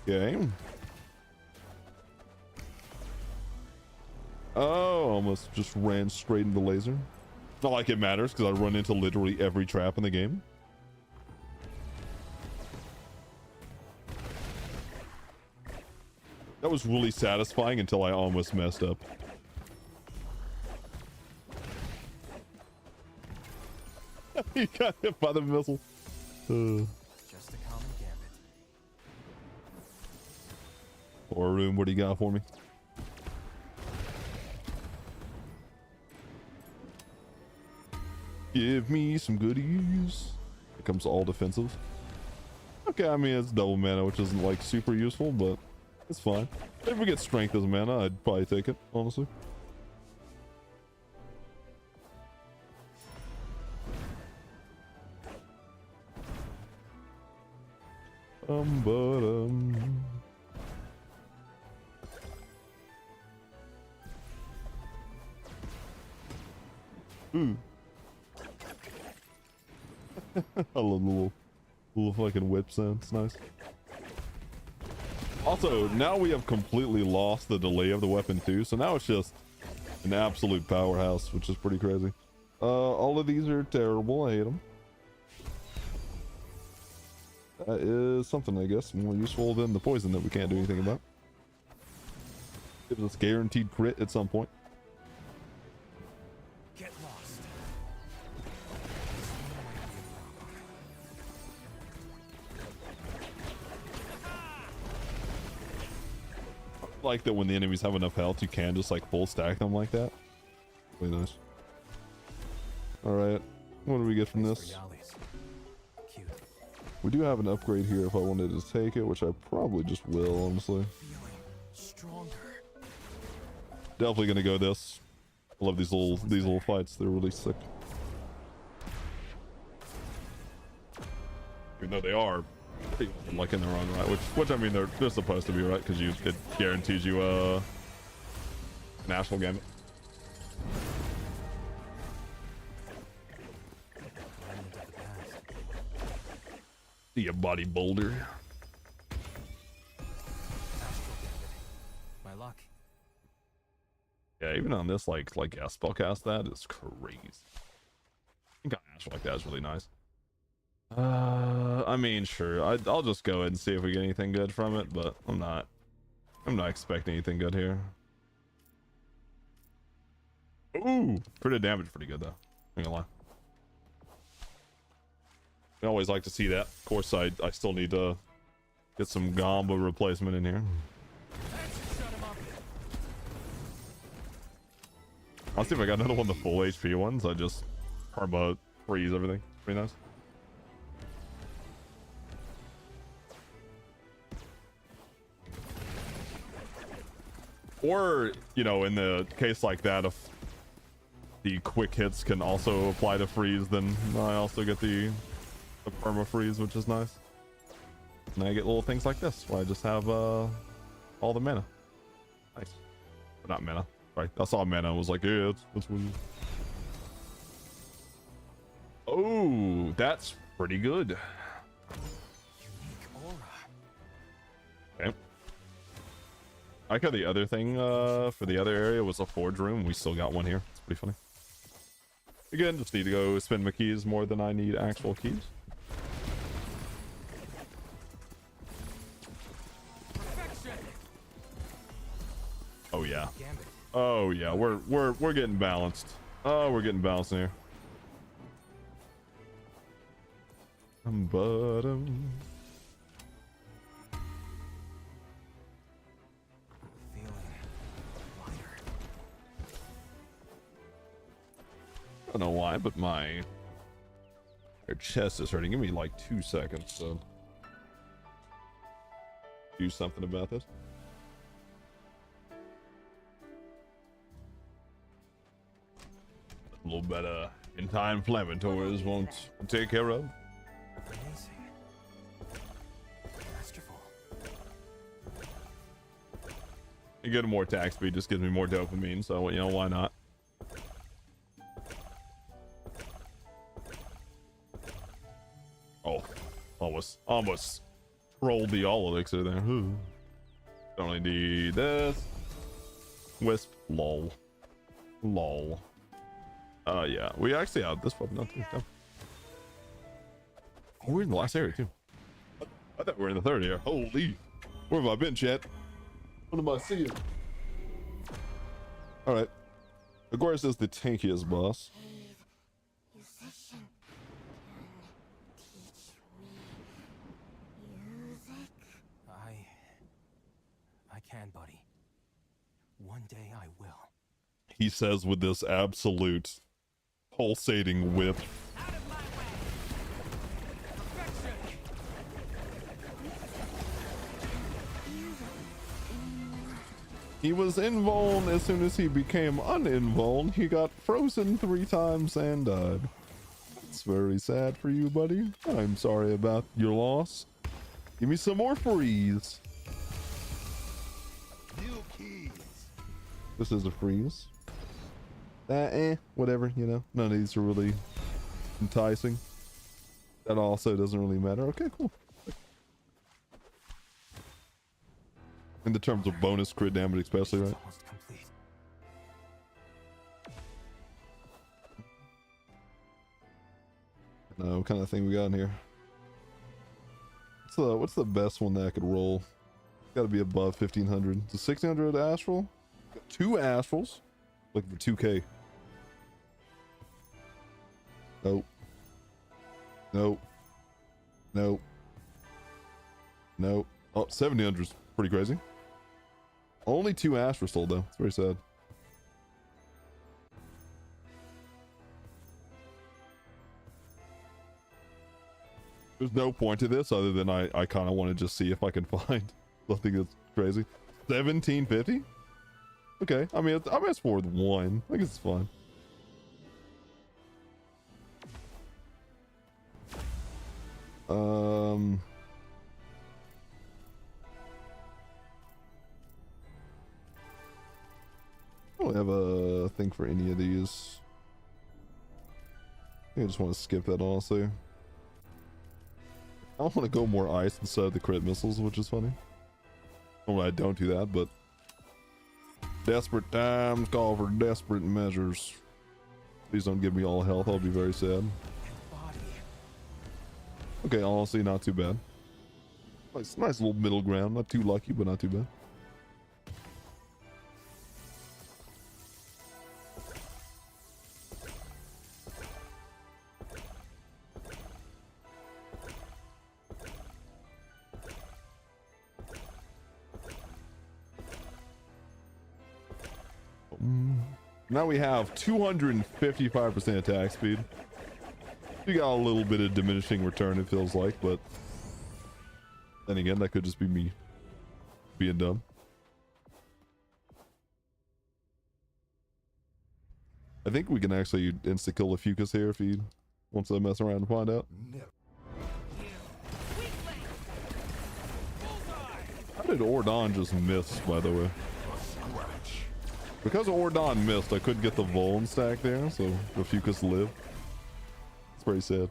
Okay. Oh, almost just ran straight into laser. Not like it matters because I run into literally every trap in the game. That was really satisfying until I almost messed up. He got hit by the missile. Just a common gambit. Or room, what do you got for me? Give me some goodies. It comes all defensive. Okay, I mean it's double mana, which isn't like super useful, but it's fine. If we get strength as mana, I'd probably take it, honestly. Ooh. I love the little fucking whip sound. It's nice. Also, now we have completely lost the delay of the weapon too, so now it's just an absolute powerhouse, which is pretty crazy. All of these are terrible. I hate them. That is something, I guess, more useful than the poison that we can't do anything about. Gives us guaranteed crit at some point. Get lost. I like that when the enemies have enough health, you can just like full stack them like that. Really nice. Alright, what do we get from this? Cute. We do have an upgrade here if I wanted to take it, which I probably just will, honestly. Feeling stronger. Definitely gonna go this. I love these little fights, they're really sick. Even though they are like in their own right, which I mean they're supposed to be, right? Because it guarantees you an Astral gambit. See a body boulder. Astral gambit. My luck. Yeah, even on this like yeah, spellcast that is crazy. I think an Astral like that is really nice. I mean, sure. I'll just go ahead and see if we get anything good from it, but I'm not expecting anything good here. Ooh, crit damage pretty good though. I'm gonna lie. I always like to see that. Of course, I still need to get some Gamba replacement in here. I'll see if I got another one of the full HP ones. I just perma freeze everything. Pretty nice. Or, you know, in the case like that, if the quick hits can also apply to freeze, then I also get the perma freeze, which is nice. And I get little things like this where I just have all the mana. Nice. Or not mana. Right. I saw mana and was like, yeah, that's what it is. Oh, that's pretty good. Unique aura. Okay. I like how the other thing for the other area was a forge room. We still got one here. It's pretty funny. Again, just need to go spend my keys more than I need actual keys. Perfection. Oh yeah. Gambit. Oh yeah. We're getting balanced. Oh, we're getting bounced here. Bottom. Feeling lighter. I don't know why, but my chest is hurting. Give me like 2 seconds to do something about this. A little bit of anti-inflammatories won't take care of. Amazing. Masterful. You get more attack speed, just gives me more dopamine, so you know, why not? Oh, almost rolled the all elixir there. Only need this. Wisp, lol. Yeah, we actually have this weapon, not too tough. Oh, we're in the last area too. I thought we were in the third area. Holy, where have I been, chat? What am I seeing? All right, Agorist is the tankiest boss. Musician can teach me music. I can, buddy. One day I will. He says with this absolute pulsating whip. He was invuln. As soon as he became uninvuln, he got frozen 3 times and died. It's very sad for you, buddy. I'm sorry about your loss. Give me some more freeze. New keys. This is a freeze. Whatever, you know. None of these are really enticing. That also doesn't really matter. Okay, cool. In the terms of bonus crit damage, especially, right? Almost complete. What kind of thing we got in here? What's the best one that I could roll? Got to be above 1500. It's a 1600 Astral. Got 2 Astrals. Looking for 2k. Nope. Nope. Nope. Nope. Oh, 1700's pretty crazy. Only 2 Astral sold though. It's very sad. There's no point to this other than I kind of want to just see if I can find something that's crazy. 1750? Okay, I mean, I'm asked for 1. I guess it's fine. I don't have a thing for any of these. I think I just want to skip that, honestly. I want to go more ice instead of the crit missiles, which is funny. Normally I don't do that, but desperate times call for desperate measures. Please don't give me all health, I'll be very sad. Okay, honestly, not too bad. Nice little middle ground. Not too lucky, but not too bad. Now we have 255% attack speed. You got a little bit of diminishing return, it feels like, but then again, that could just be me being dumb. I think we can actually insta-kill a Fucus here if he wants to mess around and find out. How did Ordon just miss, by the way? Because Ordon missed, I couldn't get the Vuln stack there, so the Fucus lived. It's very sad.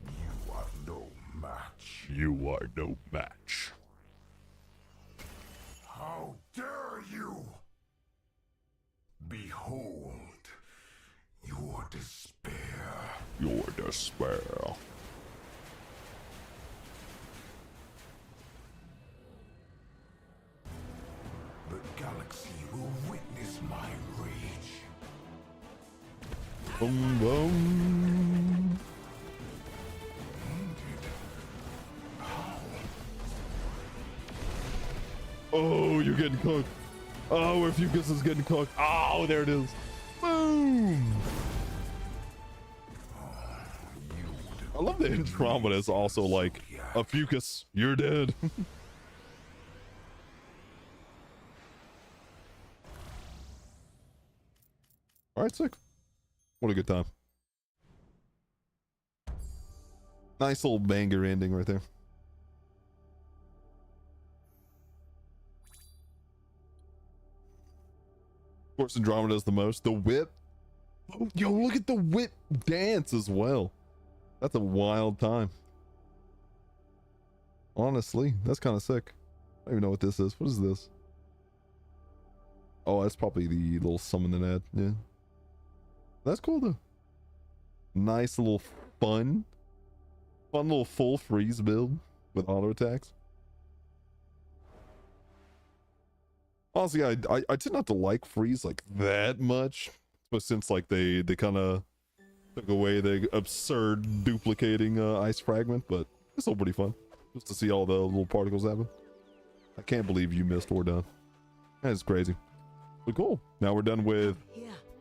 You are no match. You are no match. How dare you! Behold your despair. Your despair. The galaxy will witness my rage. Boom, boom. Oh, you're getting cooked. Oh, if Fucus is getting cooked. Oh, there it is. Boom. I love the Andromeda is also like a Fucus. You're dead. All right, sick. What a good time. Nice little banger ending right there. Of course, Andromeda does the most. The whip. Oh, yo, look at the whip dance as well. That's a wild time. Honestly, that's kind of sick. I don't even know what this is. What is this? Oh, that's probably the little summon that ad. Yeah. That's cool though. Nice little fun little full freeze build with auto attacks. Honestly, I tend not to like freeze like that much, but since like they kind of took away the absurd duplicating ice fragment, but it's still pretty fun just to see all the little particles happen. I can't believe you missed or done. That's crazy. But cool. Now we're done with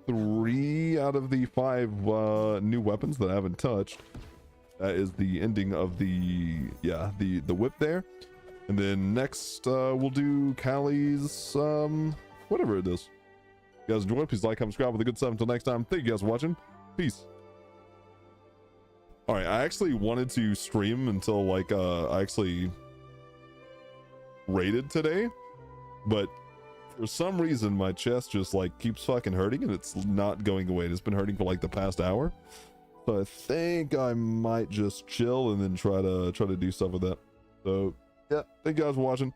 3 out of the 5 new weapons that I haven't touched. That is the ending of the whip there. And then next we'll do Callie's whatever it is. If you guys enjoy, please like, comment, subscribe with a good stuff. Until next time, thank you guys for watching. Peace. All right, I actually wanted to stream until like I actually raided today, but for some reason my chest just like keeps fucking hurting and it's not going away. It's been hurting for like the past hour. So I think I might just chill and then try to do stuff with that. So yeah, thank you guys for watching.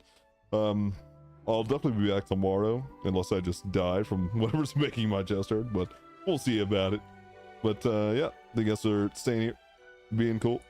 I'll definitely be back tomorrow unless I just die from whatever's making my chest hurt, but we'll see about it. But yeah, thank you guys for staying here, being cool.